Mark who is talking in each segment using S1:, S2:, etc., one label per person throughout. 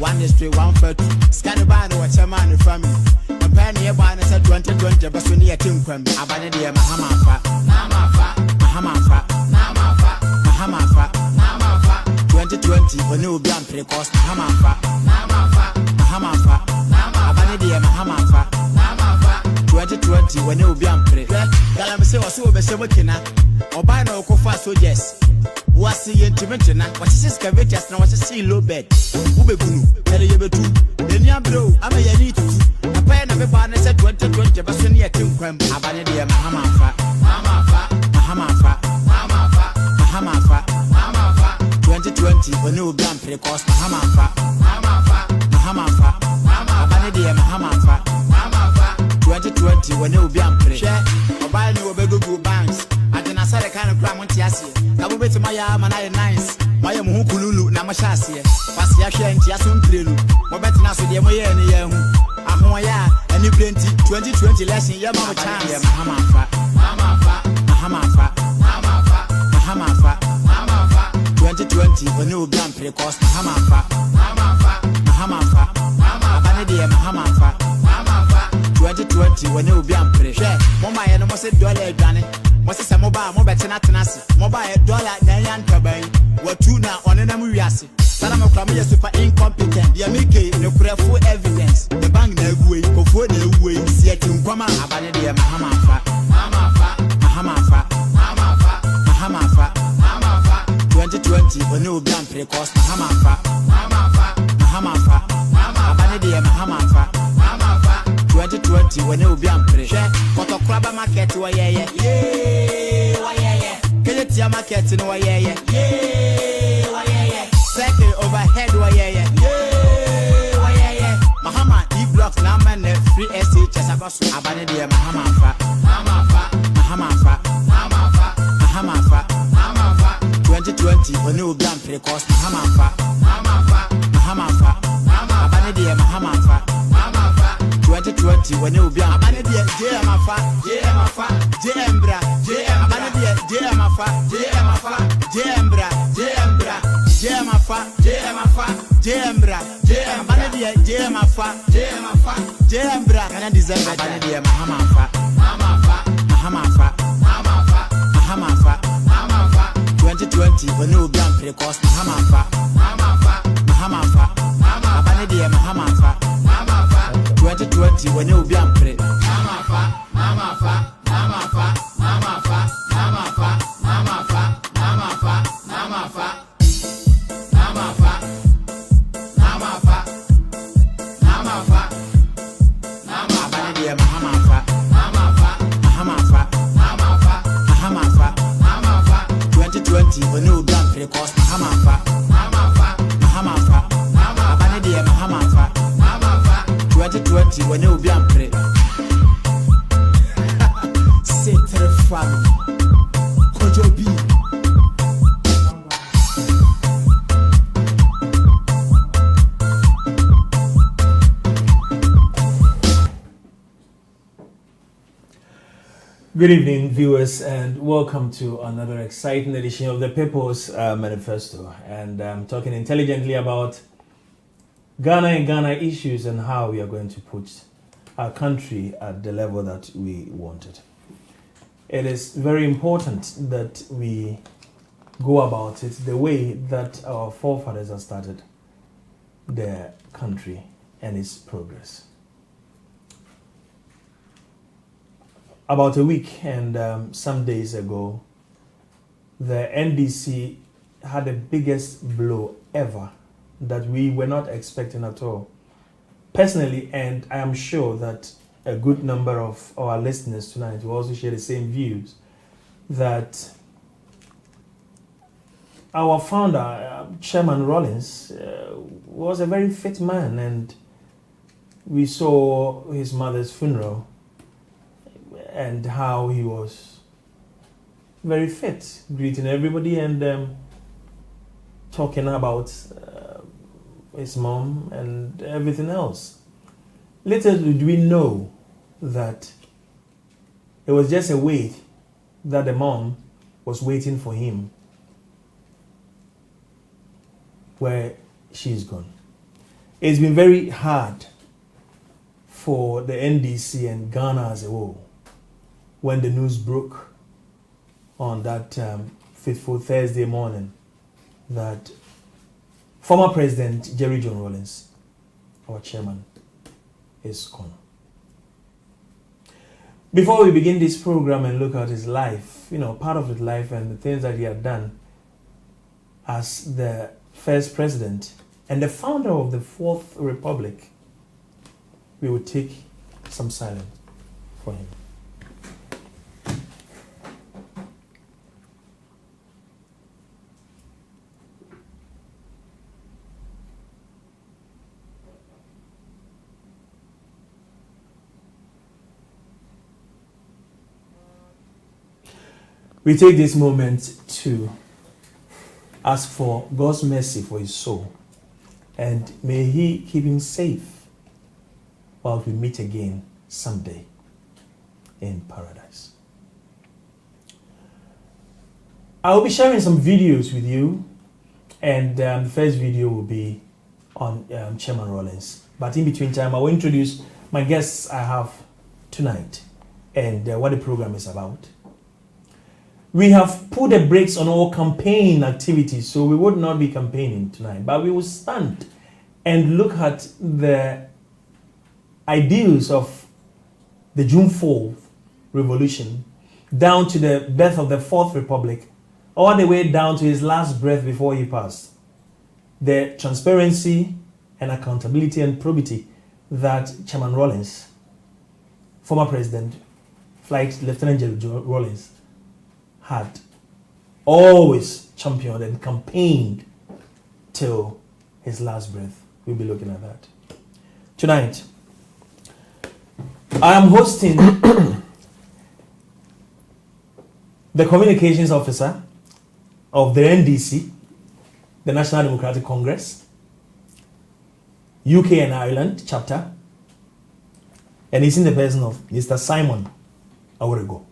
S1: One history, one photo. Scandabano, what your man, family. A penny about us at 2020, but soon near Tim Crumb. Abanadia, Mahamafa, Namafa, Mahamafa, Namafa, Mahamafa, Namafa. 2020, when you be on precost, Mahamafa, Namafa, Mahamafa, Abanadia, Mahamafa, Namafa. 2020, when you be on pre. Galamse was so besokina, or by no cofa so yes. Was the intimate now? What is excavators now? What's a sea low bed? Ubegunu, Periabetu, then Yabro, I'm a Yanitu. A pen of a barn said 2020, but soon yet to cram. Abanadia, Mahamafa, Mahamafa, Mahamafa, Mahamafa, Mahamafa, Mahamafa. 2020, when you be on precost, Mahamafa, Mahamafa, Mahamafa, Abanadia, Mahamafa, Mahamafa. 2020, when you be on pre. Share, or buy new Obedu banks. I didn't say the kind of crime on Tiasi. I will bet my arm and I nice. My Mukululu, Namashasi. Pasia and Tiasun Trilu. Mobetina so the Moya and Yahu. Amoya, and you plenty 2020 lesson. Yamama chance. Mahamafa, Mahamafa, Mahamafa, Mahamafa, Mahamafa, Mahamafa. 2020, when you be on precost, Mahamafa, Mahamafa, Mahamafa, Mahamafa, Mahamafa, Mahamafa. 2020, when you be on pre. Mama, and almost $1 Johnny. What's a mobile tenancy? Mobile $9 cabin. What tuna on an amuriasi. Salama Cramia super incompetent. The Amike no full evidence. The bank no way, go for the way. Yet in Pama, Abanadia, Mahamafa, Mahamafa, Mahamafa, Mahamafa, Mahamafa, Mahamafa. 2020, when you be on precost, Mahamafa, Mahamafa, Mahamafa, Abanadia, Mahamafa, Mahamafa. 2020, when you be on pre. Koto Kraba market, why yeah. Keletia market in why yeah. Second overhead why yeah. Mahama E blocks now man free estate Chesapasu Abanadia Mahamafa, Mahamafa, Mahamafa, Mahamafa, Mahamafa, Mahamafa. 2020 when you be on precost Mahamafa, Mahamafa, Mahamafa, Abanadia Mahamafa, Mahamafa. 2020 when you be on Abanadia JMafa, JMafa, JMbra, Abanadia JMafa, JMafa, JMbra, JMbra, JMafa, JMafa, JMbra, Abanadia JMafa, JMafa, JMbra. Can I deserve Abanadia Mahamafa, Mahamafa, Mahamafa, Mahamafa, Mahamafa, Mahamafa. 2020 when you be on precost Mahamafa, Mahamafa, Mahamafa, Abanadia Mahamafa, Mahamafa. 2020 when you be on pre. Mahamafa, Mahamafa, Mahamafa, Mahamafa, Mahamafa, Mahamafa, Mahamafa, Mahamafa, Mahamafa, Mahamafa, Mahamafa, Abanadia Mahamafa, Mahamafa, Mahamafa, Mahamafa, Mahamafa, Mahamafa. 2020 when you be on precost Mahamafa, Mahamafa, Mahamafa, Abanadia Mahamafa, Mahamafa. 2020 when you be on pre. C'est très famille. Kojobi.
S2: Good evening, viewers, and welcome to another exciting edition of the People's Manifesto. And I'm talking intelligently about Ghana and Ghana issues and how we are going to put our country at the level that we wanted. It is very important that we go about it the way that our forefathers have started their country and its progress. About a week and some days ago, the NDC had the biggest blow ever that we were not expecting at all. Personally, and I am sure that a good number of our listeners tonight will also share the same views, that our founder, Chairman Rawlings, was a very fit man, and we saw his mother's funeral and how he was very fit, greeting everybody and talking about his mom and everything else. Little did we know that it was just a wait that the mom was waiting for him where she's gone. it's been very hard for the NDC and Ghana as a whole when the news broke on that fateful Thursday morning that former President Jerry John Rawlings, our chairman, is gone. Before we begin this program and look at his life, part of his life and the things that he had done as the first president and the founder of the Fourth Republic, we will take some silence for him. We take this moment to ask for God's mercy for his soul, and may he keep him safe while we meet again someday in paradise. I will be sharing some videos with you, and the first video will be on Chairman Rawlings. But in between time, I will introduce my guests I have tonight and what the program is about. We have put the brakes on all campaign activities, so we would not be campaigning tonight, but we will stand and look at the ideals of the June 4th revolution down to the birth of the Fourth Republic, all the way down to his last breath before he passed. The transparency and accountability and probity that Chairman Rawlings, former President, Flight Lieutenant General Rawlings, had always championed and campaigned till his last breath. We'll be looking at that. Tonight, I am hosting the communications officer of the NDC, the National Democratic Congress, UK and Ireland chapter, and it's in the person of Mr. Simon Aworego.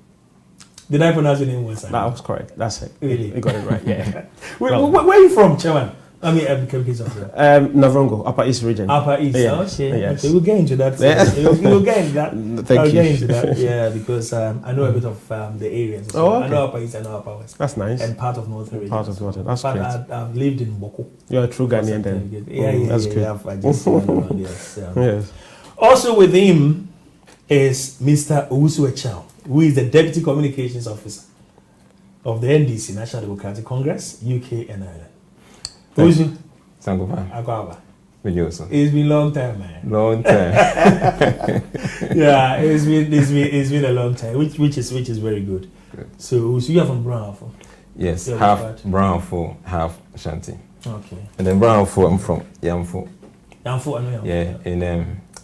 S2: Did I pronounce your name well, Simon?
S3: That was correct. That's it.
S2: Really?
S3: You got it right, yeah.
S2: Where are you from, Chairman? I mean, communications officer.
S3: Navrongo, Upper East region.
S2: Upper East,
S3: yeah.
S2: okay.
S3: Yes.
S2: Okay, we'll get into that. We'll get into that.
S3: Thank you.
S2: Get into that, yeah, because I know a bit of the areas. So
S3: Oh, okay.
S2: I know Upper East, I know Upper West.
S3: That's nice.
S2: And part of North region.
S3: Part of North. That's
S2: but
S3: great.
S2: I've lived in Boko.
S3: You're a true Ghanaian then.
S2: Yeah,
S3: that's good.
S2: I just yes.
S3: Yes.
S2: Also with him is Mr. Owusu Echao, who is the Deputy Communications Officer of the NDC, National Democratic Congress, UK and Ireland. Owusu.
S4: Sangofa.
S2: Akwaba.
S4: It's
S2: It's been a long time, man.
S4: long time.
S2: Yeah, it's been a long time, which is very good. So you are from Brown.
S4: Yes,
S2: Yeah,
S4: half
S2: which part?
S4: Brownful, half Ashanti.
S2: Okay.
S4: And then Brownful, I'm from Yamfo.
S2: Yamfo, I know Yamfo.
S4: Yeah, in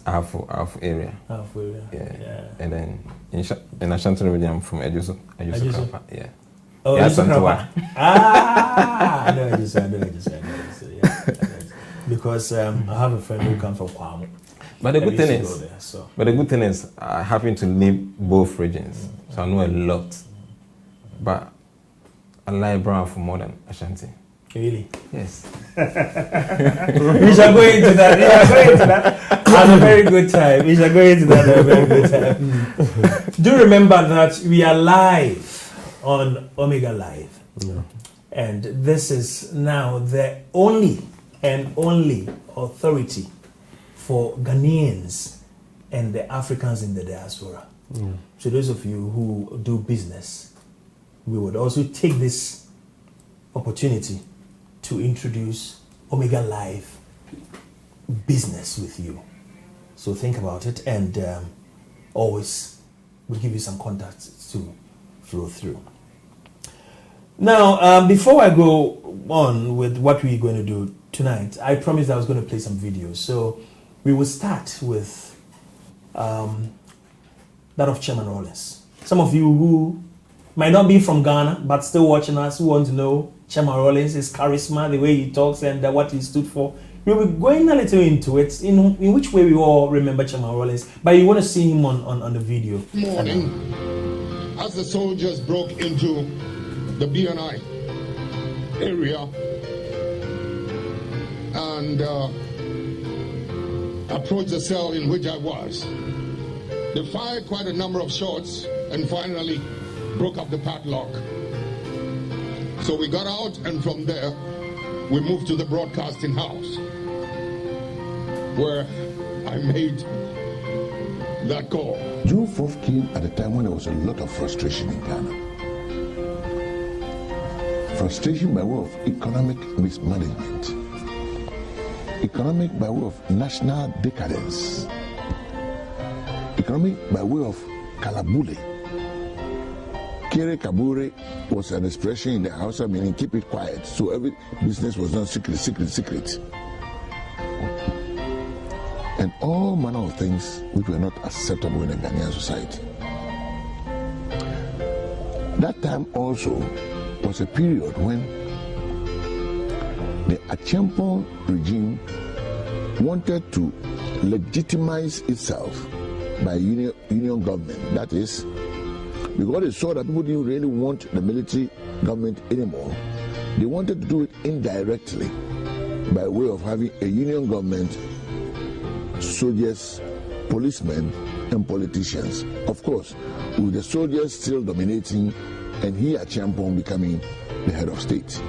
S4: Afo area.
S2: Yamfo,
S4: Yeah. And then in Ashanti region, I'm from Ejuso.
S2: Ejuso?
S4: Kapa. Yeah.
S2: Oh,
S4: Yeah,
S2: Ejuso
S4: Santoa.
S2: Krapa. I know Ejuso, yeah. Because I have a friend who comes from Kwamo.
S4: But the good thing
S2: used to
S4: is,
S2: go there, so.
S4: But the good thing is, I happen to live both regions, so I know a lot. But I like Brownful more than Ashanti.
S2: Really?
S4: Yes.
S2: We shall go into that. At a very good time. We shall go into that at a very good time. Do remember that we are live on Omega Live.
S3: Yeah.
S2: And this is now the only authority for Ghanaians and the Africans in the diaspora.
S3: Yeah.
S2: So those of you who do business, we would also take this opportunity to introduce Omega Live business with you. So think about it, and always we'll give you some contacts to flow through. Now, before I go on with what we're going to do tonight, I promised I was going to play some videos. So we will start with that of Chairman Rawlings. Some of you who might not be from Ghana, but still watching us, who want to know Chairman Rawlings, his charisma, the way he talks, and what he stood for. We'll be going a little into it, in which way we all remember Chairman Rawlings, but you want to see him on the video.
S5: Morning, as the soldiers broke into the BNI area, and approached the cell in which I was. They fired quite a number of shots and finally broke up the padlock. So we got out, and from there we moved to the broadcasting house, where I made that call.
S6: June 4th came at a time when there was a lot of frustration in Ghana. Frustration by way of economic mismanagement, economic by way of national decadence, economic by way of kalabule. Kere kabure was an expression in the house, meaning keep it quiet. So every business was done secret. And all manner of things which were not acceptable in a Ghanaian society. That time also was a period when the Acheampong regime wanted to legitimize itself by union government. That is, because they saw that people didn't really want the military government anymore, they wanted to do it indirectly by way of having a union government, soldiers, policemen, and politicians. Of course, with the soldiers still dominating and he, Acheampong, becoming the head of state.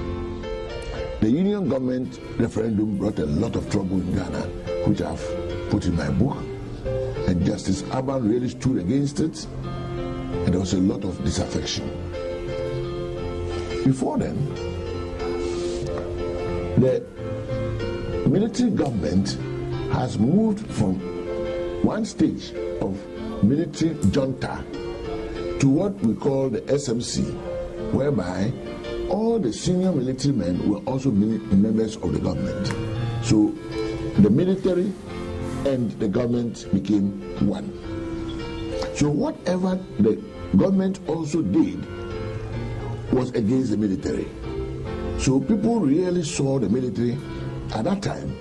S6: The union government referendum brought a lot of trouble in Ghana, which I've put in my book, and Justice Aban really stood against it, and there was a lot of disaffection. Before then, the military government has moved from one stage of military junta to what we call the SMC, whereby all the senior military men were also members of the government. So the military and the government became one. So whatever the government also did was against the military. So people really saw the military at that time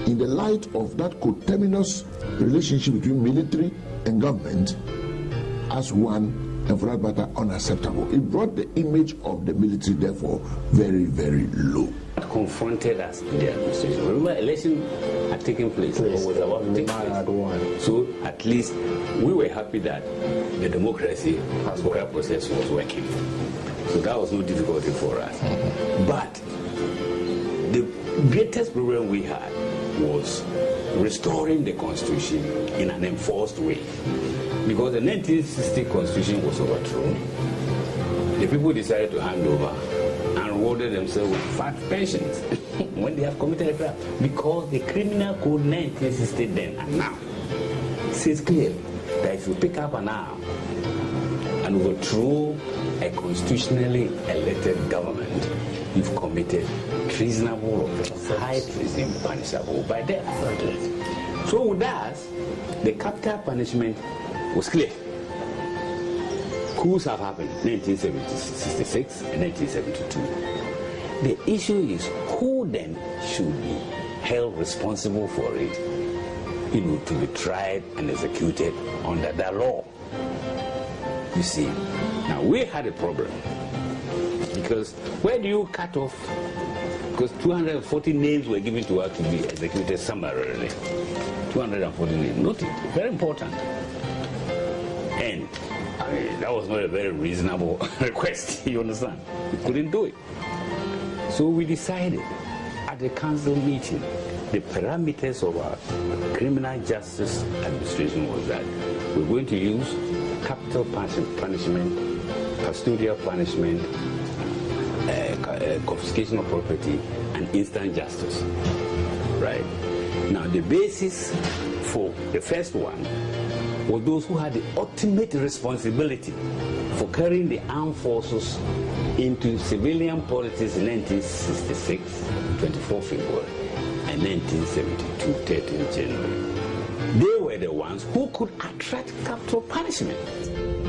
S6: in the light of that coterminous relationship between military and government as one, and for that matter, unacceptable. It brought the image of the military, therefore, very, very low.
S7: Confronted us in the administration. Remember, election had taken place. Or was about to take place. So at least we were happy that the democracy process was working. So that was no difficulty for us. But the greatest problem we had was restoring the constitution in an enforced way. Because the 1960 constitution was overthrown. The people decided to hand over and rewarded themselves with fat pensions when they have committed a crime. Because the criminal code 1960 then and now says clearly that if you pick up an arm and overthrow a constitutionally elected government, you've committed treasonable offense, high treason punishable by death. So with us, the capital punishment was clear. Coups have happened in 1966 and 1972. The issue is who then should be held responsible for it, to be tried and executed under that law. You see, now we had a problem because where do you cut off? Because 240 names were given to us to be executed summarily. 240 names, noted, very important. And that was not a very reasonable request, you understand? We couldn't do it. So we decided at the council meeting, the parameters of our criminal justice administration was that we're going to use capital punishment, custodial punishment, confiscation of property, and instant justice. Right? Now the basis for the first one was those who had the ultimate responsibility for carrying the armed forces into civilian politics in 1966, 24 February, and 1972, 13 January. They were the ones who could attract capital punishment.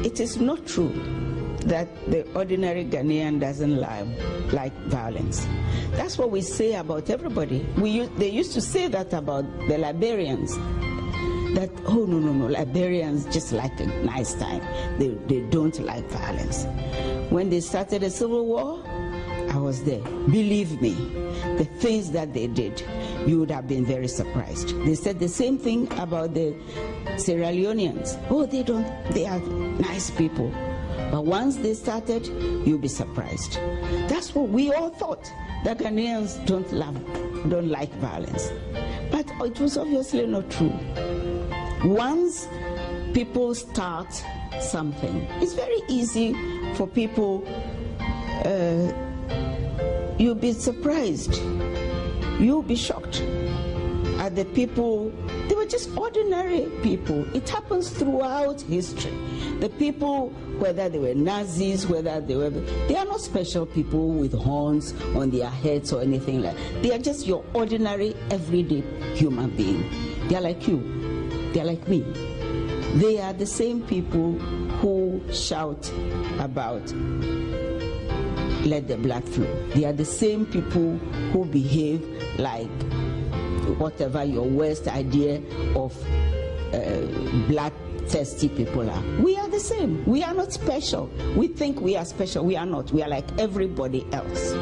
S8: It is not true that the ordinary Ghanaian doesn't like violence. That's what we say about everybody. They used to say that about the Liberians. That, oh, no, Liberians just like a nice time. They don't like violence. When they started the Civil War, I was there. Believe me, the things that they did, you would have been very surprised. They said the same thing about the Sierra Leoneans. Oh, they are nice people. But once they started, you'll be surprised. That's what we all thought. The Ghanaians don't like violence. But it was obviously not true. Once people start something, it's very easy for people, you'll be surprised. You'll be shocked at the people. They were just ordinary people. It happens throughout history. The people, whether they were Nazis, they are not special people with horns on their heads or anything like that. They are just your ordinary, everyday human being. They are like you. They are like me. They are the same people who shout about let the blood flow. They are the same people who behave like whatever your worst idea of bloodthirsty people are. We are the same. We are not special. We think we are special. We are not. We are like everybody else.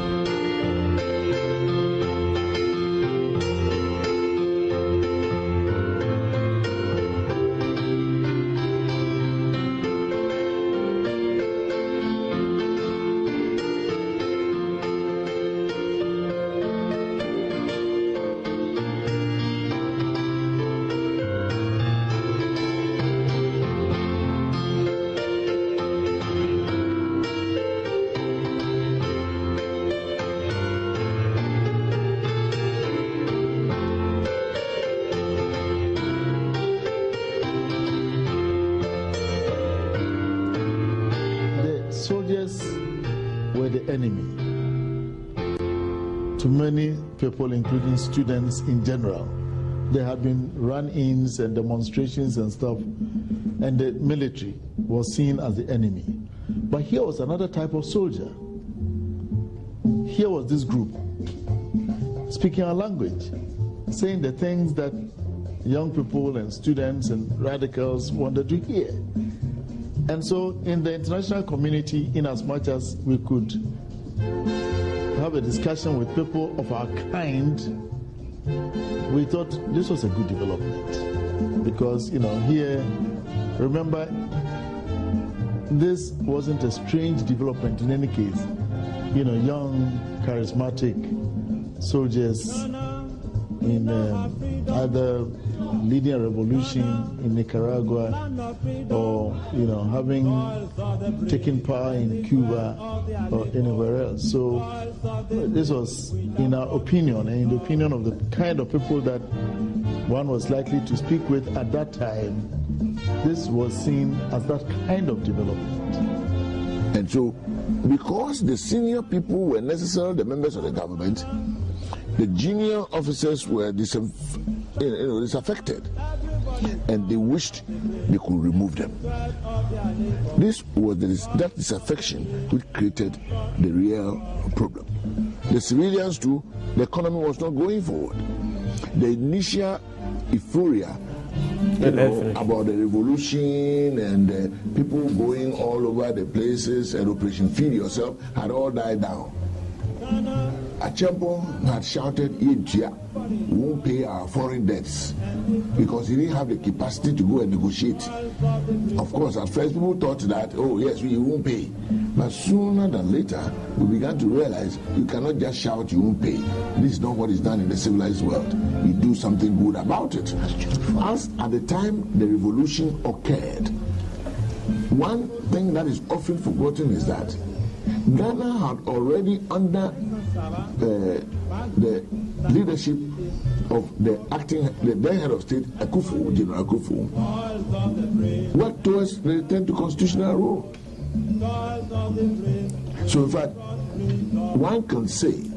S9: Enemy to many people, including students in general. There have been run-ins and demonstrations and stuff, and the military was seen as the enemy. But here was another type of soldier. Here was this group speaking our language, saying the things that young people and students and radicals wanted to hear. And so in the international community, in as much as we could have a discussion with people of our kind, we thought this was a good development. Because, here, remember, this wasn't a strange development in any case. Young, charismatic soldiers in either leading a revolution in Nicaragua or, having taken power in Cuba or anywhere else. So this was, in our opinion, and in the opinion of the kind of people that one was likely to speak with at that time, this was seen as that kind of development.
S6: And so, because the senior people were necessarily the members of the government, the junior officers were disaffected, and they wished they could remove them. This was that disaffection which created the real problem. The civilians too, the economy was not going forward. The initial euphoria about the revolution and people going all over the places and Operation Feed Yourself had all died down. Achempo had shouted, we won't pay our foreign debts, because he didn't have the capacity to go and negotiate. Of course, at first people thought that, oh yes, we won't pay. But sooner than later, we began to realize you cannot just shout you won't pay. This is not what is done in the civilized world. You do something good about it. As at the time the revolution occurred, one thing that is often forgotten is that Ghana had already, under the leadership of the then head of state, General Akufo, worked towards the return to constitutional rule. So in fact, one can say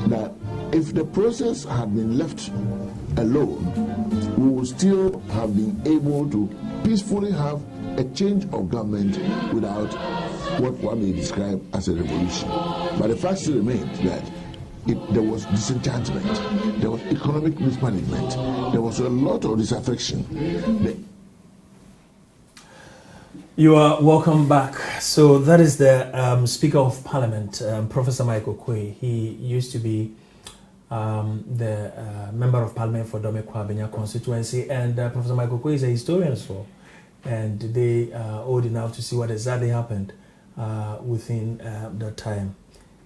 S6: that if the process had been left alone, we would still have been able to peacefully have a change of government without what one may describe as a revolution. But the fact still remains that there was disenchantment, there was economic mismanagement, there was a lot of disaffection.
S2: You are welcome back. So that is the Speaker of Parliament, Professor Michael Quay. He used to be the Member of Parliament for Dome-Kwabenya constituency, and Professor Michael Quay is a historian as well. And they are old enough to see what exactly happened within that time.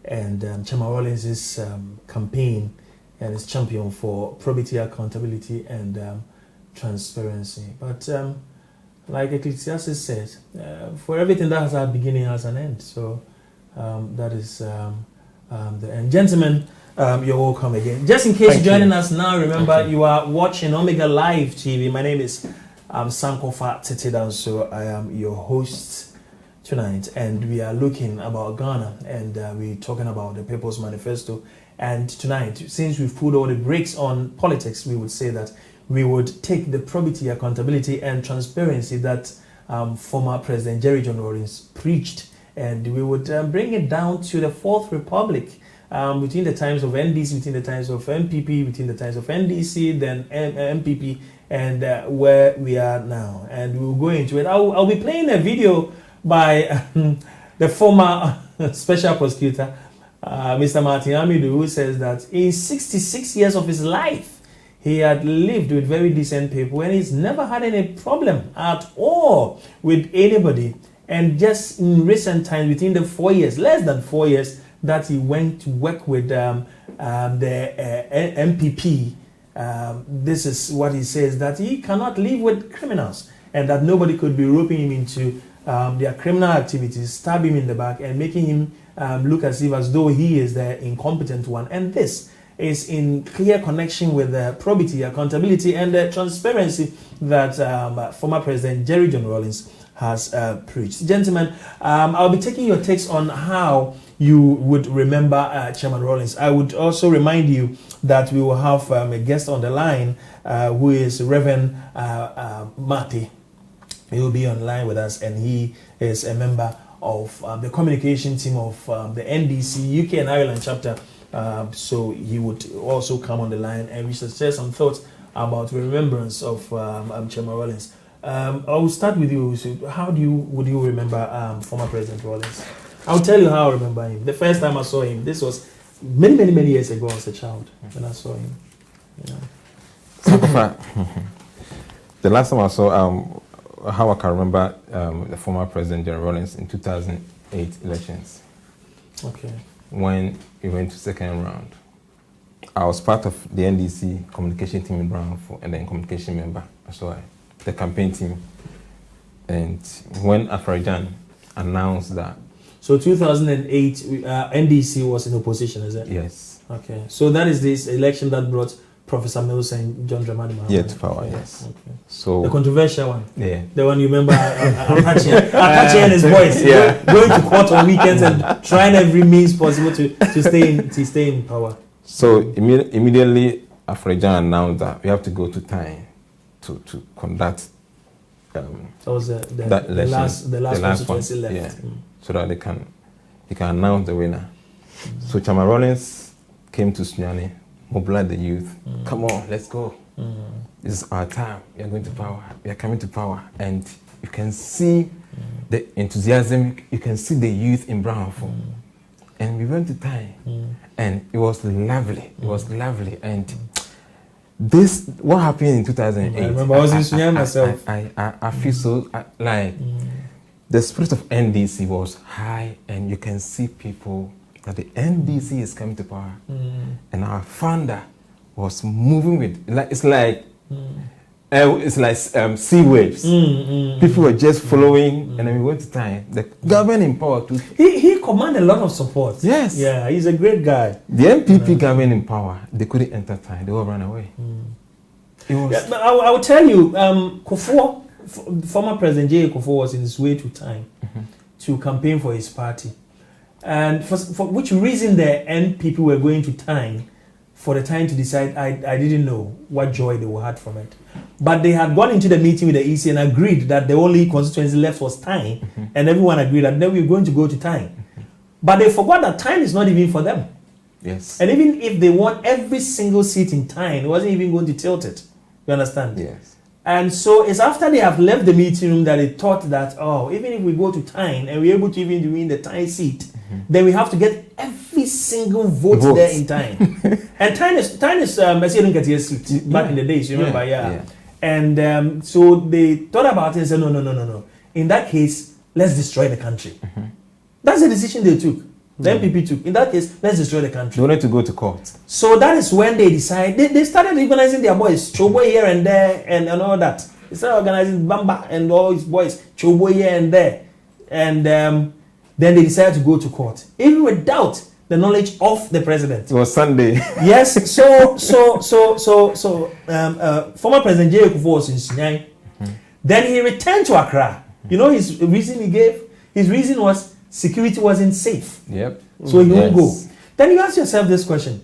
S2: And Chairman Rollins' campaign and his champion for probity, accountability, and transparency. But like Ecclesiastes says, for everything that has a beginning has an end. So that is the end. Gentlemen, you're welcome again. Just in case you're joining us now, remember you are watching Omega Live TV. My name is Sankofa Tetidan, so I am your host tonight, and we are looking about Ghana, and we're talking about the People's Manifesto. And tonight, since we've put all the brakes on politics, we would say that we would take the probity, accountability, and transparency that former President Jerry John Rawlings preached, and we would bring it down to the Fourth Republic, between the times of NDC, between the times of MPP, between the times of NDC, then MPP, and where we are now. And we'll go into it. I'll be playing a video by the former Special Prosecutor, Mr. Martin Amidu, who says that in 66 years of his life, he had lived with very decent people and he's never had any problem at all with anybody. And just in recent times, within the 4 years, less than 4 years, that he went to work with the MPP, this is what he says, that he cannot live with criminals and that nobody could be roping him into their criminal activities, stab him in the back and making him look as though he is the incompetent one. And this is in clear connection with the probity, accountability, and the transparency that former President Jerry John Rawlings has preached. Gentlemen, I'll be taking your takes on how you would remember Chairman Rawlings. I would also remind you that we will have a guest on the line who is Reverend Mate. He will be online with us, and he is a member of the communication team of the NDC UK and Ireland chapter. So he would also come on the line, and we should share some thoughts about remembrance of Chairman Rawlings. I will start with you. So how would you remember former President Rawlings? I'll tell you how I remember him. The first time I saw him, this was many years ago as a child when I saw him. Yeah.
S4: The last time I saw how I can remember the former President Jerry Rawlings in 2008 elections.
S2: Okay.
S4: When he went to second round, I was part of the NDC communication team in Brownford and then communication member. So the campaign team. And when Afrajan announced that.
S2: So 2008, NDC was in opposition, is it?
S4: Yes.
S2: Okay. So that is this election that brought Professor Mills and John Dramani Mahama.
S4: Yeah, to power, yes.
S2: Okay.
S4: So
S2: the controversial one.
S4: Yeah.
S2: The one you remember, Apache and his boys.
S4: Yeah.
S2: Going to court on weekends and trying every means possible to stay in power.
S4: So immediately Afrajan announced that we have to go to time to conduct
S2: that was
S4: that election.
S2: The last constituency
S4: one,
S2: left.
S4: yeah. So that they can announce the winner. So Chairman Rawlings came to Sunyani, mobilized the youth. Come on, let's go. This is our time. We are going to power. We are coming to power. And you can see the enthusiasm. You can see the youth in Brownford. And we went to time. And it was lovely. It was lovely. And this, what happened in 2008.
S2: I remember I was in Sunyani myself.
S4: I feel so like the spirit of NDC was high, and you can see people that the NDC is coming to power, and our founder was moving with it's like sea waves. People were just following, and then we went to time. The government in power too.
S2: He commanded a lot of support.
S4: Yes.
S2: Yeah, he's a great guy.
S4: The MPP government in power, they couldn't enter time. They all ran away. It was.
S2: Yeah, but I will tell you, Kufuor, former President J. Kufuor was in his way to time to campaign for his party. And for which reason the NPP were going to time for the time to decide, I didn't know what joy they would had from it. But they had gone into the meeting with the EC and agreed that the only constituency left was time, and everyone agreed that then we were going to go to time. But they forgot that time is not even for them.
S4: Yes.
S2: And even if they won every single seat in time, it wasn't even going to tilt it. You understand?
S4: Yes.
S2: And so it's after they have left the meeting room that they thought that, oh, even if we go to Tyne and we're able to even win the Tyne seat, then we have to get every single vote there in Tyne. And Tyne is a seat back in the days, you remember? Yeah. And so they thought about it and said, no. In that case, let's destroy the country. That's the decision they took. The MPP took. In that case, let's destroy the country.
S4: They wanted to go to court.
S2: So that is when they decided, they started organizing their boys, Chobo here and there and all that. They started organizing Bamba and all his boys, Chobo here and there. And then they decided to go to court, even without the knowledge of the president.
S4: It was Sunday.
S2: Yes, so former President J. Kufuor was in Sinai. Then he returned to Accra. You know his reason he gave? His reason was security wasn't safe.
S4: Yep.
S2: So he won't go. Then you ask yourself this question.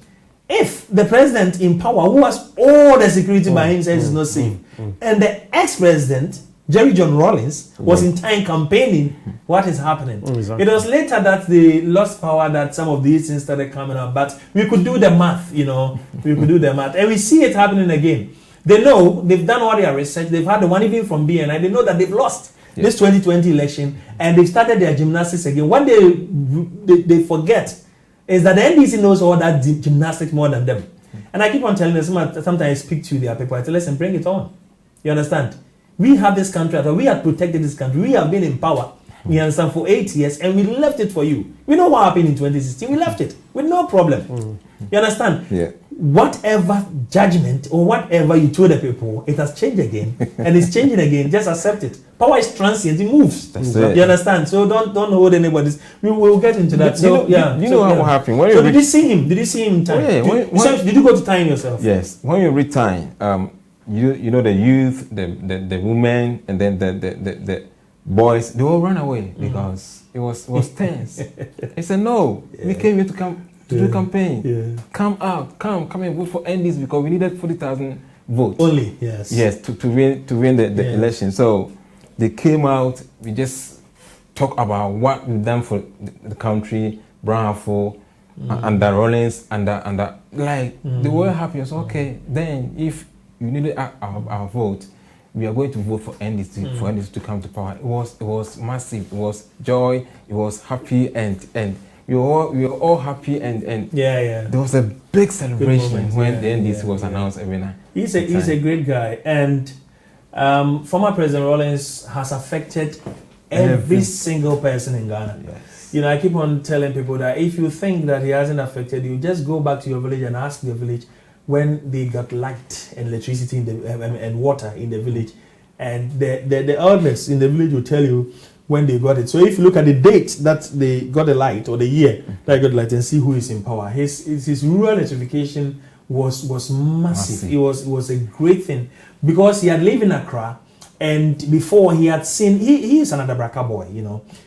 S2: If the president in power, who has all the security by himself, is not safe, and the ex-president, Jerry John Rawlings, was in time campaigning, what is happening? It was later that they lost power that some of these things started coming up. But we could do the math, we could do the math. And we see it happening again. They know, they've done all their research, they've had the one even from BNI, they know that they've lost this 2020 election, and they've started their gymnastics again. What they forget is that the NDC knows all that gymnastics more than them. And I keep on telling them, sometimes I speak to their people, I tell them, bring it on. You understand? We have this country, we have protected this country, we have been in power, you understand, for 8 years, and we left it for you. We know what happened in 2016, we left it with no problem. You understand?
S4: Yeah.
S2: Whatever judgment or whatever you told the people, it has changed again, and it's changing again. Just accept it. Power is transient; it moves.
S4: That's it.
S2: You understand? So don't hold anybody's. We will get into that.
S4: So you know what happened?
S2: Did you see him? Did you see him in time? Did you go to time yourself?
S4: Yes. When you read time, you know the youth, the women, and then the boys, they all run away because it was tense. They said, "No, we came here to do campaign. Come out, come and vote for NDs because we needed 40,000 votes
S2: only." Yes,
S4: to win the election. So they came out. We just talk about what we've done for the country, Brownful, under Rawlings, under they were happy. So okay, then if you needed our vote, we are going to vote for NDs for NDs to come to power. It was massive. It was joy. It was happy and. We were all happy and there was a big celebration when the NDC was announced every night.
S2: He's a great guy, and former President Rawlings has affected every single person in Ghana. Yes. I keep on telling people that if you think that he hasn't affected you, just go back to your village and ask your village when they got light and electricity and water in the village, and the elders in the village will tell you when they got it. So if you look at the date that they got the light or the year that they got the light and see who is in power, his rural electrification was massive. It was a great thing because he had lived in Accra, and before he had seen he is another Braka boy,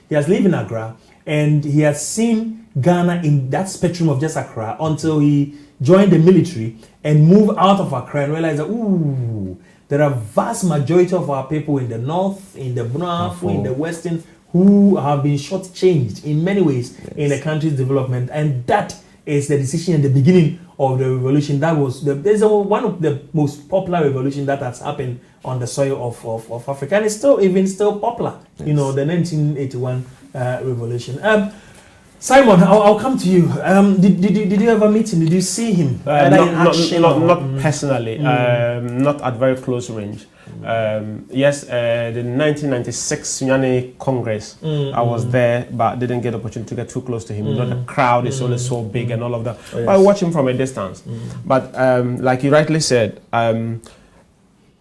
S2: He has lived in Accra and he has seen Ghana in that spectrum of just Accra until he joined the military and moved out of Accra and realized that there are vast majority of our people in the north, in the north, in the western, who have been shortchanged in many ways in the country's development, and that is the decision at the beginning of the revolution. That was there's one of the most popular revolution that has happened on the soil of Africa, and it's still popular. The 1981 revolution. Simon, I'll come to you. Did you ever meet him? Did you see him?
S3: Not personally, not at very close range. Yes, the 1996 Sunyani Congress, I was there, but didn't get the opportunity to get too close to him. The crowd is always so big and all of that. Oh, yes. I watch him from a distance. But like you rightly said,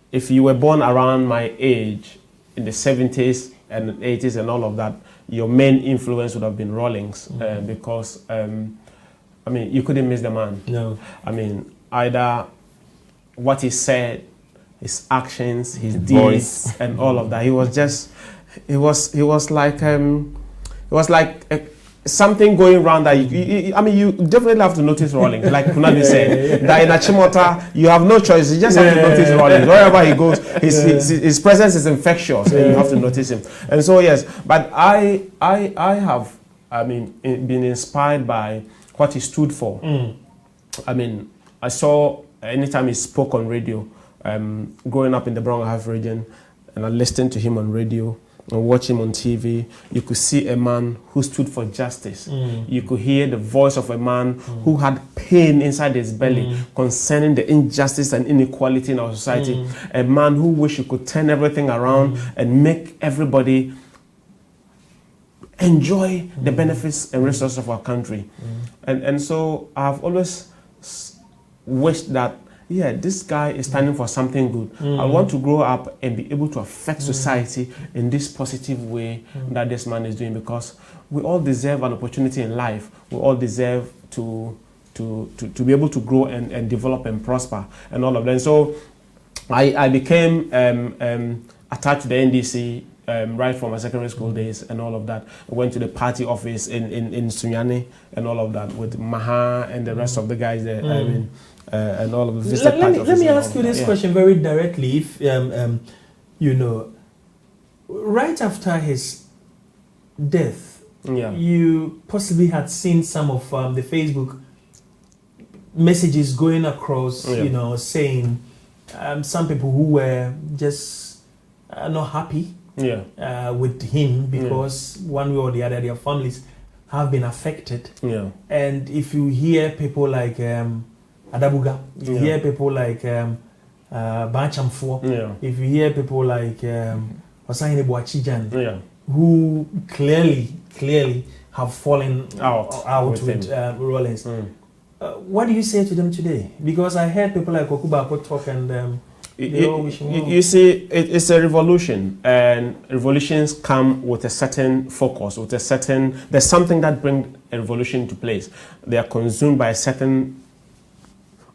S3: if you were born around my age in the 70s and 80s and all of that, your main influence would have been Rawlings, because you couldn't miss the man.
S2: No.
S3: Either what he said, his actions, his deeds, and all of that. He was like something going around that you definitely have to notice Rawlings. Like Kunadi said, that in Achimota you have no choice. You just have to notice Rawlings. Wherever he goes, his presence is infectious, and you have to notice him. And so yes, but I have been inspired by what he stood for. I saw anytime he spoke on radio, growing up in the Brown Half region, and I listened to him on radio and watch him on TV, you could see a man who stood for justice. You could hear the voice of a man who had pain inside his belly concerning the injustice and inequality in our society. A man who wished he could turn everything around and make everybody enjoy the benefits and resources of our country. And so I've always wished that, yeah, this guy is standing for something good. I want to grow up and be able to affect society in this positive way that this man is doing, because we all deserve an opportunity in life. We all deserve to be able to grow and develop and prosper and all of that. And so I became attached to the NDC right from my secondary school days and all of that. I went to the party office in Sunyani and all of that with Maha and the rest of the guys there. I mean, and all of the
S2: let me ask you this question very directly. If you know, right after his death, you possibly had seen some of the Facebook messages going across, you know, saying some people who were just not happy with him because one way or the other their families have been affected. And if you hear people like Adabuga, if you hear people like Banchamfo, if you hear people like Osahine Boachijan, who clearly have fallen out with Rollins. What do you say to them today? Because I heard people like Okuba talk and
S3: you see, it's a revolution, and revolutions come with a certain focus, with a certain, there's something that brings a revolution to place. They are consumed by a certain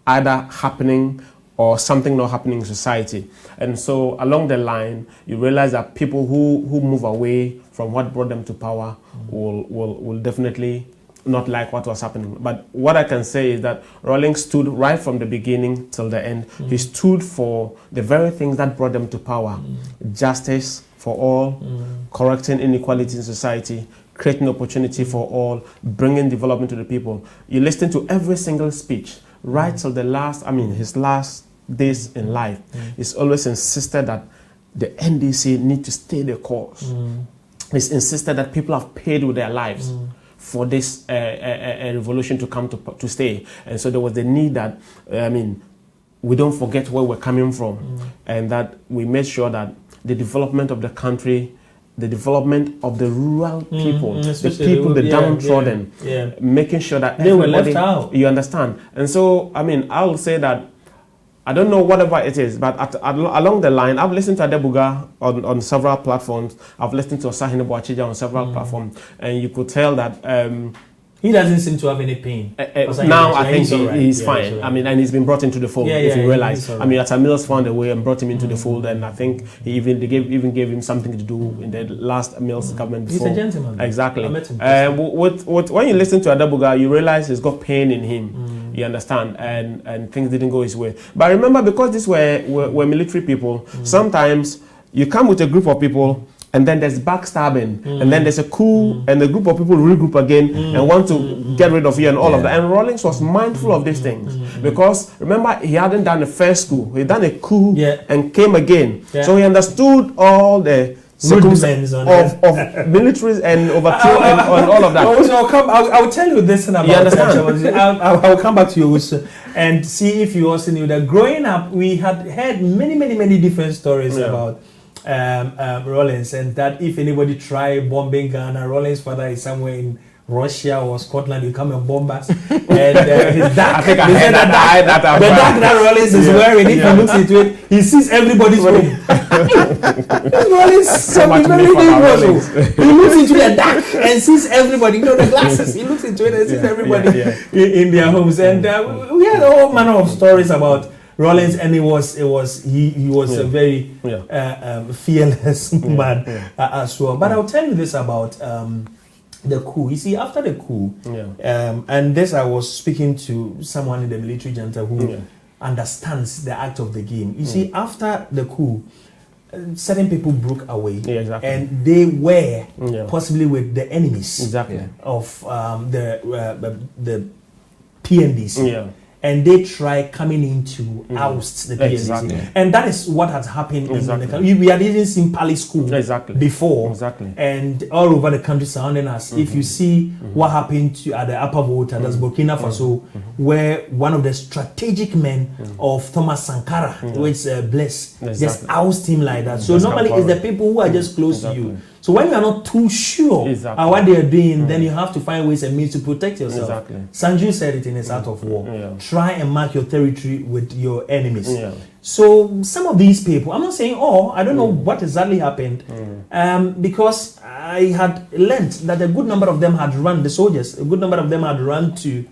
S3: either happening or something not happening in society. And so along the line, you realize that people who move away from what brought them to power will definitely not like what was happening. But what I can say is that Rawlings stood right from the beginning till the end. He stood for the very things that brought them to power. Justice for all, correcting inequality in society, creating opportunity for all, bringing development to the people. You listen to every single speech, right till the last, his last days in life. He's always insisted that the NDC need to stay the course. He's insisted that people have paid with their lives for this a revolution to come to stay. And so there was the need that, we don't forget where we're coming from, and that we made sure that the development of the country, the development of the rural people, the people, the downtrodden, making sure that
S2: they were left out.
S3: You understand? And so, I'll say that I don't know whatever it is, but along the line, I've listened to Adebuga on several platforms. I've listened to Osahine Boachija on several platforms, and you could tell that
S2: he doesn't seem to have any pain.
S3: Now I think he's fine. Right. And he's been brought into the fold. If you realize, Atta Mills found a way and brought him into the fold, and I think they gave him something to do in the last Mills government. Before.
S2: He's a gentleman.
S3: Exactly.
S2: I met him.
S3: When you listen to Adebuga, you realize he's got pain in him. You understand, and things didn't go his way. But remember, because these were military people, sometimes you come with a group of people, and then there's backstabbing, and then there's a coup, and the group of people regroup again and want to get rid of you and all of that. And Rawlings was mindful of these things because remember, he hadn't done a first coup, he done a coup and came again. So he understood all the circumstances of militaries and overthrow and all of that.
S2: I'll tell you this thing about I'll come back to you and see if you also knew that growing up we had heard many different stories about Rawlings, and that if anybody try bombing Ghana, Rawlings' father is somewhere in Russia or Scotland, you come and bomb us. And his dark, the dark that Rawlings is wearing, if he looks into it, he sees everybody's home. Rawlings can be very dangerous. He looks into the dark and sees everybody. The glasses. He looks into it and sees everybody in their homes. And we had a whole manner of stories about Rawlings, and he was a very fearless man as well. But I'll tell you this about the coup. You see, after the coup, and this I was speaking to someone in the military junta who understands the act of the game. You see, after the coup, certain people broke away, and they were possibly with the enemies of the PNDC. and they try coming in to oust the PLC.
S3: Exactly.
S2: And that is what has happened
S3: Exactly.
S2: in the country. We had even seen Pali School before.
S3: Exactly.
S2: And all over the country surrounding us. If you see what happened at the Upper Volta, that's Burkina Faso, where one of the strategic men of Thomas Sankara, which Bless, just oust him like that. So normally it's the people who are just close to you. So when you are not too sure about what they are doing, then you have to find ways and means to protect yourself. Sanju said it in his Art of War. Try and mark your territory with your enemies. So some of these people, I'm not saying all, I don't know what exactly happened, because I had learnt that a good number of them had run, the soldiers, a good number of them had run to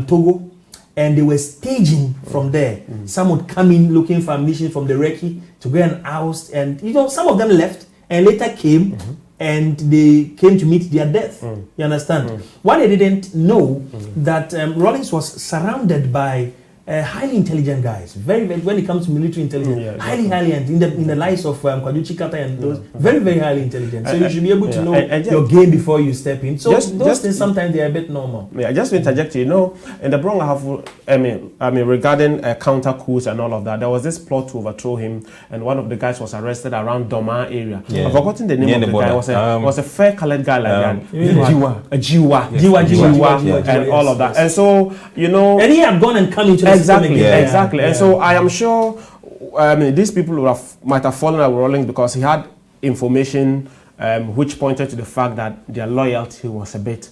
S2: Togo, and they were staging from there. Some would come in looking for ammunition from the recce to go and oust, and some of them left and later came and they came to meet their death. You understand? What they didn't know that Rawlings was surrounded by highly intelligent guys. Very, very, when it comes to military intelligence, highly in the lives of Kwaju Chikata and those, very, very highly intelligent. So you should be able to know your game before you step in. So those things sometimes they are a bit normal.
S3: Yeah, just to interject, in the Bronx, I mean, regarding counter coups and all of that, there was this plot to overthrow him, and one of the guys was arrested around Doma area. I've forgotten the name of the guy. Was a fair-colored guy like that. Jiwa, and all of that. And so,
S2: and he had gone and come into the
S3: Exactly. And so I am sure these people might have fallen out with Rawlings because he had information which pointed to the fact that their loyalty was a bit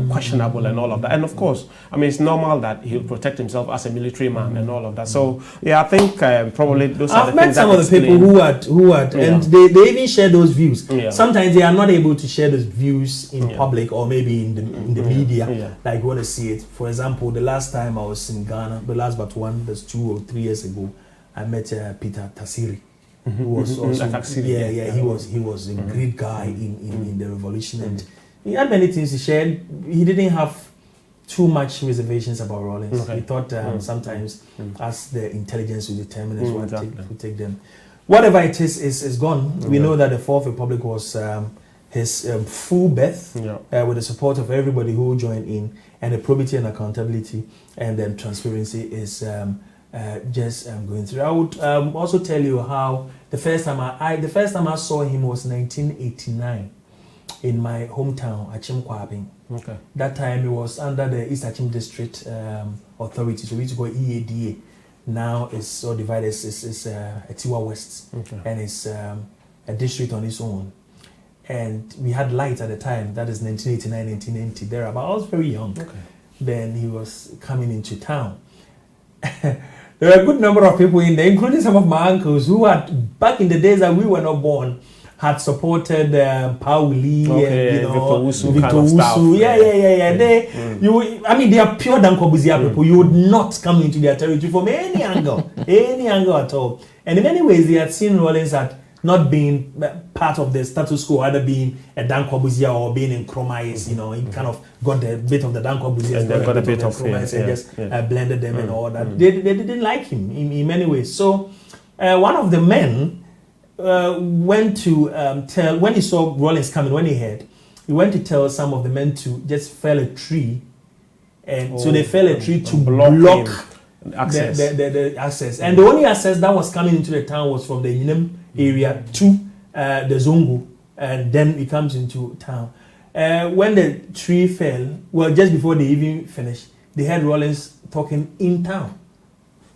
S3: questionable and all of that. And of course, it's normal that he'll protect himself as a military man and all of that. So yeah, I think probably those are the things that
S2: I've met some of the people who had and they even share those views. Sometimes they are not able to share those views in public or maybe in the media like you want to see it. For example, the last time I was in Ghana, the last but one, that's 2 or 3 years ago, I met Peter Tassiri. Who was also he was a great guy in the revolution, and he had many things to share. He didn't have too much reservations about Rawlings. He thought sometimes as the intelligence will determine as well to take them. Whatever it is gone. We know that the Fourth Republic was his full birth with the support of everybody who joined in, and the probity and accountability and then transparency is just going through. I would also tell you how the first time I saw him was 1989 in my hometown, Achim Kwabing. That time it was under the East Achim District Authority, so we used to go EADA. Now it's all divided. It's Etiwa West, and it's a district on its own. And we had light at the time. That is 1989, 1990. Thereabout. I was very young. Then he was coming into town. There were a good number of people in there, including some of my uncles who had, back in the days that we were not born, had supported Pauli and Victor Wusu. They are pure Dankobuzia people. You would not come into their territory from any angle, at all. And in many ways, they had seen Rawlings at not being part of the status quo, either being a Dankobuzia or being in Chromais. He kind of got the bit of the Dankobuzia and got a bit of Chromais and just blended them and all that. They didn't like him in many ways. So one of the men went to tell, when he saw Rawlings coming, when he heard, he went to tell some of the men to just fell a tree. And so they fell a tree to block access. The access. And the only access that was coming into the town was from the Yinem area to the Zongo, and then it comes into town. When the tree fell, well, just before they even finished, they heard Rawlings talking in town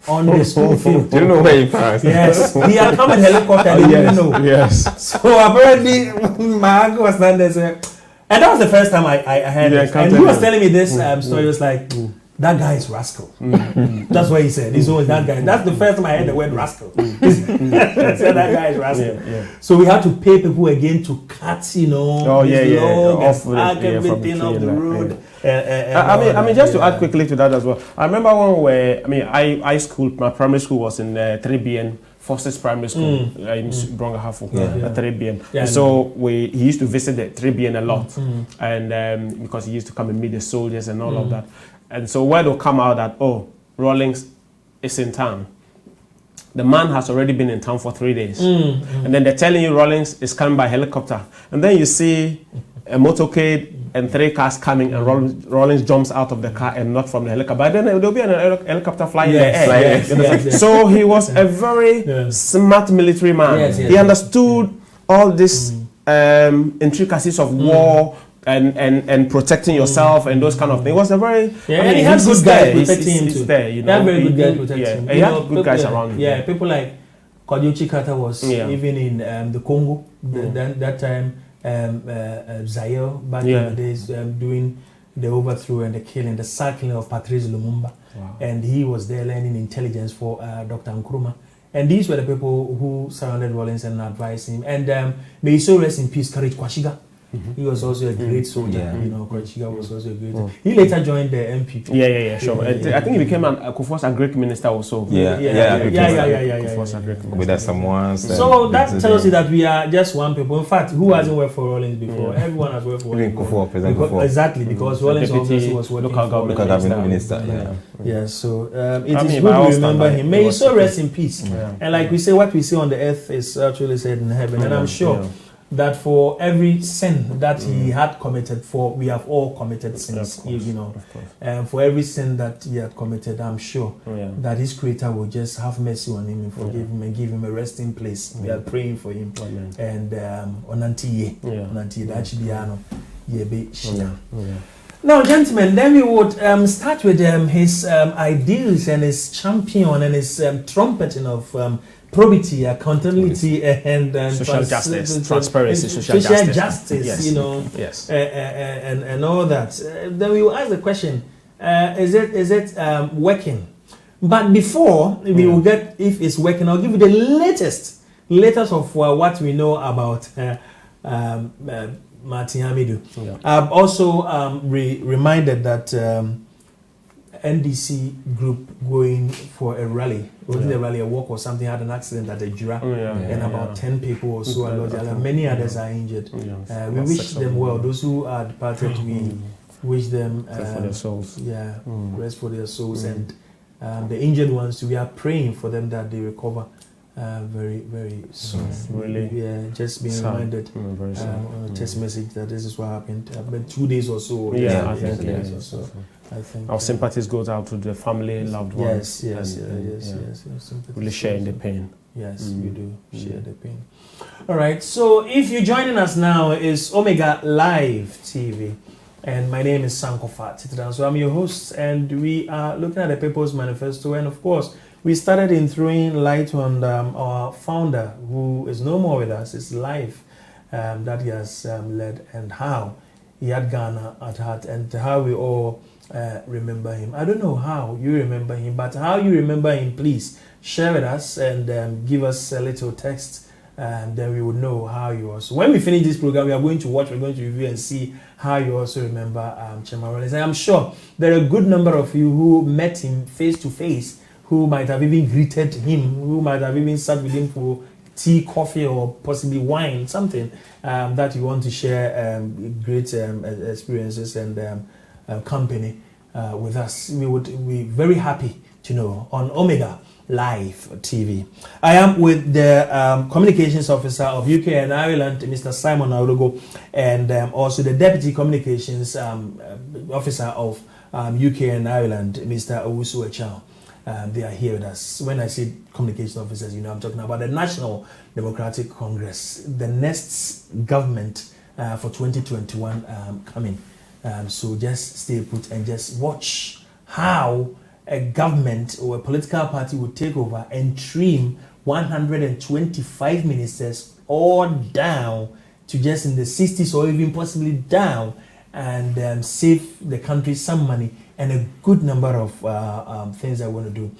S2: on the school field.
S4: Do you know where he passed?
S2: Yes, he had come in helicopter. They didn't know.
S4: Yes.
S2: So apparently, my uncle was standing there, and that was the first time I heard it. And he was telling me this story. He was like, that guy is rascal. That's what he said. He's always that guy. That's the first time I heard the word rascal. He said that guy is rascal. So we had to pay people again to cut, everything off the road.
S3: Just to add quickly to that as well. I remember one where my primary school was in 3BN. Forces Primary School in Brongahafu, 3BN. So he used to visit the 3BN a lot, and because he used to come and meet the soldiers and all of that. And so word will come out that, Rawlings is in town. The man has already been in town for 3 days. And then they're telling you Rawlings is coming by helicopter. And then you see a motorcade and 3 cars coming, and Rollins jumps out of the car and not from the helicopter. But then there'll be an helicopter flying in the air.
S2: Yes.
S3: So he was a very smart military man. He understood all these intricacies of war. And protecting yourself and those kind of things. It was a very
S2: and he had good guys protecting him too.
S3: There, you know.
S2: He had very good guys protecting him.
S3: He had good guys around him.
S2: Yeah, people like Kwadwo Chikata was even in the Congo that time. Zaire back in the days doing the overthrow and the killing, the circling of Patrice Lumumba, and he was there learning intelligence for Dr. Nkrumah. And these were the people who surrounded Rollins and advised him. And may he so rest in peace, Courage Kwashiga. He was also a great soldier. You know, Kwashiga was also a great. He later joined the MPP.
S3: Sure. I think he became a Kufuor's a Greek minister also.
S4: With the Samoans.
S2: So that tells you that we are just one people. In fact, who hasn't worked for Rollins before? Everyone has worked for Rollins. Exactly, because Rollins also was working for
S4: local government minister.
S2: So it is good to remember him. May he so rest in peace. And like we say, what we see on the earth is actually said in heaven. And I'm sure that for every sin that he had committed, for we have all committed sins, you know, and for every sin that he had committed, I'm sure that his Creator will just have mercy on him and forgive him and give him a resting place. We are praying for him. And now, gentlemen, then we would start with his ideals and his champion and his trumpeting of probity, accountability, and
S3: social justice, transparency, social
S2: justice, you know, and all that. Then we will ask the question: is it working? But before we will get if it's working, I'll give you the latest of what we know about Martin Hamidou. I've also reminded that NDC group going for a rally, wasn't a rally, a walk or something, had an accident at a Jura, and about 10 people or so are lost. Many others are injured. We wish them well. Those who are departed, we wish them
S3: for their souls.
S2: Rest for their souls, and the injured ones, we are praying for them that they recover very, very soon.
S3: Really?
S2: Just being reminded on a text message that this is what happened. About 2 days or so. I think
S3: our sympathies goes out to the family, loved ones.
S2: Yes.
S3: Really sharing the pain.
S2: Yes, we do share the pain. All right. So if you're joining us now, it's Omega Live TV. And my name is Sankofa Titidan. So I'm your host, and we are looking at the People's Manifesto. And of course, we started in throwing light on our founder, who is no more with us. His life that he has led, and how he had Ghana at heart, and how we all remember him. I don't know how you remember him, but how you remember him, please share with us and give us a little text, and then we would know how you also. When we finish this program, we are going to watch, we're going to review and see how you also remember Chairman Rollins. And I'm sure there are a good number of you who met him face to face, who might have even greeted him, who might have even sat with him for tea, coffee, or possibly wine, something that you want to share great experiences and company with us. We would be very happy to know on Omega Live TV. I am with the Communications Officer of UK and Ireland, Mr. Simon Aurogo, and also the Deputy Communications Officer of UK and Ireland, Mr. Owusu Echao. They are here with us. When I say communication officers, you know, I'm talking about the National Democratic Congress, the next government for 2021 coming. So just stay put and just watch how a government or a political party would take over and trim 125 ministers all down to just in the 60s or even possibly down, and save the country some money and a good number of things I want to do.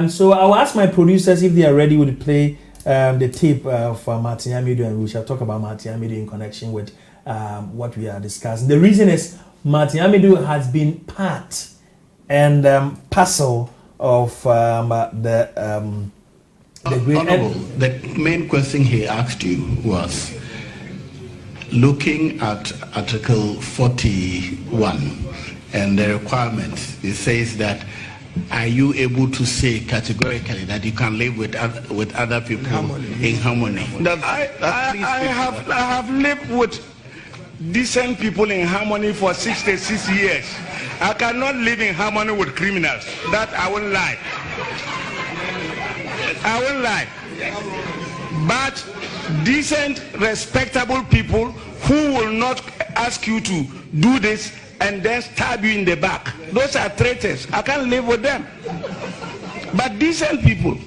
S2: So I'll ask my producers if they are ready to play the tape of Martin Hamidou, and we shall talk about Martin Hamidou in connection with what we are discussing. The reason is Martin Hamidou has been part and parcel of the great...
S10: Honorable, the main question he asked you was, looking at Article 41 and the requirements, it says that, are you able to say categorically that you can live with other people in harmony? I have lived with decent people in harmony for 66 years. I cannot live in harmony with criminals. That I won't lie. I won't lie. But decent, respectable people who will not ask you to do this and then stab you in the back. Those are traitors. I can't live with them. But decent people,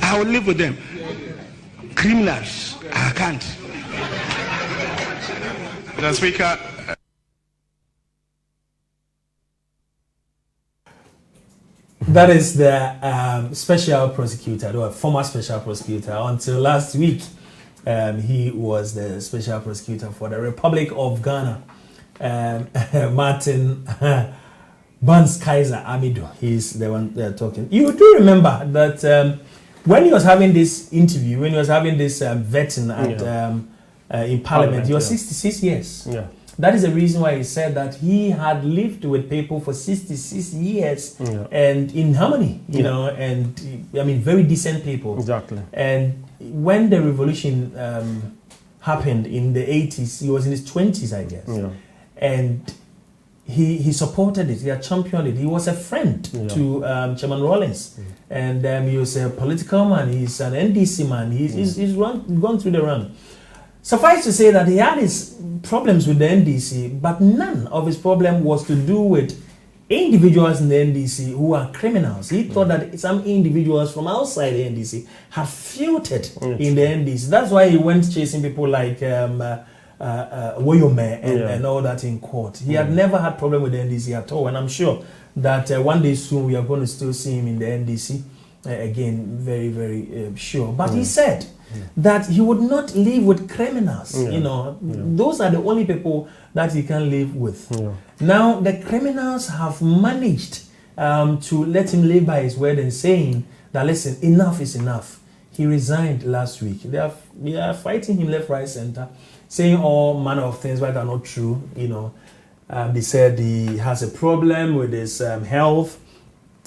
S10: I will live with them. Criminals, I can't.
S11: Mr. Speaker.
S2: That is the special prosecutor, or former special prosecutor. Until last week, he was the special prosecutor for the Republic of Ghana. Martin Bans Kaiser Amido, he's the one they're talking. You do remember that when he was having this interview, when he was having this vetting at in Parliament, he was 66 years.
S3: Yeah.
S2: That is the reason why he said that he had lived with people for 66 years and in harmony, you know, and I mean, very decent people.
S3: Exactly.
S2: And when the revolution happened in the 80s, he was in his 20s, I guess.
S3: Yeah.
S2: And he supported it, he had championed it. He was a friend to Chairman Rawlings. And he was a political man, he's an NDC man, he's gone through the run. Suffice to say that he had his problems with the NDC, but none of his problem was to do with individuals in the NDC who are criminals. He thought that some individuals from outside the NDC had filtered in the NDC. That's why he went chasing people like Woyome and all that in court. He had never had problem with the NDC at all, and I'm sure that one day soon we are going to still see him in the NDC. Again, very, very sure. But he said that he would not live with criminals. You know, those are the only people that he can live with. Now, the criminals have managed to let him live by his word and saying that, listen, enough is enough. He resigned last week. They are fighting him left, right, center, saying all manner of things that are not true. You know, they said he has a problem with his health,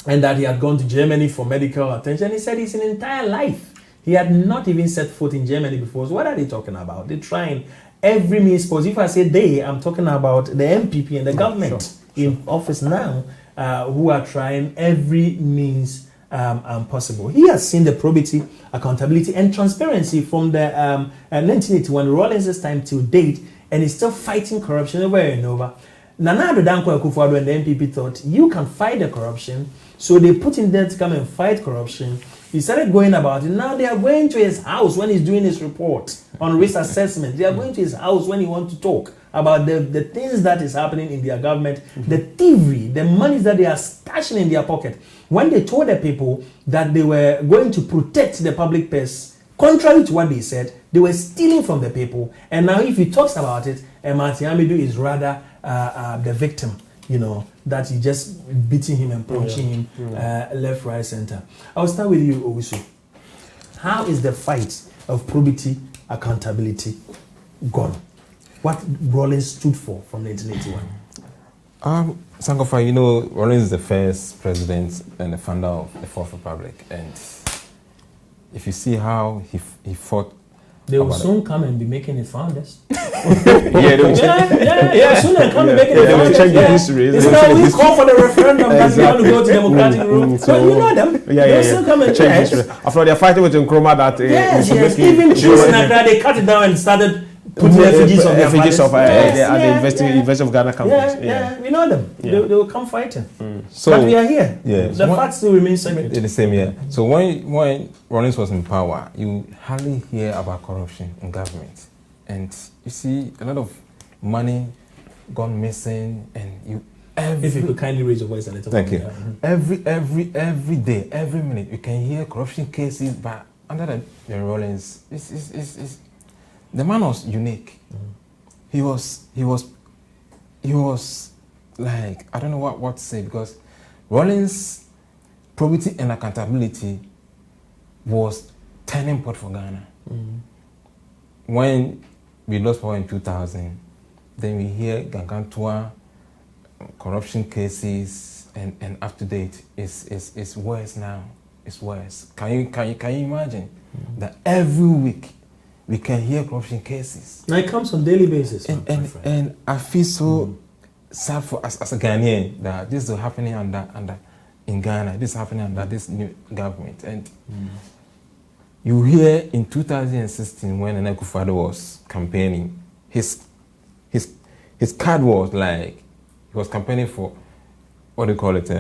S2: and that he had gone to Germany for medical attention. He said his entire life he had not even set foot in Germany before. So what are they talking about? They're trying every means possible. If I say they, I'm talking about the MPP and the government in office now, who are trying every means possible. He has seen the probity, accountability, and transparency from the 1981 Rawlings' time till date, and he's still fighting corruption over and over. Nana Addo Dankwa Akufo-Addo and the MPP thought you can fight the corruption, so they put him there to come and fight corruption. He started going about it. Now they are going to his house when he's doing his report on risk assessment. They are going to his house when he wants to talk about the things that is happening in their government, the thievery, the money that they are stashing in their pocket. When they told the people that they were going to protect the public purse, contrary to what they said, they were stealing from the people. And now if he talks about it, Martin Amido is rather the victim, you know, that he just beating him and punching him left, right, center. I'll start with you, Owusu. How is the fight of probity, accountability gone? What Rawlings stood for from 1981?
S4: Sankofa, you know, Rawlings is the first president and the founder of the Fourth Republic. And if you see how he fought,
S2: they will soon come and be making it founders.
S4: They will
S2: soon come and making it
S3: They will
S2: founders.
S3: change the history.
S2: It's now we call for the referendum that we want to go to democratic room. So you know them. They'll still come and
S3: change history. After they are fighting with Nkrumah that
S2: even choosing that they cut it down and started putting refugees of their
S3: the University of Ghana campus.
S2: We know them. They will come fighting.
S4: So,
S2: but we are here.
S4: The
S2: fact still remains secret.
S4: The same year. So when Rawlings was in power, you hardly hear about corruption in government, and you see a lot of money gone missing, and
S2: if you could kindly raise your voice a little.
S4: Thank you. Every day, every minute, you can hear corruption cases, but under the Rawlings, the man was unique. He was like, I don't know what to say, because Rawlings' probity and accountability was turning point for Ghana. When we lost power in 2000, then we hear Gangantua, corruption cases, and up to date it's worse now. It's worse. Can you imagine that every week we can hear corruption cases.
S2: Now it comes on daily basis.
S4: And I feel so sad for us as a Ghanaian that this is happening in Ghana. This is happening under this new government. And you hear in 2016 when Nana Akufo-Addo was campaigning, his card was like he was campaigning for what do you call it?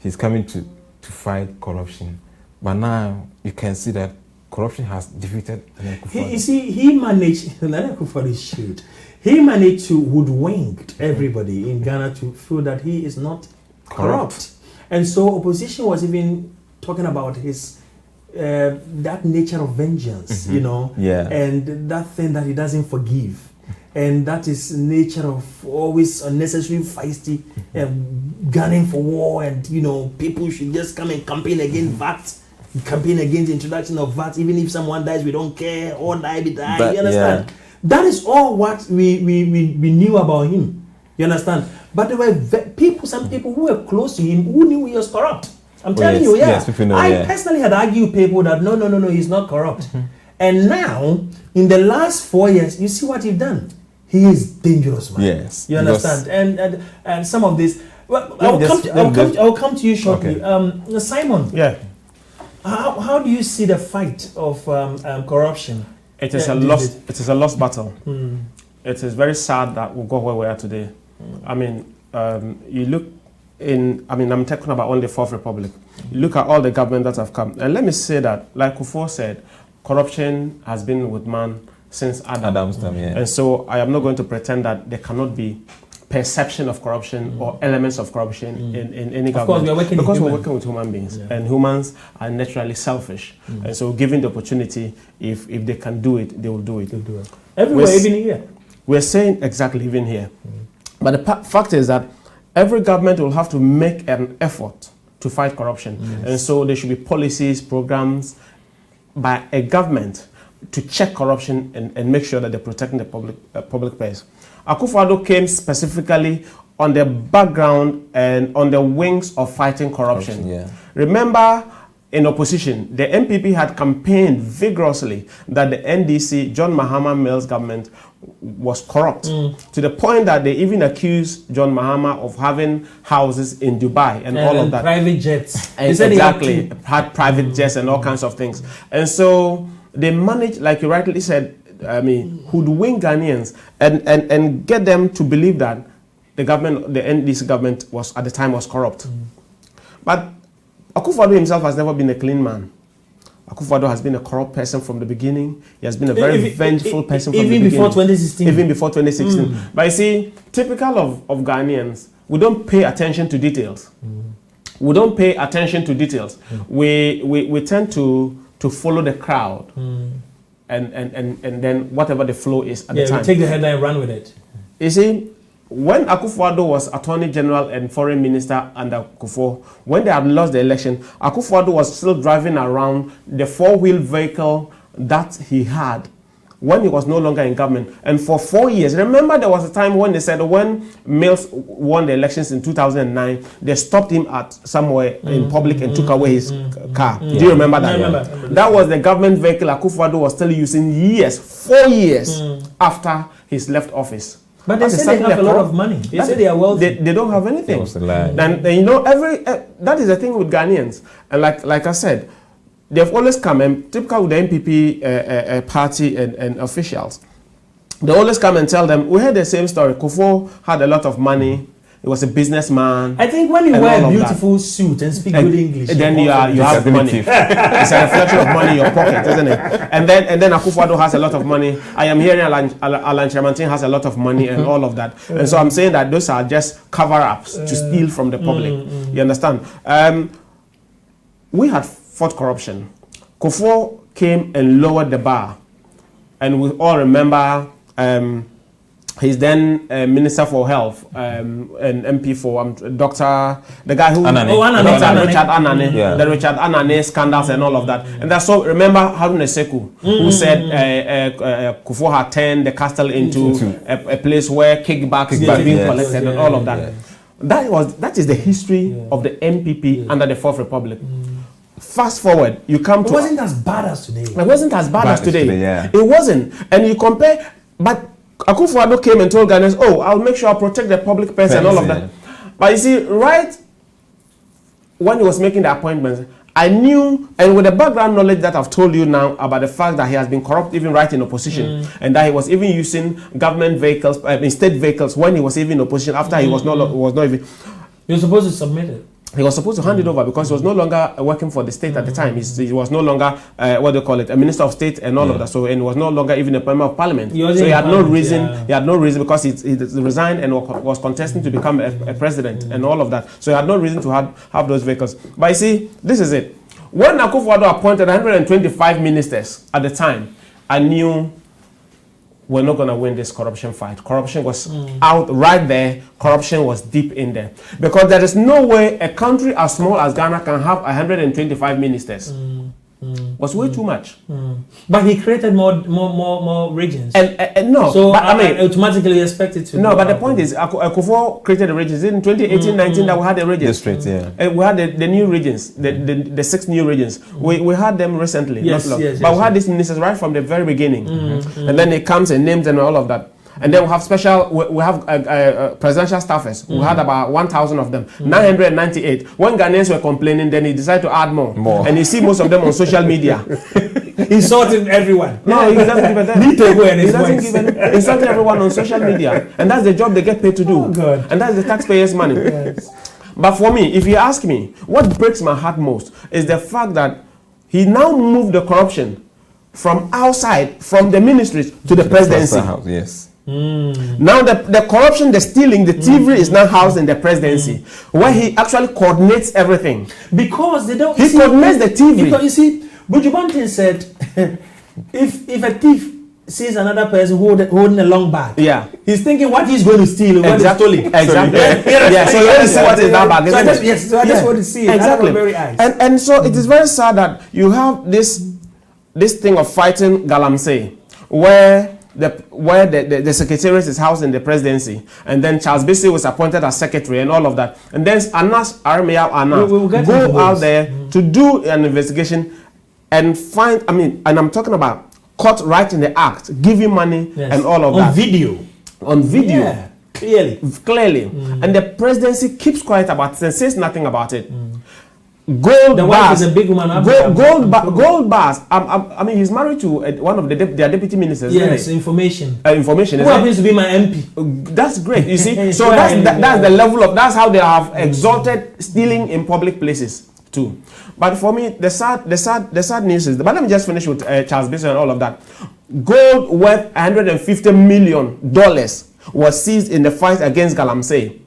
S4: He's coming to fight corruption. But now you can see that corruption has defeated Nana Akufo-Addo.
S2: You see, he managed Nana Akufo-Addo he managed to hoodwink everybody in Ghana to feel that he is not corrupt. And so opposition was even talking about his that nature of vengeance, you know, and that thing that he doesn't forgive. And that is nature of always unnecessary feisty, gunning for war, and you know, people should just come and campaign against VAT, campaign against the introduction of VAT. Even if someone dies, we don't care. All die, we die. But, you understand? Yeah. That is all what we knew about him. You understand? But there were some people who were close to him who knew he was corrupt. I'm telling you, yeah. Yes, know, I personally had argued people that no, he's not corrupt. And now, in the last 4 years, you see what he's done. He is dangerous, man.
S4: Yes.
S2: You understand? And some of this. Well, I'll come to you shortly. Okay. Simon.
S3: Yeah.
S2: How do you see the fight of corruption?
S3: It is a lost battle. It is very sad that we got where we are today. I mean, you look I'm talking about only the Fourth Republic. You look at all the governments that have come, and let me say that, like Kufuor said, corruption has been with man since Adam's time. And so I am not going to pretend that there cannot be perception of corruption or elements of corruption in any government. Of course, we're working with human beings, and humans are naturally selfish. And so, given the opportunity, if they can do it, they will do it.
S2: Everywhere, even here.
S3: We're saying exactly even here. But the fact is that every government will have to make an effort to fight corruption. And so there should be policies, programs by a government to check corruption and make sure that they're protecting the public purse. Akufo-Addo came specifically on the background and on the wings of fighting corruption. Remember, in opposition, the MPP had campaigned vigorously that the NDC, John Mahama Mills government, was corrupt, to the point that they even accused John Mahama of having houses in Dubai and all of that.
S2: Private jets.
S3: Exactly. Had private jets and all kinds of things. And so they managed, like you rightly said, hoodwink Ghanaians and get them to believe that the NDC government was at the time was corrupt. But Akufo-Addo himself has never been a clean man. Akufo-Addo has been a corrupt person from the beginning. He has been a very vengeful person from the beginning.
S2: Even before 2016.
S3: Even before 2016. But you see, typical of Ghanaians, we don't pay attention to details. We don't pay attention to details. We tend to follow the crowd. And then whatever the flow is at the time.
S2: We take the headline and run with it.
S3: You see, when Akufo-Addo was Attorney General and Foreign Minister under Kufuor, when they had lost the election, Akufo-Addo was still driving around the four-wheel vehicle that he had when he was no longer in government. And for 4 years, remember there was a time when they said when Mills won the elections in 2009, they stopped him at somewhere in public and took away his car. Do you remember that?
S2: I remember.
S3: That was the government vehicle Akufo-Addo was still using 4 years after he's left office.
S2: But they say they have a lot of money. They say they are wealthy.
S3: They don't have anything. And you know, that is the thing with Ghanaians. And like I said, they've always come, and typical with the NPP party and officials, they always come and tell them, we heard the same story. Kufuor had a lot of money. He was a businessman.
S2: I think when you wear a beautiful suit and speak good English,
S3: then you have money. It's a reflection of money in your pocket, isn't it? And then Akufo-Addo has a lot of money. I am hearing Alan Chamantin has a lot of money and all of that. And so I'm saying that those are just cover-ups to steal from the public. You understand? We had fought corruption. Kufuor came and lowered the bar. And we all remember he's then Minister for Health and MP for Dr. The guy who Richard Anane, the Richard Anane scandals and all of that. And that's so. Remember Haruna Seku, who said Kufuor had turned the castle into a place where kickbacks were being collected and all of that. That is the history of the MPP under the Fourth Republic. fast forward, you come to...
S2: It wasn't as bad as today.
S3: It wasn't as bad as today.
S4: Yeah.
S3: It wasn't. And you compare... But Akufo-Addo came and told Ghanaians, oh, I'll make sure I'll protect the public purse and all of that. But you see, right when he was making the appointments, I knew, and with the background knowledge that I've told you now about the fact that he has been corrupt even right in opposition, and that he was even using government vehicles, state vehicles when he was even in opposition after he was not even...
S2: He was supposed to submit it.
S3: He was supposed to hand it over because he was no longer working for the state at the time. He was no longer, what do you call it, a minister of state and all of that. So, and he was no longer even a member of parliament. So he had no reason. Yeah. He had no reason because he resigned and was contesting to become a president and all of that. So he had no reason to have those vehicles. But you see, this is it. When Akufo-Addo appointed 125 ministers at the time, I knew we're not going to win this corruption fight. Corruption was out right there. Corruption was deep in there. Because there is no way a country as small as Ghana can have 125 ministers. Was way too much.
S2: But he created more regions.
S3: And no,
S2: so
S3: but, I mean,
S2: automatically expected to.
S3: No, but the point is, Akufo created the regions in 2018-19 that we had the regions.
S4: Districts, yeah.
S3: We had the new regions, the 6 new regions. We had them recently,
S2: yes,
S3: not long.
S2: Yes,
S3: but we had these ministers right from the very beginning, and then it comes and names and all of that. And then we have presidential staffers. We had about 1,000 of them, 998. When Ghanaians were complaining, then he decided to add more. And you see most of them on social media.
S2: Insulting everyone.
S3: No, he doesn't give a damn. He doesn't give a insulting everyone on social media. And that's the job they get paid to do. And that's the taxpayers' money. Yes. But for me, if you ask me, what breaks my heart most is the fact that he now moved the corruption from outside, from the ministries to the presidency.
S4: Yes.
S3: Now the corruption, the stealing, the thievery is now housed in the presidency, where he actually coordinates everything.
S2: Because they don't.
S3: He coordinates the thievery.
S2: Because you see, Buju Banton said, if a thief sees another person holding a long bag, he's thinking what he's going to steal, what he's stealing.
S3: Exactly. So you see what is in that bag, isn't it?
S2: Yes. So I just want to see it.
S3: Exactly.
S2: Very eyes.
S3: And so it is very sad that you have this thing of fighting Galamsey, where the secretariat is housed in the presidency, and then Charles Bissey was appointed as secretary and all of that, and then Anas Aramea go out there to do an investigation and find, and I'm talking about caught right in the act, giving money and all of that. On video.
S2: Yeah, clearly.
S3: And the presidency keeps quiet about it and says nothing about it. Gold bars.
S2: Is a big woman.
S3: Gold bars. I mean, he's married to one of their deputy ministers.
S2: Yes, information.
S3: Information.
S2: Who happens to be my MP?
S3: That's great. You see, so that's the level of. That's how they have exalted stealing in public places too. But for me, the sad news is. But let me just finish with Charles Bissey and all of that. Gold worth $150 million was seized in the fight against Galamsey.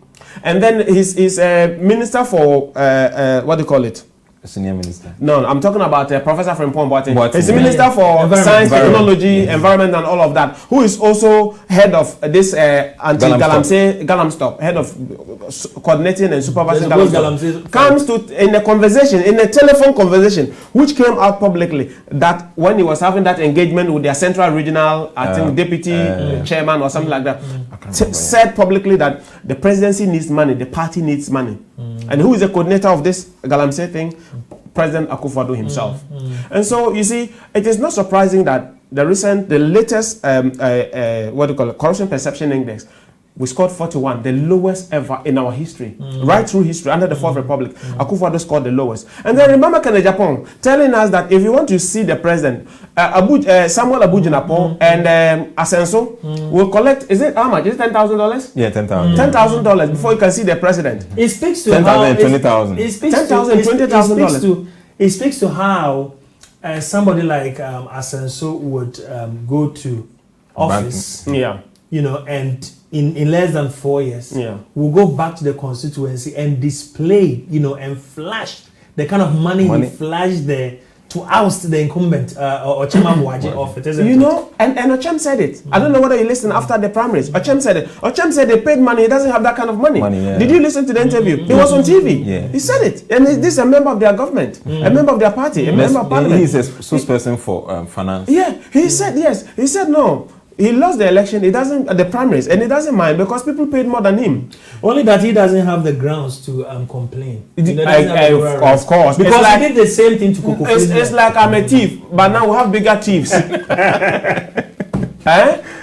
S3: And then he's minister for, what do you call it?
S4: A senior minister.
S3: No, I'm talking about Professor Frimpong Boateng. He's the minister for science, technology, environment, and all of that, who is also head of this Galamstop, head of coordinating and supervising Galamstop. Comes to, in a conversation, in a telephone conversation, which came out publicly, that when he was having that engagement with their central regional, I think, deputy chairman or something like that, said publicly that the presidency needs money, the party needs money. And who is the coordinator of this Galamsey thing? President Akufo-Addo himself. And so, you see, it is not surprising that the latest, what do you call it, corruption perception index, we scored 41, the lowest ever in our history. Right through history, under the Fourth Republic, Akufo-Addo scored the lowest. And then remember Kennedy Japan telling us that if you want to see the president, Samuel Abu Jinapor and Asenso will collect, is it how much? Is it $10,000?
S4: Yeah, $10,000.
S3: $10,000 before you can see the president.
S2: It speaks to
S4: $10,000, $20,000.
S3: $10,000, $20,000.
S2: It speaks to how somebody like Asenso would go to office. And in less than 4 years, we'll go back to the constituency and display, and flash the kind of money he flashed there to oust the incumbent Ochema Mwaje off it.
S3: And Ochem said it. I don't know whether you listened after the primaries. Ochem said it. Ochem said they paid money. He doesn't have that kind of money. Did you listen to the interview? He was on TV. He said it. And this is a member of their government, a member of their party, a member of parliament.
S4: He's a spokesperson for finance.
S3: Yeah, he said yes. He said no. he lost the election. He doesn't the primaries, and he doesn't mind because people paid more than him.
S2: Only that he doesn't have the grounds to complain.
S3: Of course,
S2: because he did the same thing to Koko.
S3: It's like I'm a thief, but now we have bigger thieves.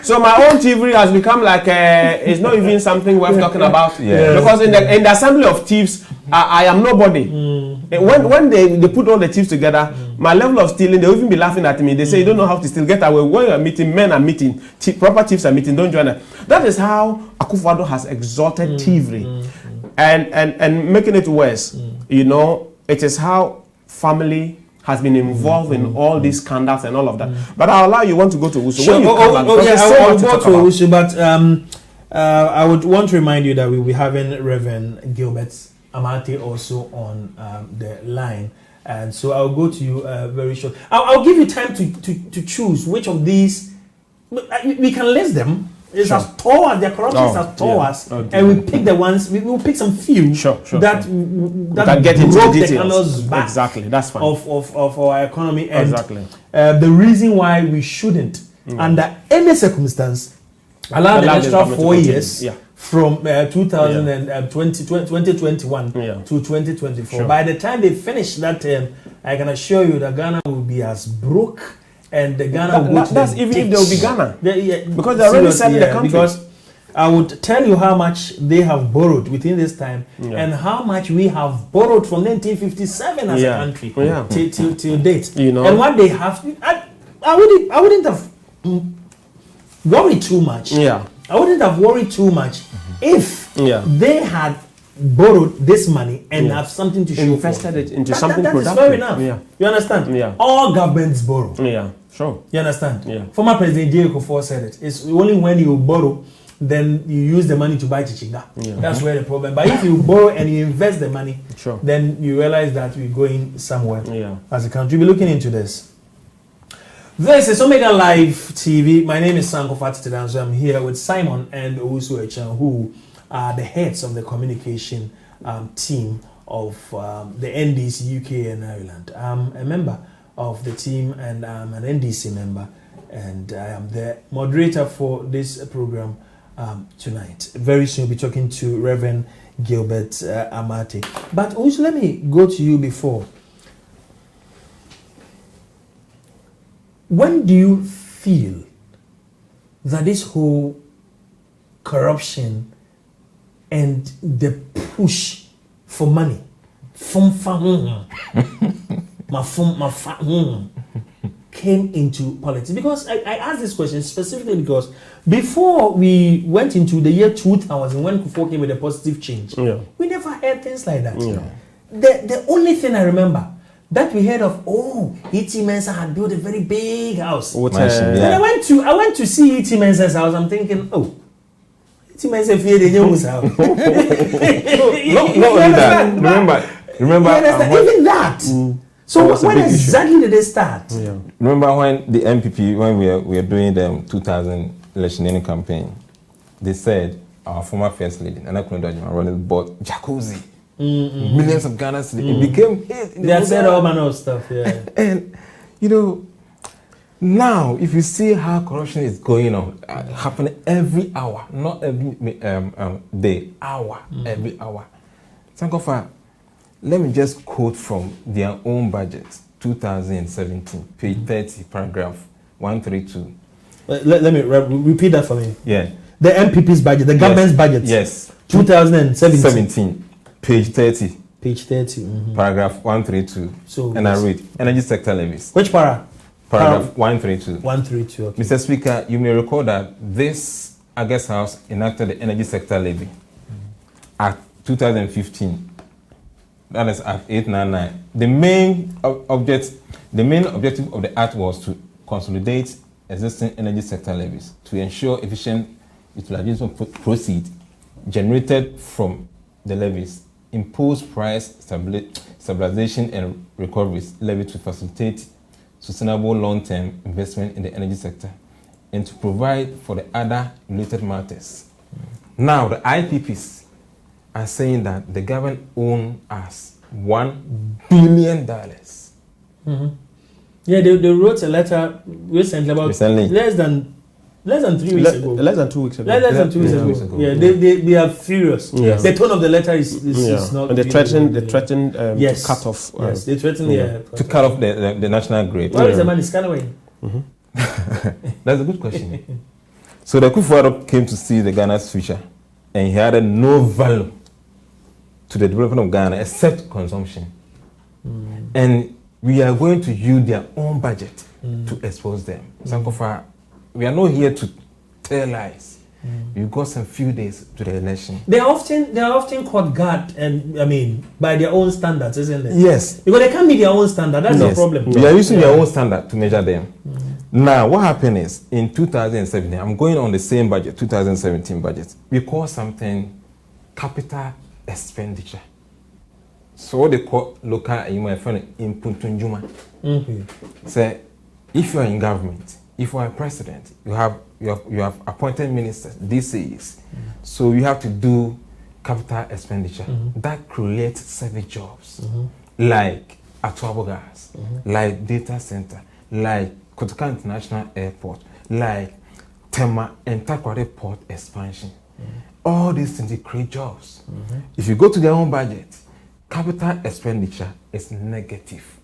S3: So my own thievery has become like it's not even something worth talking about.
S4: Yes.
S3: Because in the assembly of thieves, I am nobody. When they put all the thieves together, my level of stealing, they'll even be laughing at me. They say you don't know how to steal, get away. When you're meeting, men are meeting, proper thieves are meeting, don't join them. That is how Akufo-Addo has exalted thievery and making it worse. You know, it is how family has been involved in all these scandals and all of that. But I'll allow you want to go to Wusu.
S2: Sure. I'll go to Wusu, but I would want to remind you that we'll be having Reverend Gilbert Amate also on the line. And so I'll go to you very short. I'll give you time to choose which of these. We can list them. It's as tall as their corruption is as tall as, and we pick the ones. We will pick some few that
S3: get into the details.
S2: The camel's back.
S3: Exactly, that's fine.
S2: Of our economy. And,
S3: exactly.
S2: The reason why we shouldn't, under any circumstance, allow the extra 4 years from 2021 to 2024. By the time they finish that term, I can assure you that Ghana will be as broke. And the Ghana will go to
S3: that's even if they will be Ghana. Because they already said the country.
S2: Because I would tell you how much they have borrowed within this time and how much we have borrowed from 1957 as a country till date. You know, and what they have, I wouldn't have worried too much. I wouldn't have worried too much if they had borrowed this money and have something to show
S3: invested it into something productive.
S2: That is fair enough. You understand? All governments borrow.
S3: Sure.
S2: You understand? Former President J. Kufuor said it. It's only when you borrow, then you use the money to buy chichinga. That's where the problem. But if you borrow and you invest the money, then you realize that we're going somewhere as a country. We'll be looking into this. This is Omega Live TV. My name is Sanko Fatitidan. So I'm here with Simon and Owusu Echan, who are the heads of the communication team of the NDC UK and Ireland. I'm a member of the team and I'm an NDC member, and I am the moderator for this program tonight. Very soon we'll be talking to Reverend Gilbert Amate. But also let me go to you before. When do you feel that this whole corruption and the push for money came into politics? Because I asked this question specifically because before we went into the year 2000, when Kufuor came with a positive change, we never heard things like that. The only thing I remember that we heard of, E.T. Mensah had built a very big house. And I went to see E.T. Mensah's house. I'm thinking, E.T. Mensah feared the house.
S4: Remember
S2: even that. So when exactly did they start?
S4: Remember when the MPP, when we were doing the 2000 electioneering campaign, they said our former first lady, Nana Akufo-Addo, bought jacuzzi. Millions of Ghana cedis. It became hit.
S2: They had said all manner of stuff,
S4: and you know, now if you see how corruption is going on, happening every hour, not every day, hour, every hour. Sankofa, let me just quote from their own budget, 2017, page 30, paragraph 132.
S2: Let me repeat that for me.
S4: The
S2: MPP's budget, the government's budget.
S4: Yes.
S2: 2017.
S4: Page 30.
S2: Page 30.
S4: Paragraph 132. So and I read energy sector levies.
S2: Which para?
S4: Paragraph 132.
S2: 132. Okay.
S4: Mr. Speaker, you may recall that this August House enacted the energy sector levy at 2015. That is at 899. The main objective of the act was to consolidate existing energy sector levies to ensure efficient utilization of proceeds generated from the levies, impose price stabilization and recoveries levied to facilitate sustainable long-term investment in the energy sector, and to provide for the other related matters. Now, the IPPs are saying that the government owns us $1 billion.
S2: Yeah, they wrote a letter recently about less than Less than 3 weeks ago.
S3: Less than 2 weeks ago.
S2: Less than 2 weeks ago. Yeah, they are furious.
S3: Yes.
S2: The tone of the letter is not.
S3: And they threatened to cut off.
S2: Yes, they threatened
S4: to cut off the national grid.
S2: Where is the man? Is Canaway?
S4: That's a good question. So the Akufo-Addo came to see the Ghana's future, and he added no value to the development of Ghana except consumption. And we are going to use their own budget to expose them. Sankofa, we are not here to tell lies. We've got some few days to the election.
S2: They are often caught guard, and I mean by their own standards, isn't it?
S4: Yes.
S2: Because they can't meet their own standard. That's the problem.
S4: We are using their own standard to measure them. Now, what happened is in 2017, I'm going on the same budget, 2017 budget. We call something capital expenditure. So what they call local, you might find it in Puntunjuma. So if you are in government, if you are a president, you have appointed ministers, DCs. So you have to do capital expenditure. That creates service jobs, like Atuabo Gas, like data center, like Kotoka International Airport, like Tema and Takwari Port expansion. All these things, they create jobs. If you go to their own budget, capital expenditure is negative.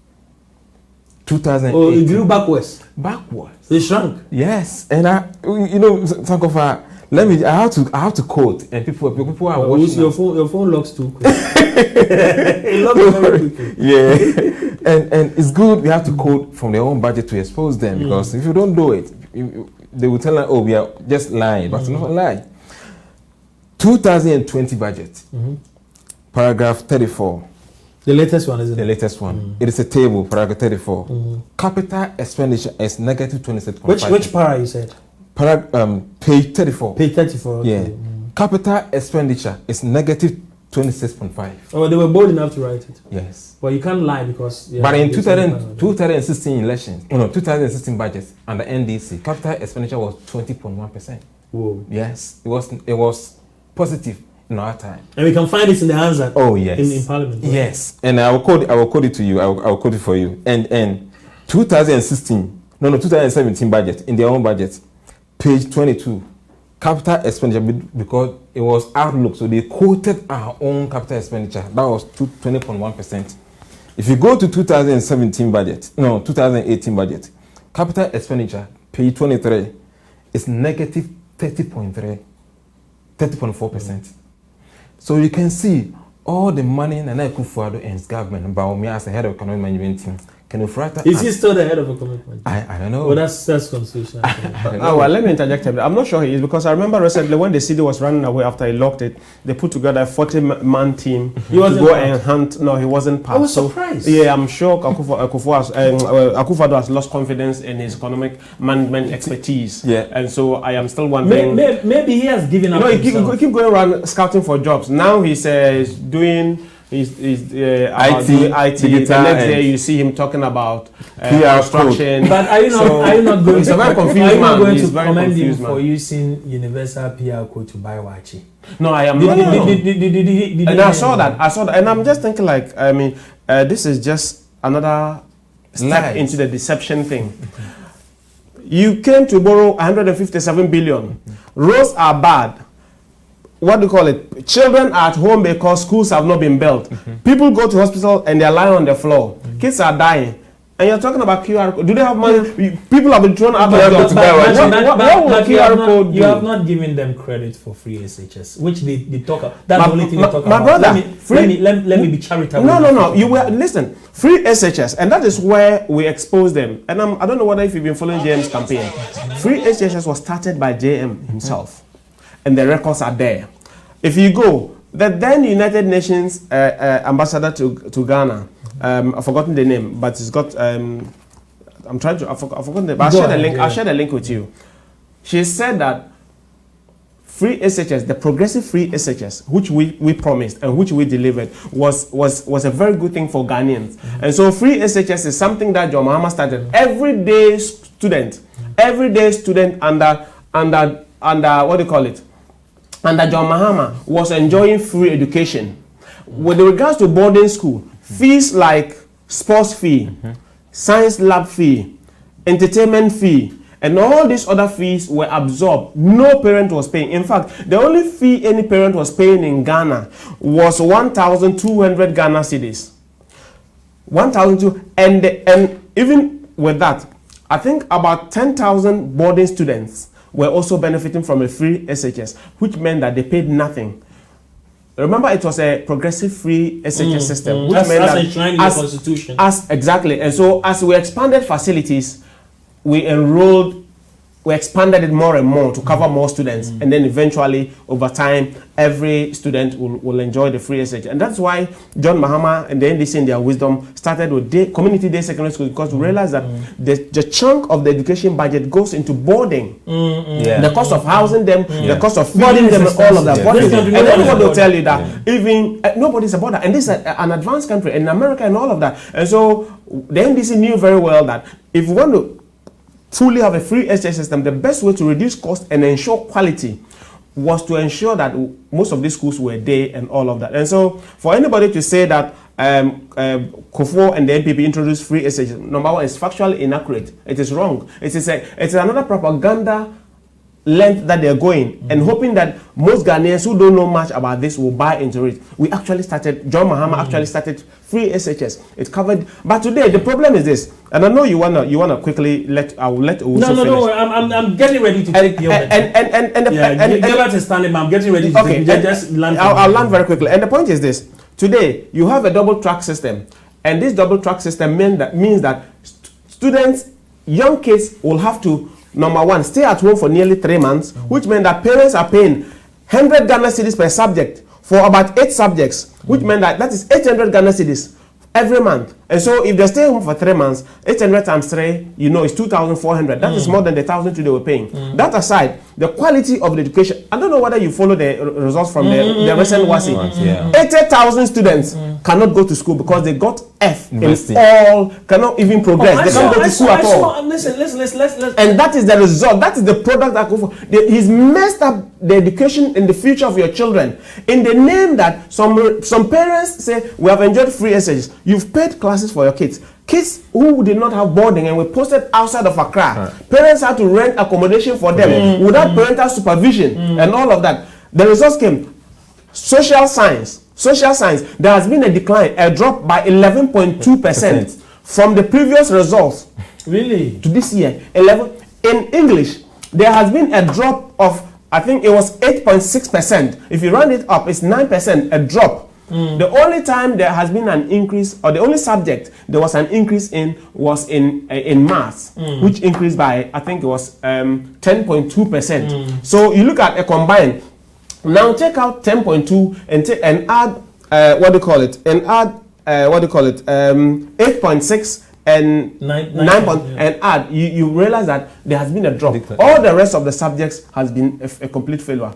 S4: 2008.
S2: Oh, it grew backwards.
S4: Backwards.
S2: They shrunk.
S4: Yes, and Sankofa, I have to quote, and people are watching.
S2: Your phone locks too quick. It locks very quickly.
S4: Yeah, and it's good. We have to quote from their own budget to expose them, because if you don't do it, they will tell us, "Oh, we are just lying," but it's not a lie. 2020 budget, paragraph 34.
S2: The latest one, isn't it?
S4: The latest one. It is a table, paragraph 34. Capital expenditure is negative 26.5.
S2: Which para you said?
S4: Page 34.
S2: Page 34. Okay.
S4: Yeah. Capital expenditure is negative 26.5.
S2: Oh, they were bold enough to write it.
S4: Yes.
S2: Well, you can't lie because. Yeah,
S4: but in 2016 elections, 2016 budget under NDC, capital expenditure was 20.1%.
S2: Whoa.
S4: Yes, it was positive in our time.
S2: And we can find it in the answer.
S4: Oh yes.
S2: In Parliament. Right?
S4: Yes, and I will quote it to you. I will quote it for you. And 2017 budget, in their own budget, page 22, capital expenditure, because it was outlook, so they quoted our own capital expenditure. That was 20.1%. If you go to 2018 budget, capital expenditure, page 23, is negative 30.4%. So you can see all the money Nana Akufo-Addo and his government, Baumia as the head of economic management team,
S2: is he still the head of economic management?
S4: I don't know.
S2: Well, that's constitutional.
S3: Well, let me interject a bit. I'm not sure he is, because I remember recently when the city was running away after he locked it, they put together a 40-man team to go and hunt. No, he wasn't part.
S2: I was surprised.
S3: Yeah, I'm sure Akufo-Addo has lost confidence in his economic management expertise.
S4: Yeah,
S3: and so I am still wondering.
S2: Maybe he has given up.
S3: He keep going around scouting for jobs. Now he's doing. He's IT. The next day you see him talking about construction.
S2: But are you not going?
S3: He's a very confused man. He's very
S2: commend him
S3: confused
S2: for using universal PR code to buy Wachi?
S3: No, I am not. And I saw that, and I'm just thinking, like, I mean, this is just another step into the deception thing. You came to borrow 157 billion. Roads are bad. What do you call it? Children are at home because schools have not been built. People go to hospital and they're lying on the floor. Kids are dying. And you're talking about QR code. Do they have money? People have been thrown out of jobs to buy What will QR code do?
S2: You have not given them credit for free SHS, which they talk about. That's the only thing they talk about.
S3: My brother,
S2: let me be charitable.
S3: No. Listen, free SHS, and that is where we expose them. And I don't know whether if you've been following JM's campaign. Free SHS was started by JM himself. And the records are there. If you go, the then United Nations ambassador to Ghana, I've forgotten the name, but it's got, I've forgotten the name, but I'll share the link with you. She said that free SHS, the progressive free SHS, which we promised and which we delivered, was a very good thing for Ghanaians. And so free SHS is something that John Mahama started. Everyday student under what do you call it? Under John Mahama was enjoying free education. With regards to boarding school, fees like sports fee, science lab fee, entertainment fee, And all these other fees were absorbed. No parent was paying. In fact, the only fee any parent was paying in Ghana was 1,200 Ghana cedis. 1,200, and even with that, I think about 10,000 boarding students were also benefiting from a free SHS, which meant that they paid nothing. Remember, it was a progressive free SHS system, which meant that
S2: enshrined in the Constitution.
S3: Exactly. And so as we expanded facilities, we expanded it more and more to cover more students, and then eventually, over time, every student will enjoy the free SHS. And that's why John Mahama and the NDC in their wisdom started with community day secondary school, because we realized that the chunk of the education budget goes into boarding, the cost of housing them, the cost of feeding them, all of that. And everybody will tell you that even nobody's about that. And this is an advanced country, in America and all of that. And so the NDC knew very well that if we want to truly have a free SHS system, the best way to reduce cost and ensure quality was to ensure that most of these schools were day and all of that. And so for anybody to say that Kofo and the NPP introduced free SHS, number one, is factually inaccurate. It is wrong. It is another propaganda length that they're going, and hoping that most Ghanaians who don't know much about this will buy into it. We actually started, John Mahama actually started free SHS. It covered, but today the problem is this, and I know you wanna quickly I will let Owusu finish.
S2: No, I'm getting ready to take the Gilbert is standing. I'm getting ready to take. Just land.
S3: I'll land very quickly. And the point is this: today you have a double track system, and this double track system means that students, young kids, will have to, number one, stay at home for nearly 3 months, which meant that parents are paying 100 Ghana cedis per subject for about 8 subjects, which meant that is 800 Ghana cedis every month. And so if they stay home for 3 months, 800 times 3, is 2,400. That is more than the 1,002 they were paying. That aside, the quality of the education, I don't know whether you follow the results from the recent WASI. 80,000 students cannot go to school because they got F in all, cannot even progress. They can't go to school at all.
S2: Listen.
S3: And that is the result. That is the product that he's messed up the education in the future of your children. In the name that some parents say, we have enjoyed free SHS. You've paid classes for your kids. Kids who did not have boarding and were posted outside of Accra. Parents had to rent accommodation for them without parental supervision and all of that. The results came. Social science, there has been a decline, a drop by 11.2% from the previous results.
S2: Really?
S3: To this year. 11. In English, there has been a drop of, I think it was 8.6%. If you round it up, it's 9%, a drop. The only time there has been an increase, or the only subject there was an increase in, was in maths, which increased by, I think it was 10.2%. So you look at a combined. Now take out 10.2 and add 8.6 and 9. And add, you realize that there has been a drop. All the rest of the subjects has been a complete failure.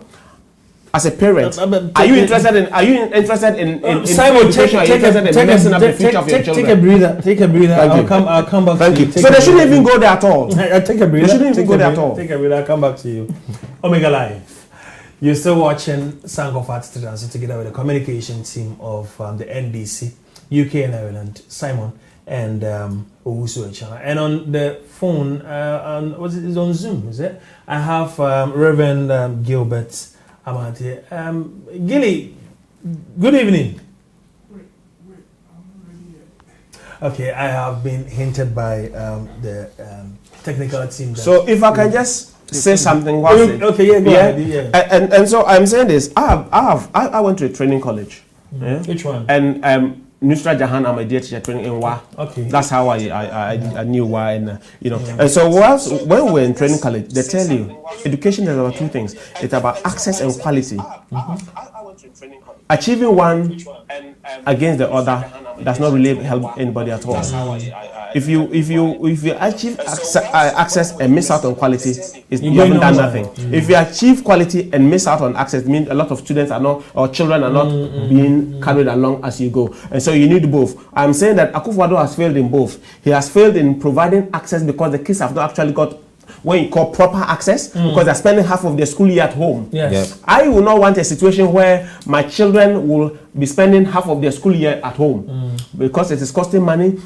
S3: As a parent, are you interested in
S2: Simon,
S3: take
S2: a breather. I'll come back to you.
S3: So they shouldn't even go there at all.
S2: Take a breather.
S3: They shouldn't even go there at all.
S2: Take a breather. I'll come back to you. Omega Live. You're still watching Sang of Arts together with the communication team of the NDC, UK and Ireland, Simon and Owusu Echana. And on the phone, it's on Zoom, is it? I have Reverend Gilbert Amante. Gilly, good evening. Okay, I have been hinted by the technical team.
S3: So if I can just say something.
S2: Go ahead. Yeah.
S3: And so I'm saying this. I went to a training college.
S2: Which one?
S3: And Nusra Jahan, I'm a dear teacher training in WA.
S2: Okay.
S3: That's how I knew WA, and And so when we were in training college, they tell you education is about 2 things. It's about access and quality. Achieving one against the other does not really help anybody at all. If you achieve access and miss out on quality, you haven't done nothing. If you achieve quality and miss out on access, it means a lot of students are not, or children are not being carried along as you go. And so you need both. I'm saying that Akufo-Addo has failed in both. He has failed in providing access because the kids have not actually got what you call proper access, because they're spending half of their school year at home.
S2: Yes.
S4: Yep.
S3: I will not want a situation where my children will be spending half of their school year at home because it is costing money.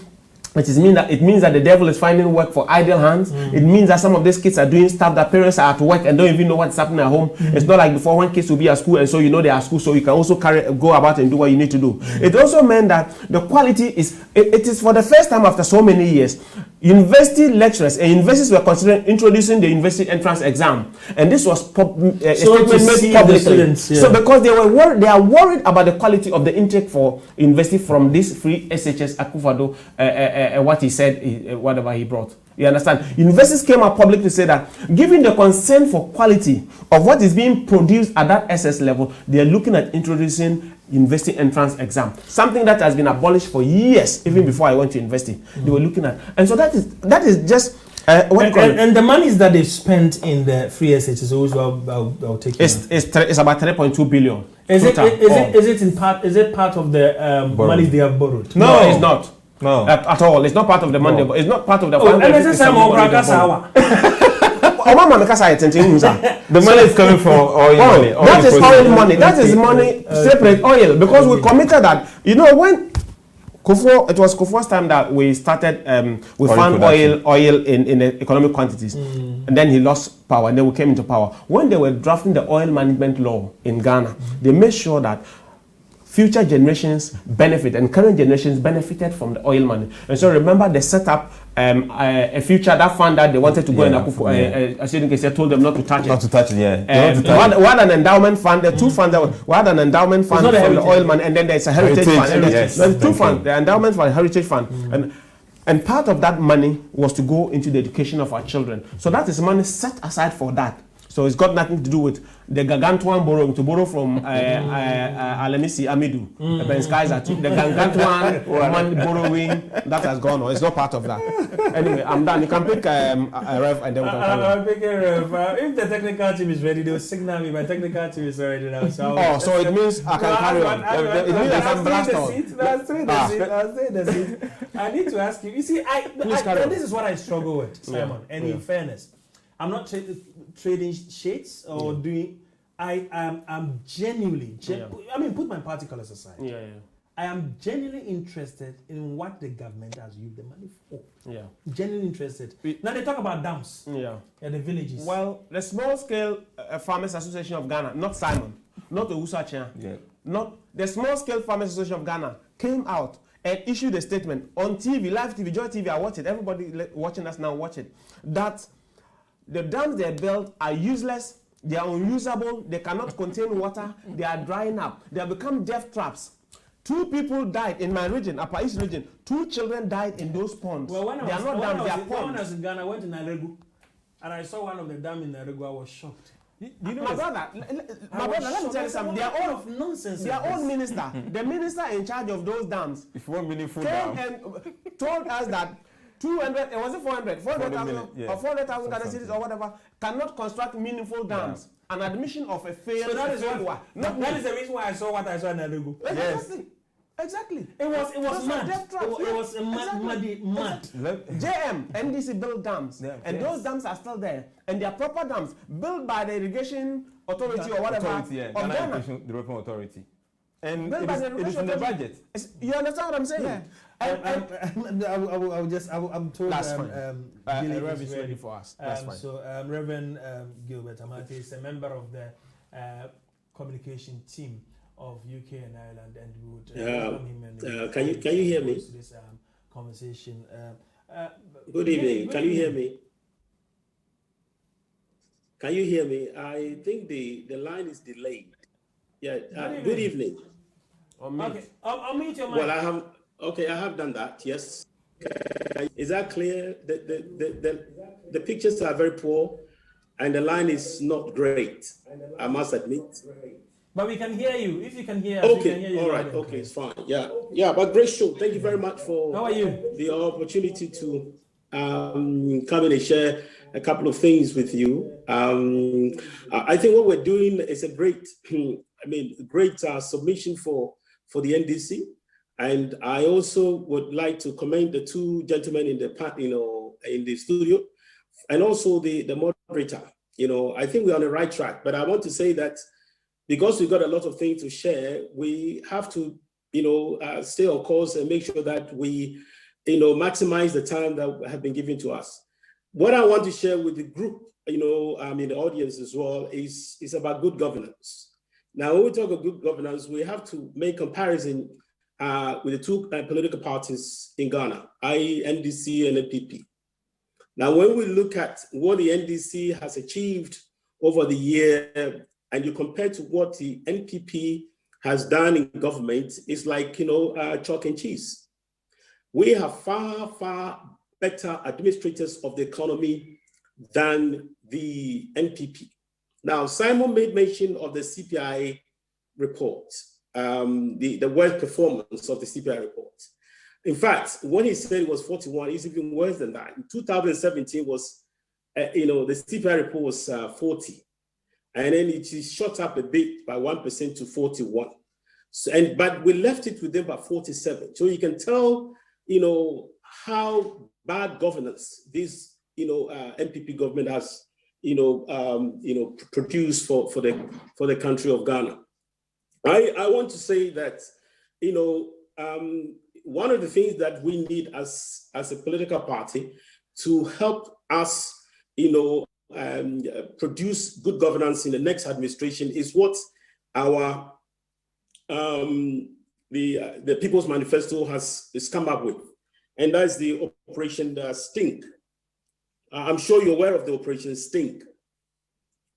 S3: It means that the devil is finding work for idle hands. It means that some of these kids are doing stuff that parents are at work and don't even know what's happening at home. It's not like before when kids will be at school and so you know they are at school, so you can also go about and do what you need to do. It also meant that the quality is, it is for the first time after so many years, university lecturers and universities were considering introducing the university entrance exam, and this was a statement made publicly. So because they are worried about the quality of the intake for university from this free SHS Akufo-Addo, what he said, whatever he brought. You understand? Universities came out publicly to say that, given the concern for quality of what is being produced at that SS level, they are looking at introducing university entrance exam, something that has been abolished for years, even before I went to university. They were looking at, and so that is just
S2: and the monies that they've spent in the free SHS, I'll take
S3: it's about 3.2 billion.
S2: Is it part of the money they have borrowed?
S3: No, it's not. No, at all. It's not part of the money. It's not part of the fund. The
S4: money is coming from oil money.
S3: That is oil money. That is money separate oil, because we committed that. You know, when it was Kufuor's time that we started, we found oil in the economic quantities, and then he lost power, and then we came into power. When they were drafting the oil management law in Ghana, they made sure that future generations benefit and current generations benefited from the oil money. And so remember, they set up a future, that fund that they wanted to go and Akufo, told them not to touch it.
S4: Not to touch it, yeah.
S3: We had an endowment fund, the two funds, we had an endowment fund for the oil money, and then there's a heritage fund. And there's two funds, the endowment fund, heritage fund. And part of that money was to go into the education of our children. So that is money set aside for that. So it's got nothing to do with the gargantuan borrowing, to borrow from Alemisi Amidu, the gargantuan borrowing that has gone on. It's not part of that. Anyway, I'm done. You can pick a Rev and then we can carry on.
S2: I'll pick a Rev. If the technical team is ready, they'll signal me. My technical team is already now. So
S3: it means I can carry on. It means I can blast on.
S2: I'll stay in the seat. I need to ask you. You see, this is what I struggle with, Simon. And in fairness, I'm not trading shades or doing. I'm genuinely. I mean, put my party colors aside. I am genuinely interested in what the government has used the money for. Genuinely interested. Now they talk about dams. The villages.
S3: Well, the small scale farmers association of Ghana, not Simon, not the Usacha, not the small scale farmers association of Ghana, came out and issued a statement on TV, live TV, Joy TV. I watch it. Everybody watching us now watch it. That the dams they built are useless, they are unusable, they cannot contain water, they are drying up, they have become death traps. 2 people died in my region, Upper East region. 2 children died in those ponds.
S2: Well, when I was in Ghana, I went to Naregu, and I saw one of the dams in Naregu. I was shocked.
S3: My brother, let me tell you something. They are all of nonsense. Their own minister, the minister in charge of those dams,
S4: if one meaningful
S3: came and told us that 200, was it 400,000 or 400,000 Ghana cedis or whatever cannot construct meaningful dams. An admission of a failed.
S2: So that is the reason why I saw what I saw in Naregu.
S3: Exactly.
S2: It was mad. It was muddy.
S3: JM, NDC built dams, and those dams are still there, and they are proper dams built by the irrigation authority or whatever of Ghana.
S4: Development Authority.
S3: And it is in the budget. You understand what I'm saying?
S2: Yeah. I'm told
S3: Rev is ready for us. That's fine.
S2: So Reverend Gilbert Amate is a member of the communication team of UK and Ireland, and we would welcome him. And
S11: can you hear me?
S2: This conversation.
S11: Good evening. Can you hear me? Can you hear me? I think the line is delayed. Yeah. Good evening.
S2: Okay, I'll mute your mic.
S11: Well, I have done that. Yes. Is that clear? The pictures are very poor, and the line is not great, I must admit.
S2: But we can hear you. If you can hear us,
S11: okay,
S2: we can hear you.
S11: All right, okay, it's fine. Yeah, but great show. Thank you very much for
S2: How are you?
S11: The opportunity to come in and share a couple of things with you. I think what we're doing is a great, great submission for the NDC. And I also would like to commend the 2 gentlemen in the studio, and also the moderator. I think we're on the right track. But I want to say that because we've got a lot of things to share, we have to, stay on course and make sure that we maximize the time that have been given to us. What I want to share with the group, in the audience as well, is about good governance. Now, when we talk of good governance, we have to make comparison with the two political parties in Ghana, i.e. NDC and NPP. Now, when we look at what the NDC has achieved over the year, and you compare to what the NPP has done in government, it's like, chalk and cheese. We have far, far better administrators of the economy than the NPP. Now, Simon made mention of the CPI report, the worst performance of the CPI report. In fact, when he said it was 41, it's even worse than that. In 2017 was, the CPI report was 40. And then it is shot up a bit by 1% to 41. But we left it with them by 47. So you can tell, how bad governance this, NPP government has, produced for the country of Ghana. I want to say that, one of the things that we need as a political party to help us, produce good governance in the next administration is what our the People's Manifesto has come up with, and that's the Operation Stink. I'm sure you're aware of the Operation Stink,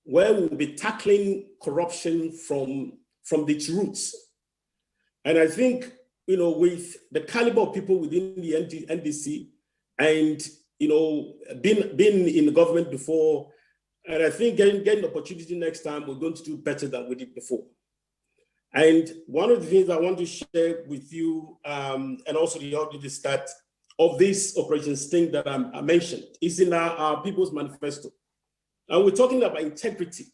S11: where we'll be tackling corruption from its roots. And I think, with the caliber of people within the NDC and, being in the government before, and I think getting the opportunity next time, we're going to do better than we did before. And one of the things I want to share with you, and also the audience, is that of this Operation Sting that I mentioned is in our People's Manifesto. And we're talking about integrity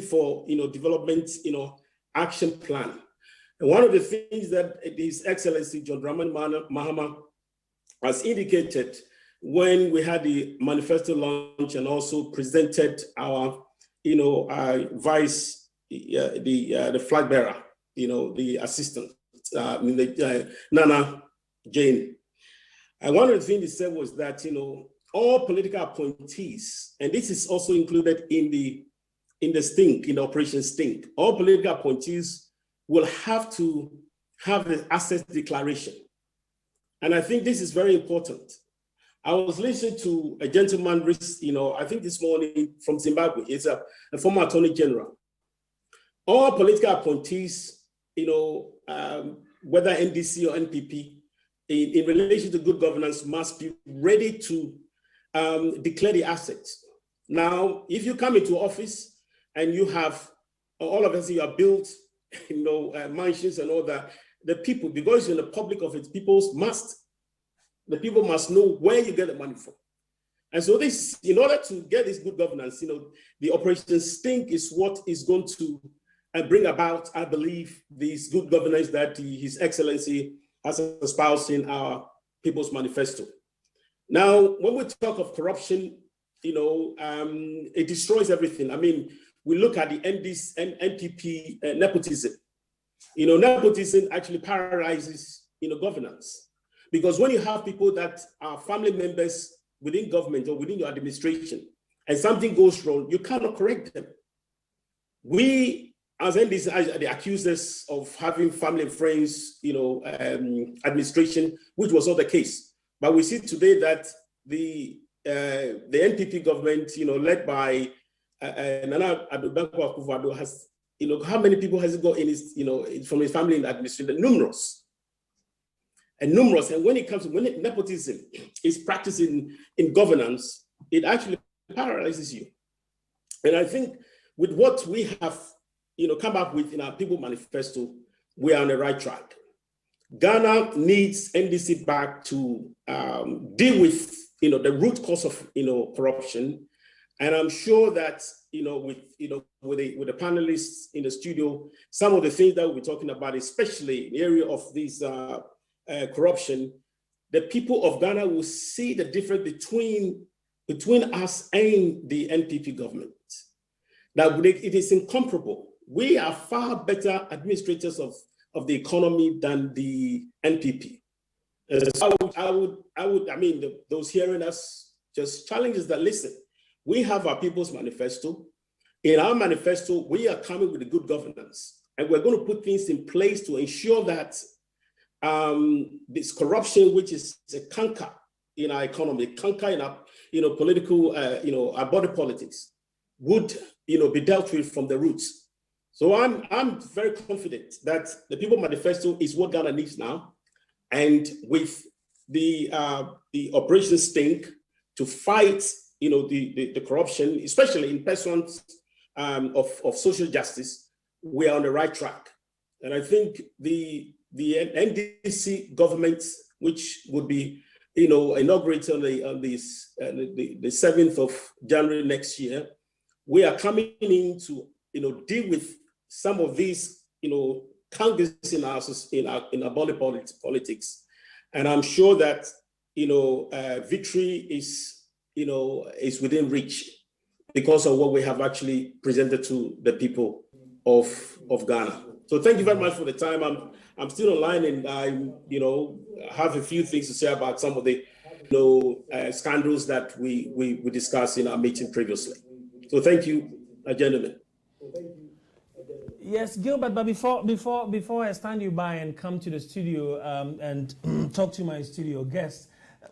S11: for, development, action plan. And one of the things that His Excellency John Dramani Mahama has indicated when we had the manifesto launch and also presented our, vice, the flag bearer, the assistant, Nana Jane. And one of the things he said was that, all political appointees, and this is also included in the stink, in the Operation Stink, all political appointees will have to have the assets declaration. And I think this is very important. I was listening to a gentleman, I think this morning from Zimbabwe. He's a former Attorney General. All political appointees, whether NDC or NPP, in relation to good governance, must be ready to declare the assets. Now, if you come into office and you have, all of us, you are built, mansions and all that, the people, because you're in the public of it, the people must know where you get the money from. And so this, in order to get this good governance, the Operation Stink is what is going to bring about, I believe, this good governance that His Excellency has espoused in our People's Manifesto. Now, when we talk of corruption, it destroys everything. I mean, we look at the NPP nepotism. Nepotism actually paralyzes, governance. Because when you have people that are family members within government or within your administration, and something goes wrong, you cannot correct them. We, as NDC, they accuse us of having family and friends, administration, which was not the case. But we see today that the NPP government, led by Nana Addo has, how many people has it got in his, from his family in the administration? Numerous. And when it comes to nepotism is practiced in governance, it actually paralyzes you. And I think with what we have, come up with in our People Manifesto, we are on the right track. Ghana needs NDC back to deal with, the root cause of, corruption. And I'm sure that, with the panelists in the studio, some of the things that we'll be talking about, especially in the area of these corruption, the people of Ghana will see the difference between us and the NPP government. That it is incomparable. We are far better administrators of the economy than the NPP. I mean, those hearing us just challenges that, listen, we have our People's Manifesto. In our manifesto, we are coming with a good governance, and we're going to put things in place to ensure that this corruption, which is a canker in our economy, canker in our, political, our body politics, would, be dealt with from the roots. So I'm very confident that the People's Manifesto is what Ghana needs now, and with the Operation Stink to fight, the corruption, especially in persons of social justice, we are on the right track. And I think the NDC government, which would be, inaugurated on the 7th of January next year, we are coming in to, deal with some of these, challenges in our body politics. And I'm sure that, victory is within reach because of what we have actually presented to the people of Ghana. So thank you very much for the time. I'm still online, and I have a few things to say about some of the scandals that we discussed in our meeting previously. So thank you, gentlemen.
S2: Yes, Gilbert, but before I stand you by and come to the studio and talk to my studio guest,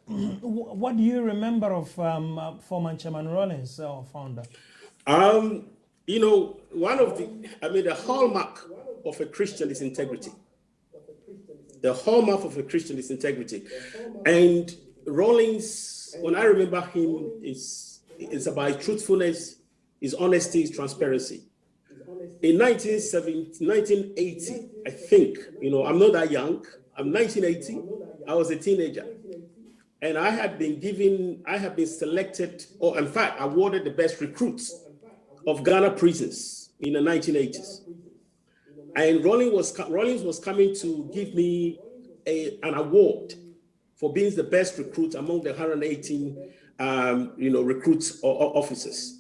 S2: what do you remember of former Chairman Rawlings, our founder?
S11: One of the hallmark of a Christian is integrity. The hallmark of a Christian is integrity. And Rawlings, when I remember him, is about truthfulness, his honesty, his transparency. In 1980, I think, I'm not that young. I'm 1980. I was a teenager. And I had been selected, or in fact, awarded the best recruits of Ghana prisons in the 1980s. And Rawlings was coming to give me an award for being the best recruit among the 118, recruits or officers.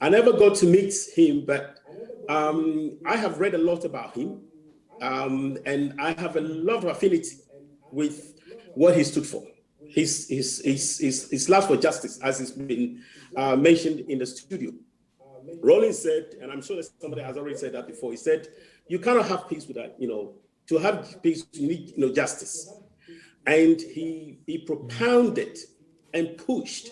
S11: I never got to meet him, but I have read a lot about him, and I have a lot of affinity with what he stood for. His love for justice, as it's been mentioned in the studio. Rawlings said, and I'm sure that somebody has already said that before, he said, you cannot have peace without, to have peace, you need, justice. And he propounded and pushed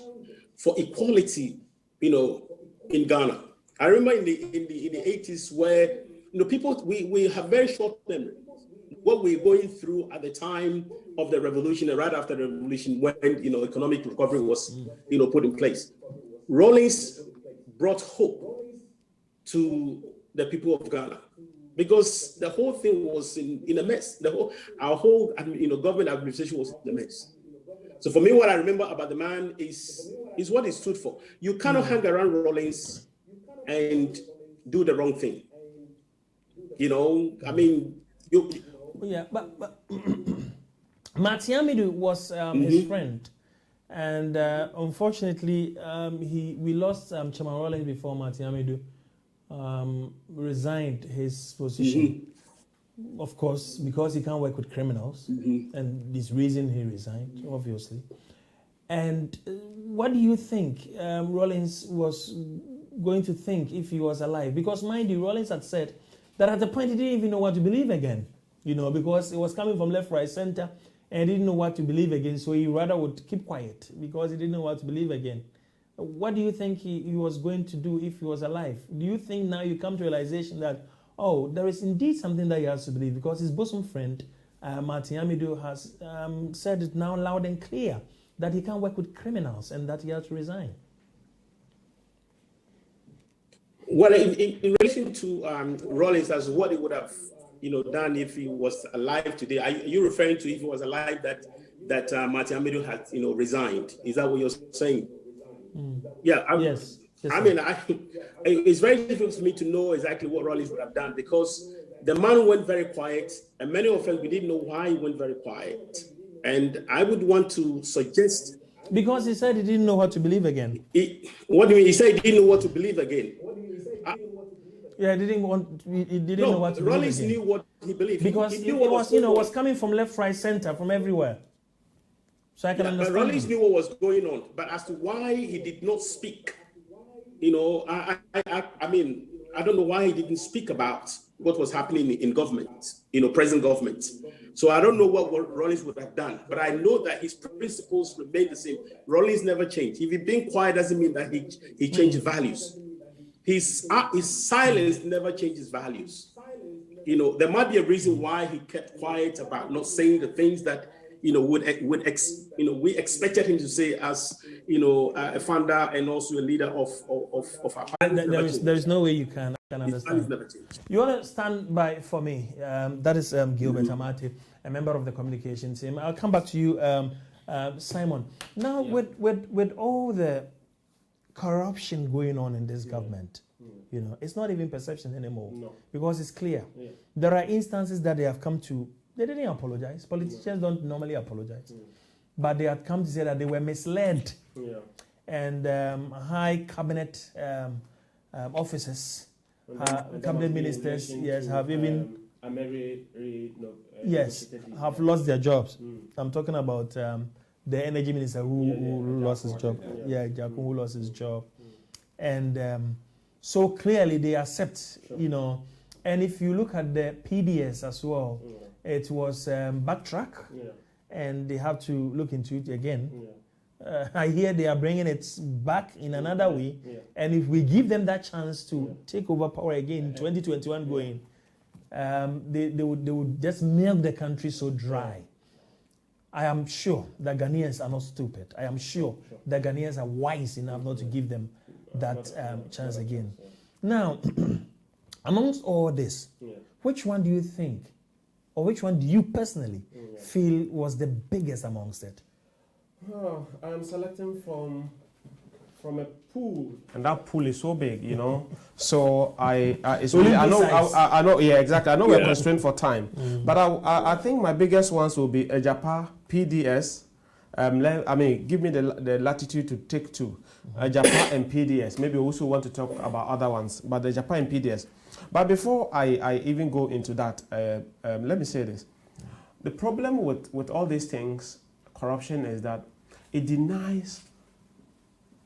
S11: for equality, in Ghana. I remember in the 80s where, people, we have very short memory. What we're going through at the time of the revolution and right after the revolution, when, economic recovery was, put in place. Rawlings brought hope to the people of Ghana, because the whole thing was in a mess. Our whole government administration was in a mess. So for me, what I remember about the man is what he stood for. You cannot hang around Rawlings and do the wrong thing.
S2: Yeah, but Mati Hamidu was his friend. And unfortunately, we lost Chairman Rawlings before Mati Hamidu resigned his position. Of course, because he can't work with criminals, and this reason he resigned, obviously. And what do you think Rawlings was going to think if he was alive? Because mind you, Rawlings had said that at the point he didn't even know what to believe again, because it was coming from left, right, center, and he didn't know what to believe again, so he rather would keep quiet because he didn't know what to believe again. What do you think he was going to do if he was alive? Do you think now you come to realization that, oh, there is indeed something that he has to believe, because his bosom friend, Mati Hamidu, has said it now loud and clear that he can't work with criminals and that he has to resign?
S11: Well, in relation to Rawlings, as what he would have done if he was alive today, are you referring to if he was alive that Mati Hamidu had resigned? Is that what you're saying? Yeah.
S2: Yes.
S11: It's very difficult for me to know exactly what Rawlings would have done, because the man went very quiet, and many of us, we didn't know why he went very quiet. And I would want to suggest...
S2: Because he said he didn't know what to believe again.
S11: What do you mean? He said he didn't know what to believe again.
S2: Yeah, he didn't know what to believe
S11: Rawlings
S2: again.
S11: knew what he believed.
S2: Because it was, was coming from left, right, center, from everywhere. So I can understand.
S11: But Rollins knew what was going on. But as to why he did not speak, you know, I mean, I don't know why he didn't speak about what was happening in government, you know, present government. So I don't know what Rollins would have done, but I know that his principles remain the same. Rollins never changed. If he's being quiet, doesn't mean that he changed values. His silence never changes values. You know, there might be a reason why he kept quiet about not saying the things that, you know, we expected him to say as, you know, a founder and also a leader of our party.
S2: There is no way you can understand. You want to stand by for me? That is Gilbert Amati, a member of the communication team. I'll come back to you, Simon. Now, with all the corruption going on in this government, you know, it's not even perception anymore, because it's clear. There are instances that they have come to. They didn't apologize. Politicians don't normally apologize. But they had come to say that they were misled. And high cabinet officers, cabinet ministers, have even have lost their jobs. I'm talking about the energy minister who lost his job. Jakun, who lost his job. And so clearly they accept, you know. And if you look at the PDS as well, it was backtrack, and they have to look into it again. I hear they are bringing it back in another way, and if we give them that chance to take over power again, 2021 going, they would just milk the country so dry. I am sure that Ghanaians are not stupid. I am sure that Ghanaians are wise enough not to give them that chance again. Now, amongst all this, which one do you think, or which one do you personally feel was the biggest amongst it?
S3: Oh, I am selecting from a pool, and that pool is so big, you know. So I know, yeah, exactly. I know we're constrained for time, but I think my biggest ones will be Ejapa, PDS. Give me the latitude to take two, Ejapa and PDS. Maybe we also want to talk about other ones, but the Ejapa and PDS. But before I even go into that, let me say this. The problem with all these things, corruption, is that it denies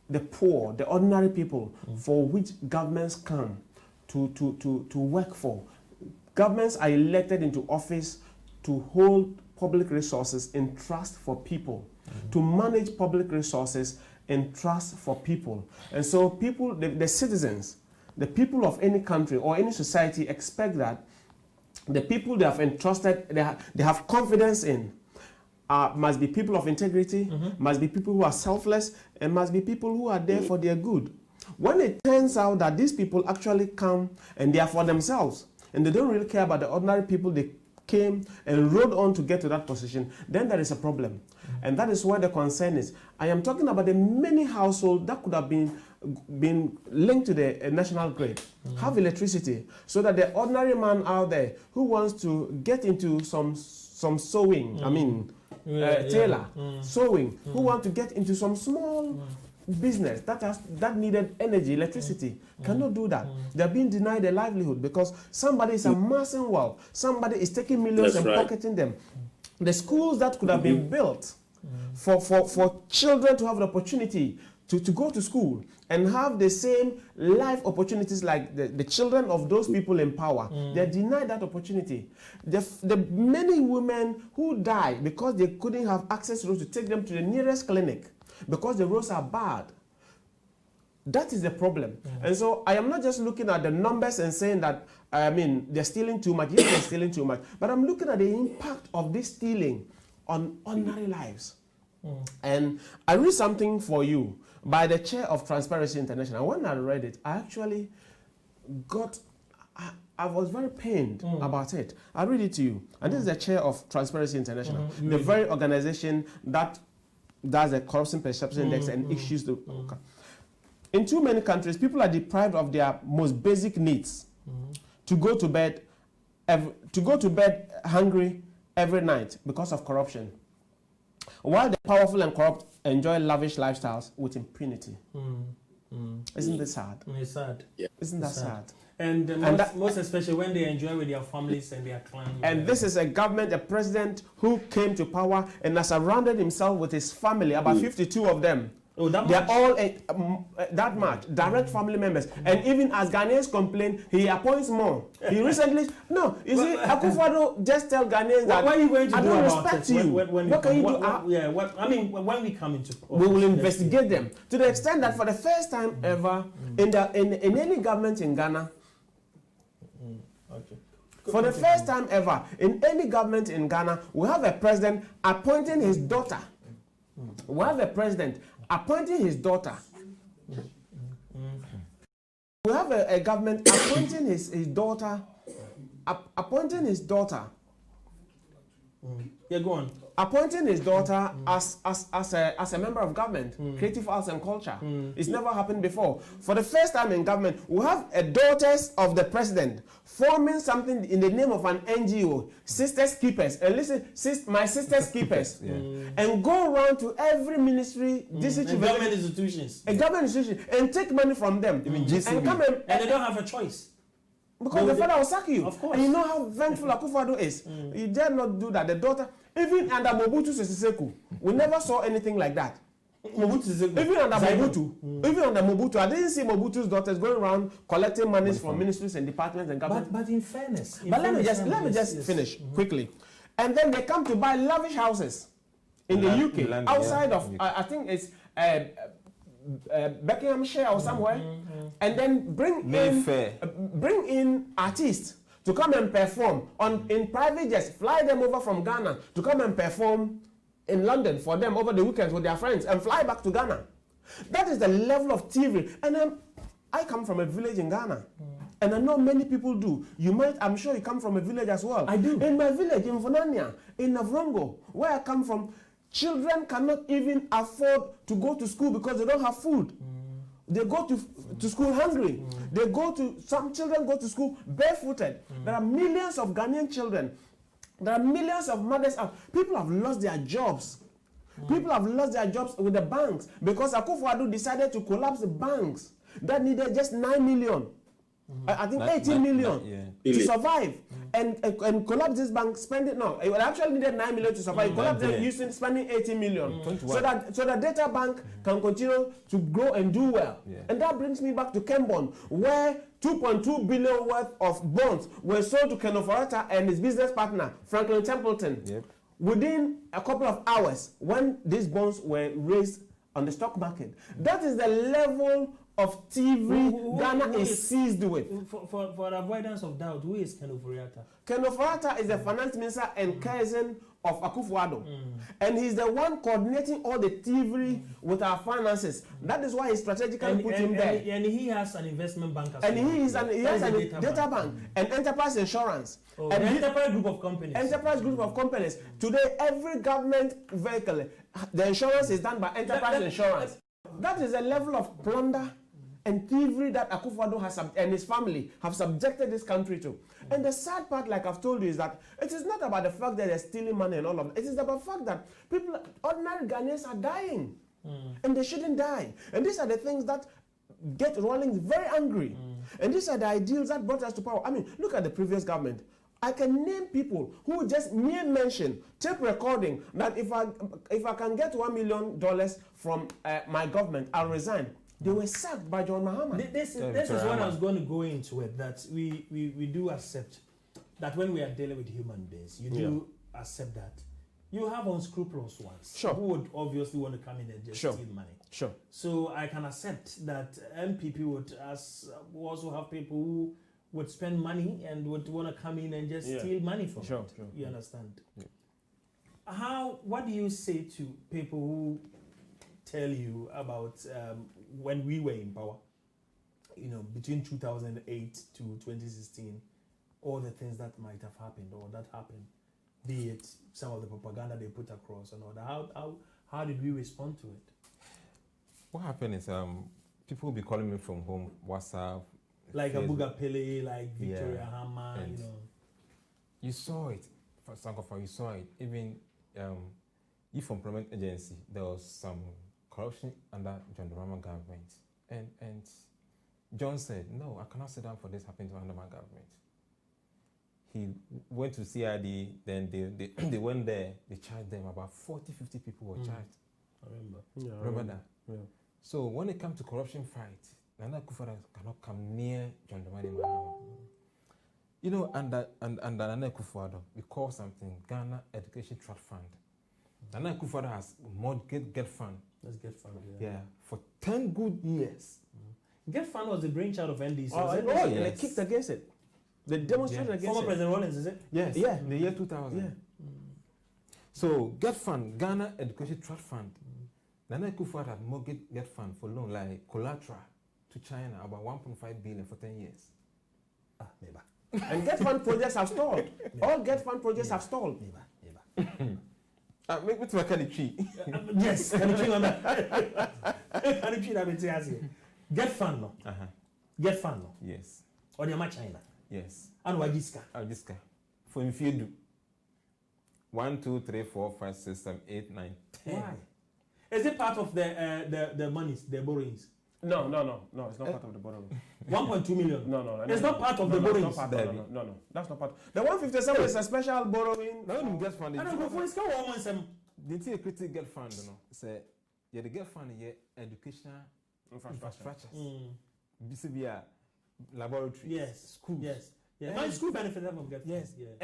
S3: the poor, the ordinary people, for which governments come to work for. Governments are elected into office to hold public resources in trust for people, to manage public resources in trust for people. And so people, the citizens, the people of any country or any society expect that the people they have entrusted, they have confidence in, must be people of integrity, must be people who are selfless, and must be people who are there for their good. When it turns out that these people actually come and they are for themselves, and they don't really care about the ordinary people they came and rode on to get to that position, then there is a problem. And that is where the concern is. I am talking about the many households that could have been linked to the national grid, have electricity, so that the ordinary man out there who wants to get into some sewing, tailor, sewing, who want to get into some small business that needed energy, electricity, cannot do that. They're being denied their livelihood because somebody is amassing wealth, somebody is taking millions and pocketing them. The schools that could have been built for children to have the opportunity to go to school and have the same life opportunities like the children of those people in power, they're denied that opportunity. The many women who die because they couldn't have access to take them to the nearest clinic because the roads are bad. That is the problem. And so I am not just looking at the numbers and saying that, they're stealing too much. Yes, they're stealing too much. But I'm looking at the impact of this stealing on ordinary lives. And I read something for you by the chair of Transparency International. When I read it, I actually I was very pained about it. I'll read it to you. And this is the chair of Transparency International, the very organization that does the Corruption Perception Index and issues the... In too many countries, people are deprived of their most basic needs to go to bed hungry every night because of corruption, while the powerful and corrupt enjoy lavish lifestyles with impunity. Isn't this sad?
S2: It's sad.
S3: Isn't that sad?
S2: And most especially when they enjoy with their families and their clans.
S3: And this is a government, a president who came to power and has surrounded himself with his family, about 52 of them.
S2: Oh, that
S3: They're
S2: much?
S3: all that much, direct family members. And even as Ghanaians complain, he appoints more. He recently, you see, Akufo-Addo just tell Ghanaians that
S2: what are you going to
S3: I
S2: do
S3: don't
S2: about
S3: respect
S2: it?
S3: you.
S2: What can you do? When we come into
S3: we will investigate them to the extent that for the first time ever in any government in Ghana, for the first time ever in any government in Ghana, we have a president appointing his daughter. We have a president appointing his daughter. We have a government appointing his daughter. Appointing his daughter.
S2: Yeah, go on.
S3: Appointing his daughter as a member of government, creative arts and culture. It's never happened before. For the first time in government, we have a daughters of the president forming something in the name of an NGO, Sisters Keepers. And listen, my Sisters Keepers. And go around to every ministry,
S2: government institutions.
S3: A government institution, and take money from them.
S2: And come and they don't have a choice.
S3: Because the father will sack you.
S2: Of course.
S3: And you know how vengeful Akufo-Addo is. You dare not do that. The daughter, even under Mobutu Sese Seko, we never saw anything like that. Even under Mobutu, I didn't see Mobutu's daughters going around collecting monies from ministries and departments and government.
S2: But in fairness,
S3: let me just finish quickly. And then they come to buy lavish houses in the UK, outside of I think it's Buckinghamshire or somewhere, and then bring in artists to come and perform in private jets, fly them over from Ghana to come and perform in London for them over the weekends with their friends and fly back to Ghana. That is the level of TV. And I come from a village in Ghana. And I know many people do. I'm sure you come from a village as well.
S2: I do.
S3: In my village, in Vonania, in Navrongo, where I come from, children cannot even afford to go to school because they don't have food. They go to school hungry. Some children go to school barefooted. There are millions of Ghanaian children. There are millions of mothers. People have lost their jobs. People have lost their jobs with the banks because Akufo-Addo decided to collapse the banks that needed just 9 million. I think 18 million to survive and collapse this bank, spend it now. It actually needed 9 million to survive. Collapse them spending 18 million. So that data bank can continue to grow and do well. And that brings me back to Kembon, where 2.2 billion worth of bonds were sold to Ken Ofori-Atta and his business partner, Franklin Templeton. Within a couple of hours when these bonds were raised on the stock market. That is the level of TV Ghana is seized with.
S2: For avoidance of doubt, who is Ken Ofori-Atta?
S3: Ken Ofori-Atta is the finance minister and cousin of Akufo-Addo. And he's the one coordinating all the TV with our finances. That is why he strategically put him there.
S2: And he has an investment bank as well.
S3: And he has a data bank and enterprise insurance.
S2: And the enterprise group of companies.
S3: Enterprise group of companies. Today, every government vehicle, the insurance is done by enterprise insurance. That is a level of plunder and thievery that Akufo-Addo and his family have subjected this country to. And the sad part, like I've told you, is that it is not about the fact that they're stealing money and all of that. It is about the fact that ordinary Ghanaians are dying. And they shouldn't die. And these are the things that get Rawlings very angry. And these are the ideals that brought us to power. I mean, look at the previous government. I can name people who just mere mention, tape recording, that if I can get $1 million from my government, I'll resign. They were sacked by John Mahama.
S2: This is what I was going to go into it, that we do accept that when we are dealing with human beings, you do accept that. You have unscrupulous ones who would obviously want to come in and just steal money. So I can accept that MPP would also have people who would spend money and would want to come in and just steal money from it. You understand? What do you say to people who tell you about when we were in power, between 2008 to 2016, all the things that might have happened or that happened, be it some of the propaganda they put across and all that. How did we respond to it?
S4: What happened is people will be calling me from home, WhatsApp,
S2: like Abuga Pele, like Victoria Hammer,
S4: You saw it, for Sankofa, you saw it. Even Youth Employment Agency, there was some corruption under John Dramani government. And John said, no, I cannot sit down for this happening to under my government. He went to CID, then they went there, they charged them, about 40, 50 people were charged.
S2: I remember.
S3: Yeah,
S4: Remember that?
S3: Yeah.
S4: So when it comes to corruption fight, Nana Akufo-Addo cannot come near John Dramani Mahama. You know, under Nana Akufo-Addo, we call something Ghana Education Trust Fund. Nana Akufo-Addo has more Get Fund.
S2: Let's Get Fund,
S4: Yeah, for 10 good years.
S2: Get Fund was the brainchild of NDC.
S3: And they kicked against it. They demonstrated against
S2: Former
S3: it.
S2: President Rollins, is it?
S4: Yes.
S3: Yeah.
S4: In the year 2000.
S3: Yeah.
S4: So Get Fund, Ghana Education Trust Fund. Nana Akufo-Addo had mortgaged Get Fund for loan like collateral to China about 1.5 billion for 10 years.
S2: Maybe.
S3: And Get Fund projects have stalled. All Get Fund projects have stalled.
S2: Maybe.
S4: Make me to a kind of tree.
S2: Yes, can you tree on that? Can you tree that? Get Fund, no. Get Fund, no.
S4: Yes.
S2: Or the China.
S4: Yes.
S2: And Wajiska.
S4: Wajiska. For if you do 1, 2, 3, 4, 5, 6, 7, 8, 9, 10.
S2: Why? Is it part of the monies, the borrowings?
S3: No, it's not part of the borrowing.
S2: 1.2 million.
S3: No.
S2: It's not part of the borrowings.
S3: No, that's not part. The 157 is a special borrowing.
S4: No, Get Fund.
S2: I don't go for it.
S4: Didn't you critique Get Fund? No, say the Get Fund here educational infrastructure. BCBA laboratory.
S2: Yes,
S4: schools.
S2: Yes. Yeah. My school benefited from Get Fund.
S4: Yes.
S2: Yeah.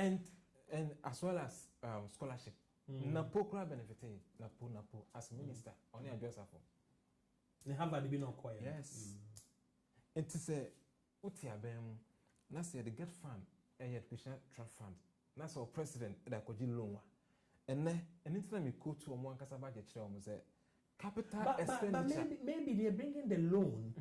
S4: And as well as scholarship. Napo Kra benefited. Napo as minister. Only a Joseph.
S2: They have a been on quiet.
S4: Yes. And to say, Utia Bem, Nasi the Get Fund, a education trust fund. That's our president that could do loan. And then, anytime you go to a one Casaba, say, capital expenditure.
S2: But maybe they're bringing the loan.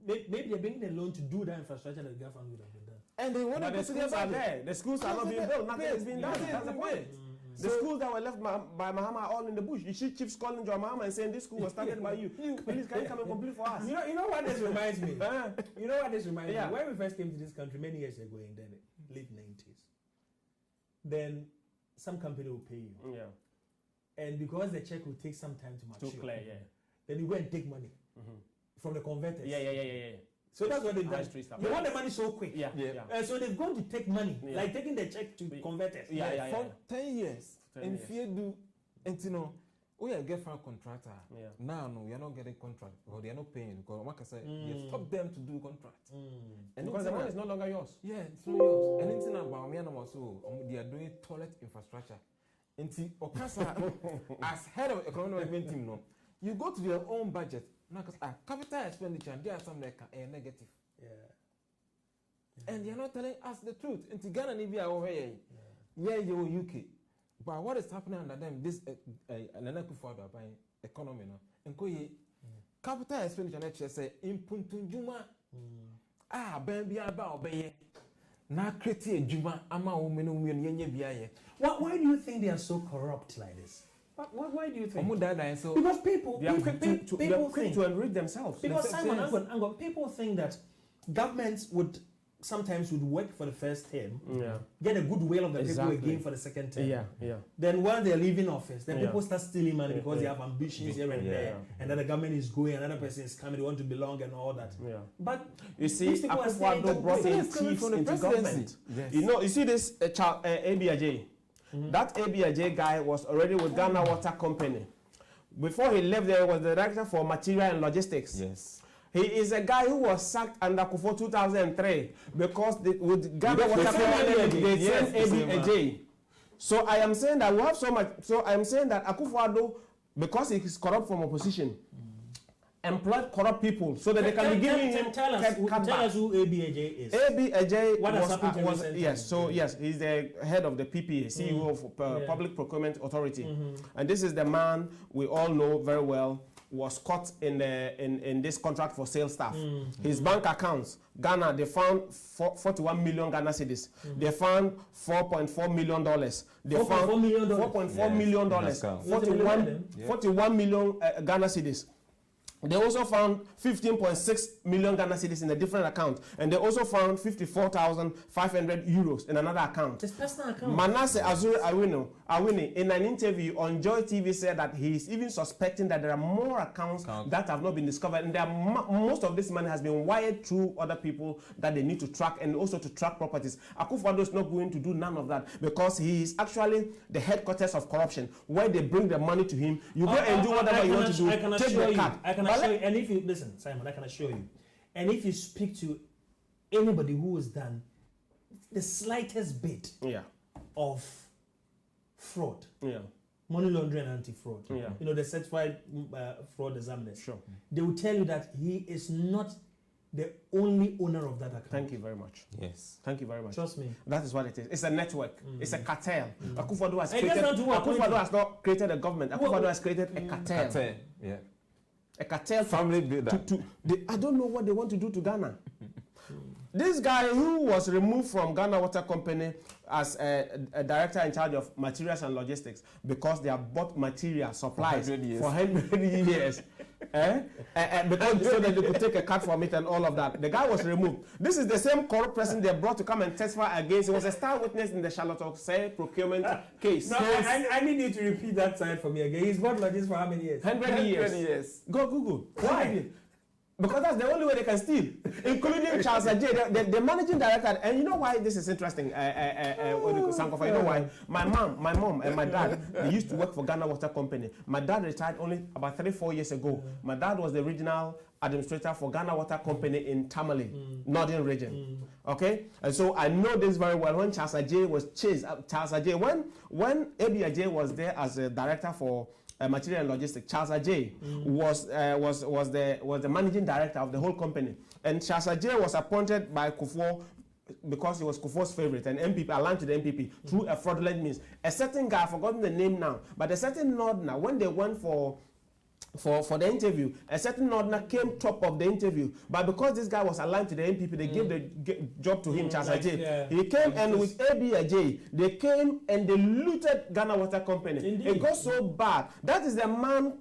S2: Maybe they're bringing the loan to do that infrastructure that the Get Fund would have been done.
S4: And they want
S3: the schools are there. The schools are not being built. Nothing is being done. That's the point. The schools that were left by Mahama are all in the bush. You see chiefs calling John Mahama and saying this school was started by you. Please, can you come and complete for us?
S2: You know what this reminds me? You know what this reminds me? When we first came to this country many years ago in the late 90s, then some company will pay you.
S3: Yeah.
S2: And because the check will take some time to mature, then you go and take money from the converters.
S3: Yeah.
S2: So that's what they've done. They want the money so quick. So they've gone to take money, like taking the check to converters.
S4: For 10 years. And if you do, and you know, we are Get Fund contractor. Now, no, we are not getting contract, or they are not paying because, like I said, you stop them to do contract.
S3: And because the money is no longer yours.
S4: Yeah, it's not yours. And anything about me and also, they are doing toilet infrastructure. And Okasa, as head of economic development team, no, you go to your own budget. Now, because capital expenditure, and there are some like a negative. And they're not telling us the truth. In Ghana, and over here, you're UK. But what is happening under them? This Nana Akufo-Addo buying economy now. And capital expenditure next year say in Puntunjuma. Ben be about obey. Na create juma ama women yenye biaye.
S2: Why do you think they are so corrupt like this? Why do you think?
S4: So
S2: because people
S3: they are quick to enrich themselves.
S2: Because Simon, people think that governments would work for the first term, get a goodwill of the people again for the second term. Then while they're leaving office, then people start stealing money because they have ambitions here and there, and then the government is going, another person is coming, they want to belong and all that. But
S3: you see, Akufo-Addo brought in thieves into government. You see this ABAJ. That ABAJ guy was already with Ghana Water Company. Before he left there, he was the director for material and logistics.
S4: Yes.
S3: He is a guy who was sacked under Akufo 2003 because with Ghana Water Company they sent ABAJ. So I am saying that we have so much. So I am saying that Akufo-Addo, because he is corrupt from opposition, employed corrupt people so that they can be giving him
S2: tell us who ABAJ is.
S3: ABAJ
S2: what has happened to him?
S3: Yes, he's the head of the PPA, CEO of Public Procurement Authority, and this is the man we all know very well was caught in this contract for sales staff. His bank accounts, Ghana, they found 41 million Ghana cedis. They found $4.4 million. They found $4.4 million. 41 million Ghana cedis. They also found 15.6 million Ghana cedis in a different account, and they also found 54,500 euros in another account.
S2: His personal account.
S3: Manasseh Azuri Awini, in an interview on Joy TV, said that he is even suspecting that there are more accounts that have not been discovered, and most of this money has been wired through other people that they need to track, and also to track properties. Akufo-Addo is not going to do none of that, because he is actually the headquarters of corruption, where they bring the money to him. You go and do whatever you want to do. Take the card.
S2: And if you listen, Simon, I can assure you, and if you speak to anybody who has done the slightest bit of fraud, money laundering and anti-fraud, the certified fraud examiners, they will tell you that he is not the only owner of that account.
S3: Thank you very much.
S4: Yes.
S3: Thank you very much.
S2: Trust me.
S3: That is what it is. It's a network. It's a cartel. Akufo-Addo has not created a government. Akufo-Addo has created a cartel.
S4: Yeah.
S3: A cartel
S4: family builder.
S3: I don't know what they want to do to Ghana. This guy who was removed from Ghana Water Company as a director in charge of materials and logistics because they have bought material supplies for 100 years. Because so that they could take a cut from it and all of that. The guy was removed. This is the same corrupt person they brought to come and testify against. He was a star witness in the Charlotte Oksay procurement case.
S2: No, I need you to repeat that side for me again. He's bought logistics for how many years?
S3: 100 years. Go Google.
S2: Why?
S3: Because that's the only way they can steal, including Charles Ajay, the managing director. And you know why this is interesting, Sankofa? You know why? My mom, and my dad, they used to work for Ghana Water Company. My dad retired only about 3-4 years ago. My dad was the regional administrator for Ghana Water Company in Tamale, Northern region. Okay, and so I know this very well. When Charles Ajay was chased, when Abi Ajay was there as a director for material and logistics, Charles Ajay was the managing director of the whole company, and Charles Ajay was appointed by Kufuor because he was Kufuor's favorite and MPP, aligned to the MPP through a fraudulent means. A certain guy, I've forgotten the name now, but a certain Northerner, when they went for the interview, a certain Northerner came top of the interview, but because this guy was aligned to the MPP, they gave the job to him, Charles Ajay. Yeah. He came and with Abi Ajay, they came and they looted Ghana Water Company. Indeed. It got so bad. That is the man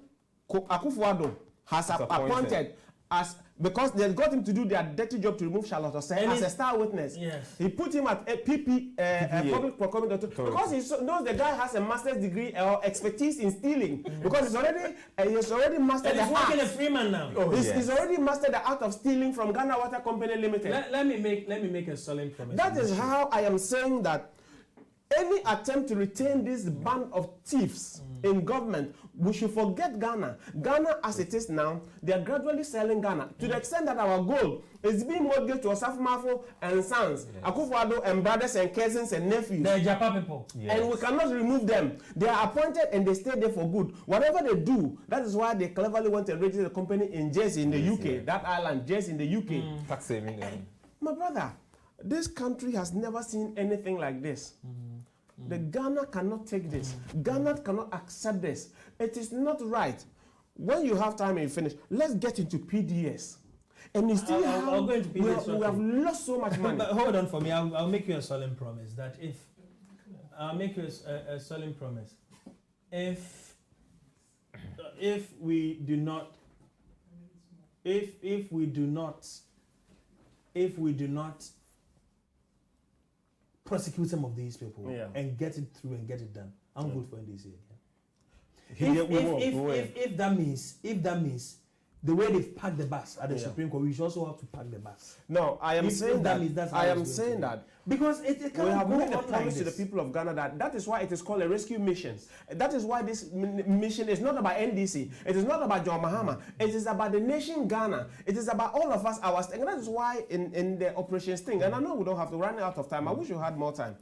S3: Akufo-Addo has appointed as, because they got him to do their dirty job to remove Charlotte Oksay as a star witness. Yes. He put him at a public procurement because he knows the guy has a master's degree or expertise in stealing because he's already mastered the art. He's working a free man now. He's already mastered the art of stealing from Ghana Water Company Limited. Let me make a solemn promise. That is how I am saying that any attempt to retain this band of thieves in government, we should forget Ghana. Ghana as it is now, they are gradually selling Ghana to the extent that our gold is being mortgaged to Osafo Mafo and sons, Akufo-Addo and brothers and cousins and nephews. The Japa people. Yes. And we cannot remove them. They are appointed and they stay there for good. Whatever they do, that is why they cleverly went and registered the company in Jersey in the UK. That island, Jersey in the UK. Tax saving. My brother, this country has never seen anything like this. The Ghana cannot take this. Ghana cannot accept this. It is not right. When you have time and you finish, let's get into PDS. And you still have, we have lost so much money. But hold on for me. I'll make you a solemn promise that if we do not prosecute some of these people and get it through and get it done, I'm good for NDC again. If that means the way they've packed the bus at the Supreme Court, we should also have to pack the bus. No, I am saying that. Because it we have made a promise to the people of Ghana that is why it is called a rescue mission. That is why this mission is not about NDC. It is not about John Mahama. It is about the nation Ghana. It is about all of us. And that is why in the Operation Sting, and I know we don't have to run out of time. I wish we had more time.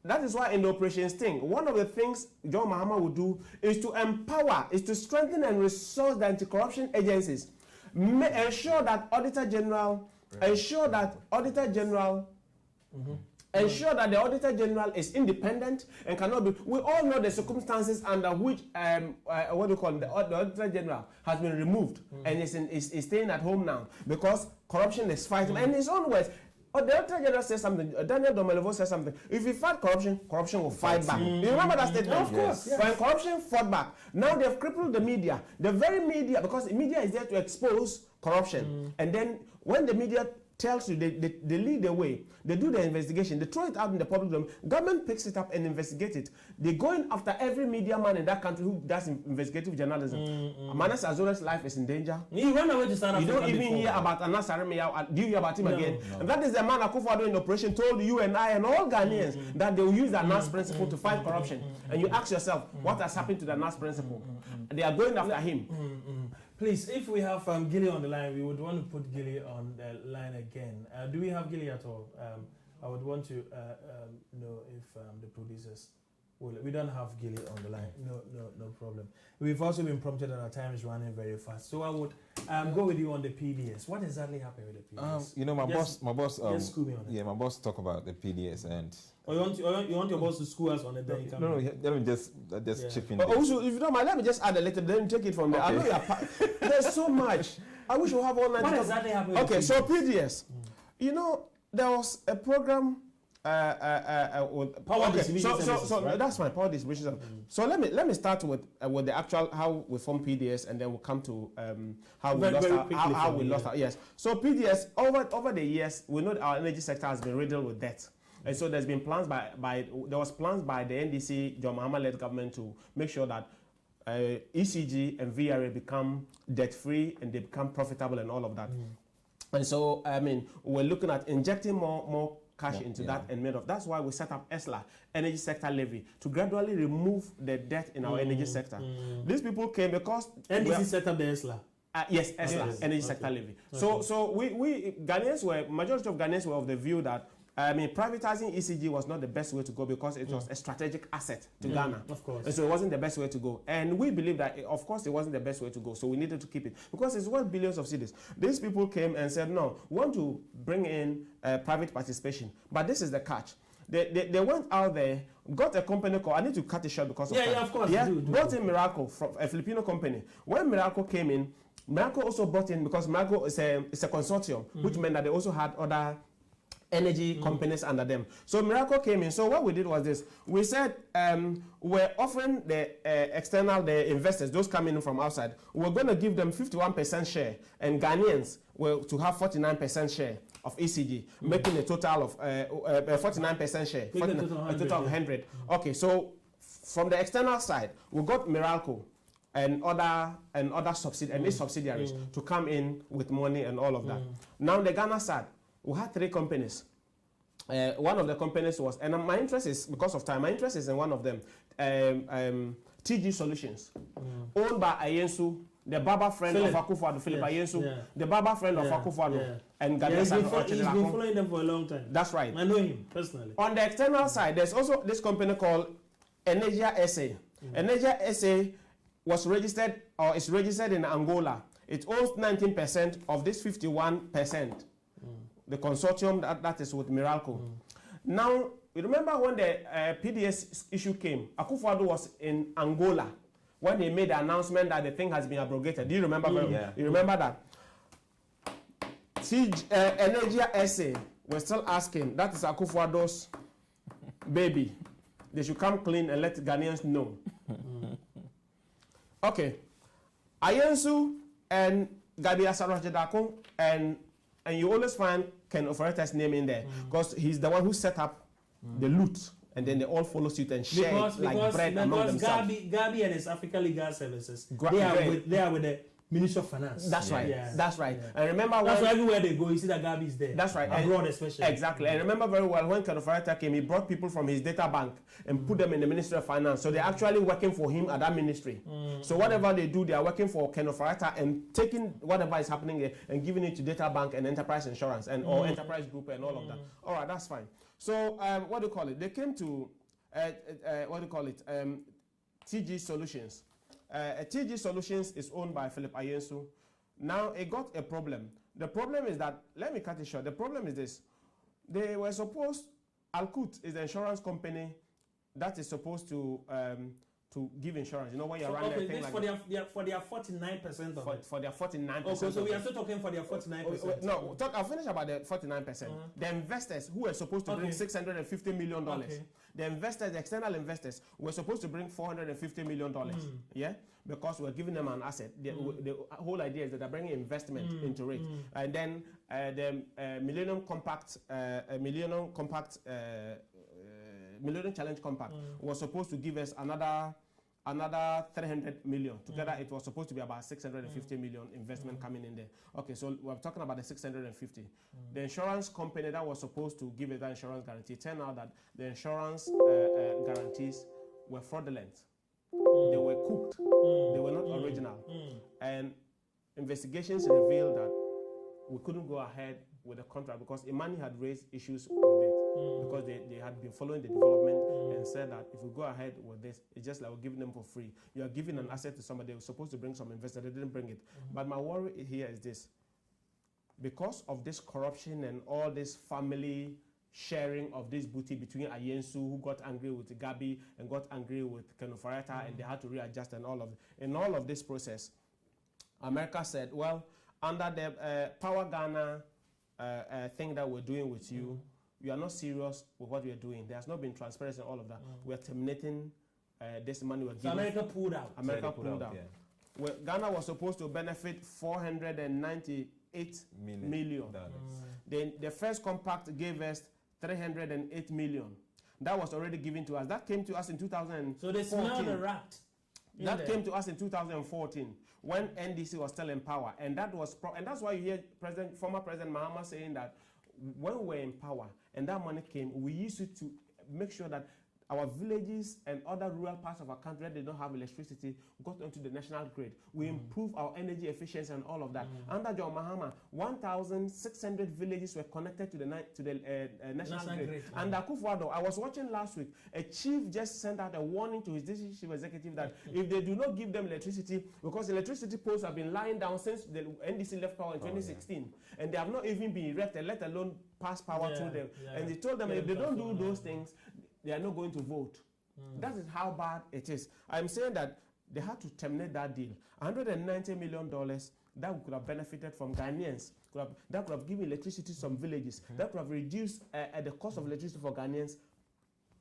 S3: That is why in the Operation Sting, one of the things John Mahama would do is to empower, is to strengthen and resource the anti-corruption agencies. Ensure that the Auditor General is independent and cannot be. We all know the circumstances under which the Auditor General has been removed and is staying at home now because corruption is fighting. And in his own words, Or the Director General says something. Daniel Domelevo says something. If we fight corruption, corruption will fight back. You remember that statement?
S2: Of course. Yes.
S3: When corruption fought back, now they've crippled the media. The very media, because the media is there to expose corruption. And then when the media tells you, they lead the way, they do the investigation, they throw it out in the public domain, government picks it up and investigates it. They're going after every media man in that country who does investigative journalism. Manas Azore's life is in danger.
S2: He ran away to South Africa.
S3: You don't even hear about Anas Saremia. Do you hear about him again? No. And that is the man Akufo-Addo in operation told you and I and all Ghanaians that they will use the Anas principle to fight corruption. And you ask yourself, what has happened to the Anas principle? They are going after him.
S2: Please, if we have Gilly on the line, we would want to put Gilly on the line again. Do we have Gilly at all? I would want to know if the producers will. We don't have Gilly on the line. No problem. We've also been prompted that our time is running very fast. So I would go with you on the PDS. What exactly happened with the PDS?
S4: My boss.
S2: Just school me on it.
S4: Yeah, my boss talk about the PDS and.
S2: Or you want your boss to school us on it? Then
S4: No, let me just chip in.
S3: Also, if you don't mind, let me just add a little. Then take it from there.
S4: Okay.
S3: I know there's so much. I wish we have all night.
S2: What exactly happened?
S3: Okay, so PDS. You know, there was a program.
S2: Power distribution services, right?
S3: That's fine. Power distribution. So let me start with the actual how we formed PDS, and then we'll come to how we lost our. Yes. So PDS over the years, we know that our energy sector has been riddled with debt. And so there's been plans by the NDC, John Mahama-led government to make sure that ECG and VRA become debt-free and they become profitable and all of that. And so, I mean, we're looking at injecting more cash into that and made of. That's why we set up ESLA, Energy Sector Levy, to gradually remove the debt in our energy sector. These people came because
S2: NDC set up the ESLA.
S3: Yes, ESLA, Energy Sector Levy. So we majority of Ghanaians were of the view that privatizing ECG was not the best way to go because it was a strategic asset to Ghana.
S2: Of course.
S3: And so it wasn't the best way to go. And we believe that, of course, it wasn't the best way to go. So we needed to keep it because it's worth billions of cedis. These people came and said, no, we want to bring in private participation. But this is the catch. They went out there, got a company called, I need to cut it short because of time.
S2: Yeah, of course.
S3: Brought in Miracle from a Filipino company. When Miracle came in, Miracle also brought in, because Miracle is a consortium, which meant that they also had other energy companies under them. So Miracle came in. So what we did was this. We said we're offering the investors, those coming in from outside, we're going to give them 51% share, and Ghanaians were to have 49% share of ECG, making a total of 49% share, a total of 100. Okay, so from the external side, we got Miracle and other subsidiaries to come in with money and all of that. Now the Ghana side, we had 3 companies. One of the companies was, and my interest is, because of time, my interest is in one of them, TG Solutions, owned by Ayensu, the barber friend of Akufo-Addo, Philip Ayensu, the barber friend of Akufo-Addo, and Ghanaian.
S2: He's been following them for a long time.
S3: That's right.
S2: I know him personally.
S3: On the external side, there's also this company called Energia SA. Energia SA was registered, or is registered in Angola. It owns 19% of this 51%. The consortium that is with Miracle. Now, you remember when the PDS issue came, Akufo-Addo was in Angola when they made the announcement that the thing has been abrogated. Do you remember? You remember that? Energia SA, we're still asking, that is Akufo-Addo's baby. They should come clean and let Ghanaians know. Okay. Ayensu and Gabi Asarajadako and you always find Ken Ofereta's name in there because he's the one who set up the loot, and then they all follow suit and share it like bread among themselves.
S2: Gabi and his African Legal Services, they are with the Ministry of Finance.
S3: That's right. That's right. Yeah. And remember,
S2: that's why everywhere they go, you see that Gabi is there.
S3: That's right.
S2: Abroad especially.
S3: Exactly. And remember very well when Ken Ofereta came, he brought people from his data bank and put them in the Ministry of Finance. So they're actually working for him at that ministry. So whatever they do, they are working for Ken Ofereta and taking whatever is happening there and giving it to data bank and enterprise insurance and or enterprise group and all of that. All right, that's fine. So what do you call it? They came to TG Solutions. TG Solutions is owned by Philip Ayensu. Now it got a problem. The problem is that, let me cut it short. The problem is this. They were supposed, Alkut is the insurance company that is supposed to to give insurance. You know when you're running a thing
S2: like for their 49% of it.
S3: For their 49%.
S2: Okay, so we are still talking for their 49%.
S3: No, I'll finish about the 49%. The investors who were supposed to bring $650 million, the investors, the external investors, were supposed to bring $450 million. Yeah, because we're giving them an asset. The whole idea is that they're bringing investment into it, and then the Millennium Challenge Compact was supposed to give us another 300 million. Together it was supposed to be about 650 million investment coming in there. Okay, so we're talking about the 650. The insurance company that was supposed to give it that insurance guarantee turned out that the insurance guarantees were fraudulent. They were cooked. They were not original. And investigations revealed that we couldn't go ahead with the contract because Imani had raised issues with it because they had been following the development and said that if we go ahead with this, it's just like we're giving them for free. You are giving an asset to somebody. They were supposed to bring some investor. They didn't bring it. But my worry here is this. Because of this corruption and all this family sharing of this booty between Ayensu, who got angry with Gabi and got angry with Kenofareta, and they had to readjust and all of this process, America said, well, under the Power Ghana thing that we're doing with you, you are not serious with what we are doing. There has not been transparency and all of that. We are terminating this money we're giving.
S2: So America pulled out.
S3: America pulled out. Yeah. Well, Ghana was supposed to benefit $498 million. Then the first compact gave us $308 million. That was already given to us. That came to us in 2014.
S2: So they smelled the rat.
S3: That came to us in 2014 when NDC was still in power, and that's why you hear former President Mahama saying that when we were in power and that money came, we used it to make sure that our villages and other rural parts of our country that they don't have electricity got onto the national grid. We improve our energy efficiency and all of that. Under John Mahama, 1,600 villages were connected to the national grid. And Akufo-Addo, I was watching last week, a chief just sent out a warning to his district chief executive that if they do not give them electricity, because electricity poles have been lying down since the NDC left power in 2016, and they have not even been erected, let alone pass power through them. And they told them if they don't do those things, they are not going to vote. That is how bad it is. I'm saying that they had to terminate that deal. $190 million that we could have benefited from Ghanaians, that could have given electricity to some villages, that could have reduced the cost of electricity for Ghanaians,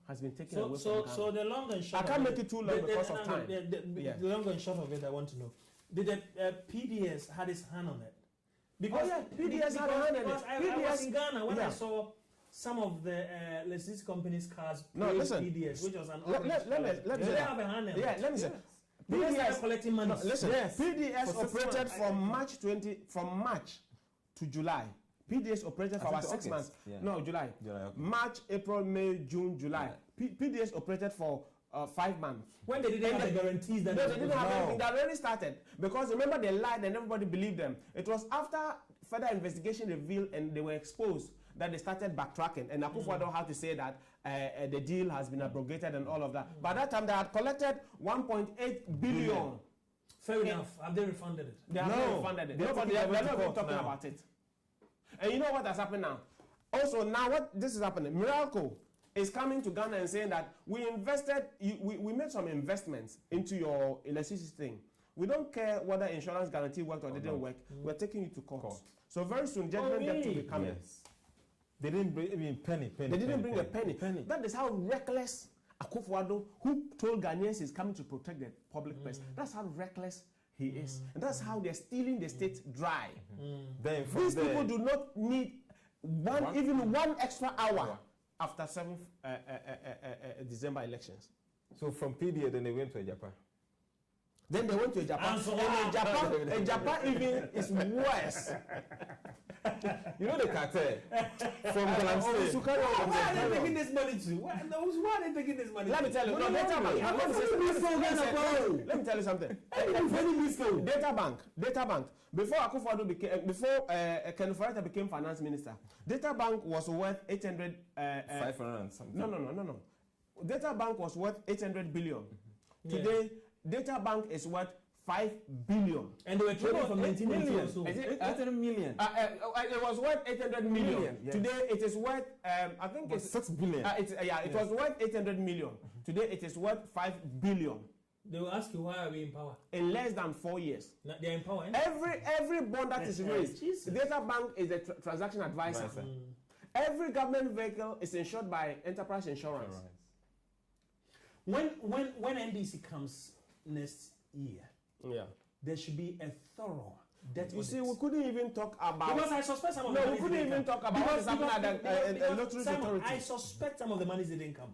S3: has been taken away from Ghana.
S2: So the long and short
S3: I can't make it too long because of time.
S2: The long and short of it, I want to know. Did the PDS had his hand on it?
S3: Because PDS had a hand on it.
S2: I was in Ghana when I saw some of the logistics companies' cars PDS, which was an
S3: let me
S2: have a hand in it.
S3: Let me say.
S2: PDS collecting money.
S3: PDS operated from March to July. PDS operated for about 6 months. No, July. March, April, May, June, July. PDS operated for 5 months.
S2: When they didn't have the guarantees that
S3: they didn't have anything, that already started. Because remember, they lied and everybody believed them. It was after further investigation revealed and they were exposed that they started backtracking. And Akufo-Addo had to say that the deal has been abrogated and all of that. By that time, they had collected 1.8 billion.
S2: Fair enough. Have they refunded it?
S3: They have not refunded it. They're not even talking about it. And you know what has happened now? Also, now what this is happening, Miracle is coming to Ghana and saying that we invested, we made some investments into your electricity thing. We don't care whether insurance guarantee worked or didn't work. We're taking you to court. So very soon, judgment debt will be coming.
S4: Yes. They didn't bring a penny.
S3: They didn't bring a penny. That is how reckless Akufo-Addo, who told Ghanaians he's coming to protect the public purse. That's how reckless he is. And that's how they're stealing the state dry. These people do not need even one extra hour after 7th December elections.
S4: So from PDA, then they went to Japan.
S3: Then they went to Japan. And Japan even is worse.
S4: You know the cartel from Galamsey.
S2: Why are they taking this money to? Why are they taking this money?
S3: Let me tell you. Let me tell you something. Data Bank. Before Akufo-Addo became, before Kenofareta became finance minister, Data Bank was worth 500
S4: and something.
S3: No. Data Bank was worth 800 billion. Today, Data Bank is worth 5 billion.
S2: And they were trading from 1980 or so.
S4: Is it 800 million?
S3: It was worth 800 million. Yes. Today it is worth, I think it's
S4: 6 billion.
S3: It was worth 800 million. Today it is worth 5 billion.
S2: They will ask you why are we in power?
S3: In less than 4 years.
S2: They are in power.
S3: Every bond that is raised, the data bank is a transaction advisor. Every government vehicle is insured by enterprise insurance.
S2: When NDC comes next year, there should be a thorough debt audit.
S3: You see, we couldn't even talk about.
S2: Because I suspect some of the
S3: money.
S2: money.
S3: No, we couldn't even talk about what is happening at the lotteries authority.
S2: I suspect some of the monies didn't come.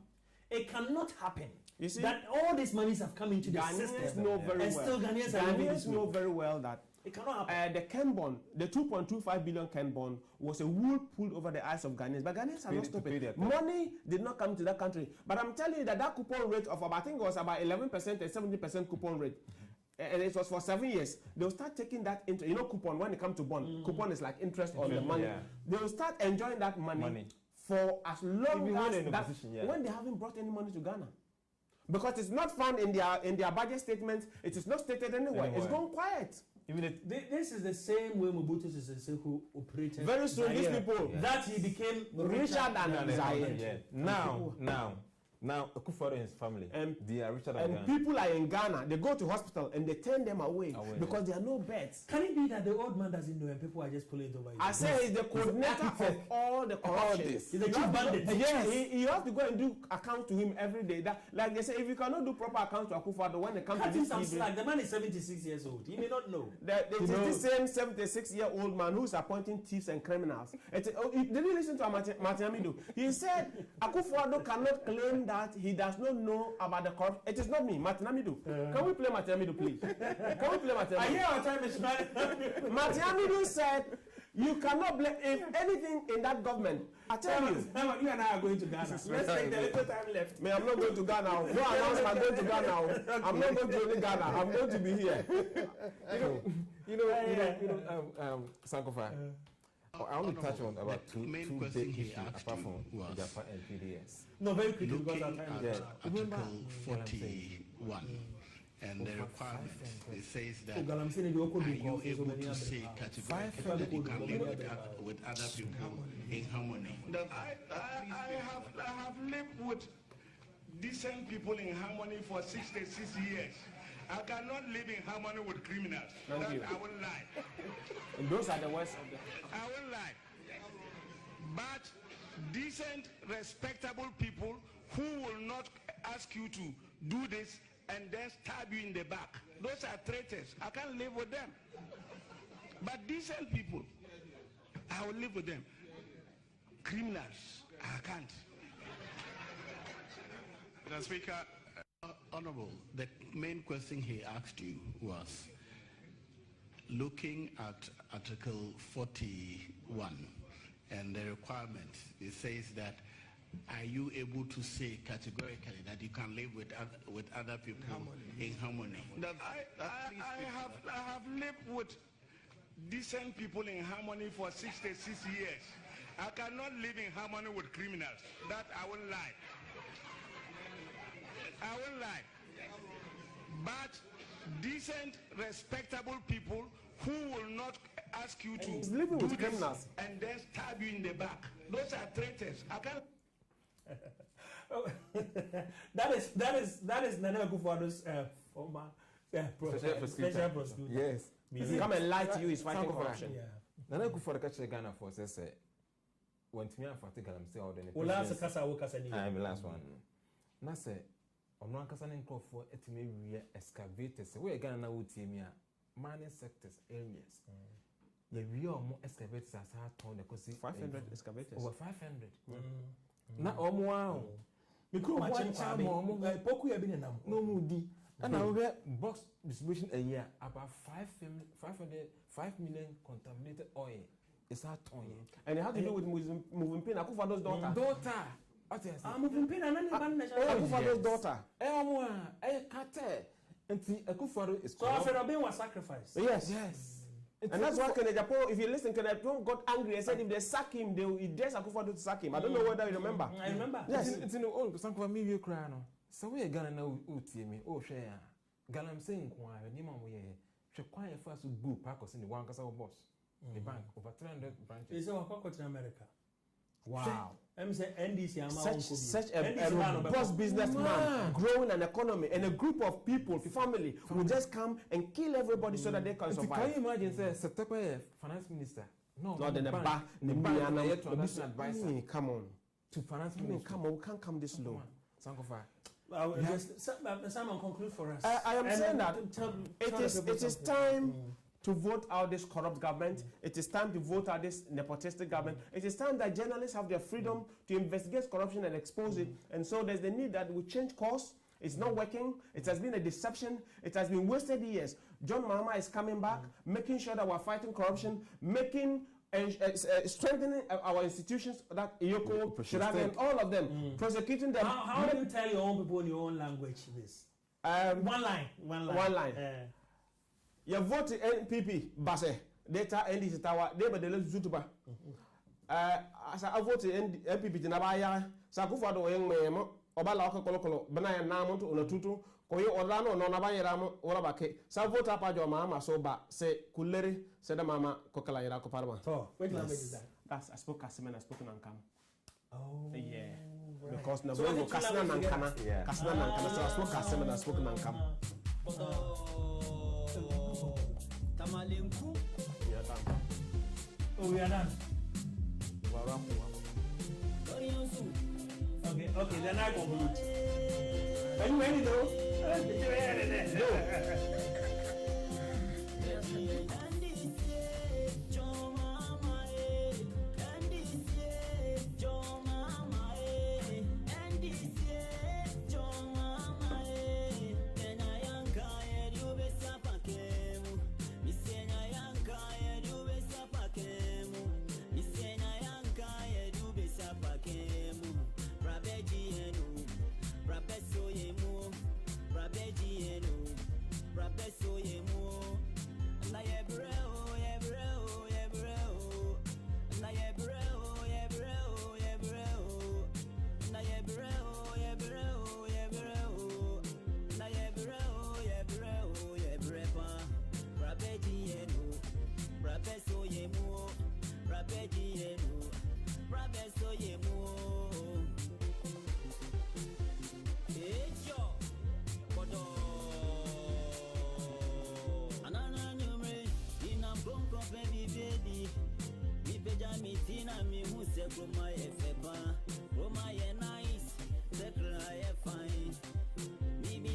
S2: It cannot happen.
S3: You see,
S2: that all these monies have come into the system.
S3: Know very well.
S2: Still
S3: Ghanaians know very well that
S2: it cannot happen.
S3: The Ken bond, the 2.25 billion Ken bond, was a wool pulled over the eyes of Ghanaians. But Ghanaians are not stupid. Money did not come to that country. But I'm telling you that coupon rate of about, I think it was about 11% and 70% coupon rate. And it was for 7 years. They'll start taking that into, coupon, when it comes to bond, coupon is like interest on the money. They'll start enjoying that money. For as long as that, when they haven't brought any money to Ghana, because it's not found in their budget statements, it is not stated anywhere. It's gone quiet.
S2: This is the same way Mobutu Sese Seko operated.
S3: Very soon, these people
S2: that he became
S3: richer than Zaire.
S4: Now, Akufo and his family, they are richer than
S3: Ghana. And people are in Ghana, they go to hospital and they turn them away because there are no beds.
S2: Can it be that the old man doesn't know and people are just pulling it over?
S3: I say he's the coordinator of all the corruption.
S2: He's the chief bandit.
S3: Yes, you have to go and do account to him every day. That, like they say, if you cannot do proper account to Akufo, when they come to this
S2: TV, like the man is 76 years old. He may not know.
S3: It is the same 76-year-old man who's appointing thieves and criminals. Did you listen to Martin Amido? He said Akufo cannot claim that he does not know about the corruption. It is not me, Martin Amido. Can we play Martin Amido, please? Can we play Martin Amido?
S2: I hear our time is running.
S3: Martin Amido said, you cannot blame if anything in that government. I tell you.
S2: You and I are going to Ghana. Let's take the little time left.
S3: Me, I'm not going to Ghana. No announcement, I'm going to Ghana. I'm not going to only Ghana. I'm going to be here.
S4: Sankofa. I want to touch on about two big issues apart from Japan and PDS.
S2: No, very quickly because our time is
S12: Article 41 and the requirement. It says that are you able to say categorically that you can live with other people in harmony?
S10: I have lived with decent people in harmony for 66 years. I cannot live in harmony with criminals. I will lie.
S3: And those are the worst of them.
S10: I will lie. But decent, respectable people who will not ask you to do this and then stab you in the back. Those are traitors. I can't live with them. But decent people, I will live with them. Criminals, I can't.
S12: Mr. Speaker, Honorable, the main question he asked you was looking at Article 41 and the requirement. It says that are you able to say categorically that you can live with other people in harmony?
S10: I have lived with decent people in harmony for 66 years. I cannot live in harmony with criminals. That I will lie. I will lie. But decent, respectable people who will not ask you to
S3: do with criminals
S10: and then stab you in the back. Those are traitors. I can't.
S2: That is Nana Akufo's former special prosecutor.
S4: Yes.
S3: Come and lie to you is fighting corruption.
S4: Nana Akufo catch Ghana for say when to me I fight Ghana say all the last one. Na say Omran Kasane Nkofo etime wie excavators we Ghana na wotie mi a mining sectors areas. Ye wie omo excavators as ha ton the kosi
S3: 500 excavators.
S4: Over 500. Na omo a
S2: mikro ma chencha mo poku ya bi nenam.
S4: No mu di. And now we box distribution a year about 5 million contaminated oil. It's a ton.
S3: And it had to do with moving pin Akufo's daughter.
S2: Moving pin and
S3: Akufo's daughter.
S4: Kate. And Akufo is
S2: so Afenobin was sacrificed.
S3: Yes. And that's why Japan, if you listen, Japan got angry and said if they sack him, they dress Akufo to sack him. I don't know whether you remember.
S2: I remember.
S4: Yes. It's in the old Sankofa me cry no. So we Ghana na utie me. Oh share. Ghana say nkwa ni ma mo ye. Hwe kwan ye fa so group akos ni wan kasa boss. The bank over 300 branches.
S2: Is our to America.
S3: Wow.
S2: Such
S3: a boss businessman growing an economy and a group of people, family, will just come and kill everybody so that they can survive.
S4: Can you imagine, say, Setepe, finance minister? No,
S3: not in the back. Come on.
S4: To finance minister.
S3: Come on, we can't come this low.
S4: Sankofa.
S2: Simon, conclude for us.
S3: I am saying that it is time to vote out this corrupt government. It is time to vote out this nepotistic government. It is time that journalists have their freedom to investigate corruption and expose it. And so there's the need that we change course. It's not working. It has been a deception. It has been wasted years. John Mahama is coming back, making sure that we're fighting corruption, making and strengthening our institutions that Iyoko should have, and all of them, prosecuting them.
S2: How do you tell your own people in your own language this? One line.
S3: You vote NPP, Basse, data NDC Tower, they but the little Zutuba. As I vote NPP, Nabaya, Sakufa, the young man, Obala Kolokolo, Banaya Namont, Unatutu, Koyo Orlano, Nonabaya Ramo, Orabake, some vote up at your mama, so ba, say, Kuleri, said the mama, Kokala Irako Parma.
S2: What language is that?
S3: That's I spoke Kasiman, I spoke Nankam.
S2: Oh,
S3: yeah. Right. Because no one Kasana Nankana, Kasana Nankana, so I spoke Kasiman, I spoke Nankam.
S2: Tamalimku. Oh, we are done. Okay, then I conclude. Are you ready though?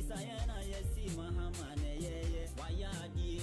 S13: Sayana yesi Mahama ne ye waya di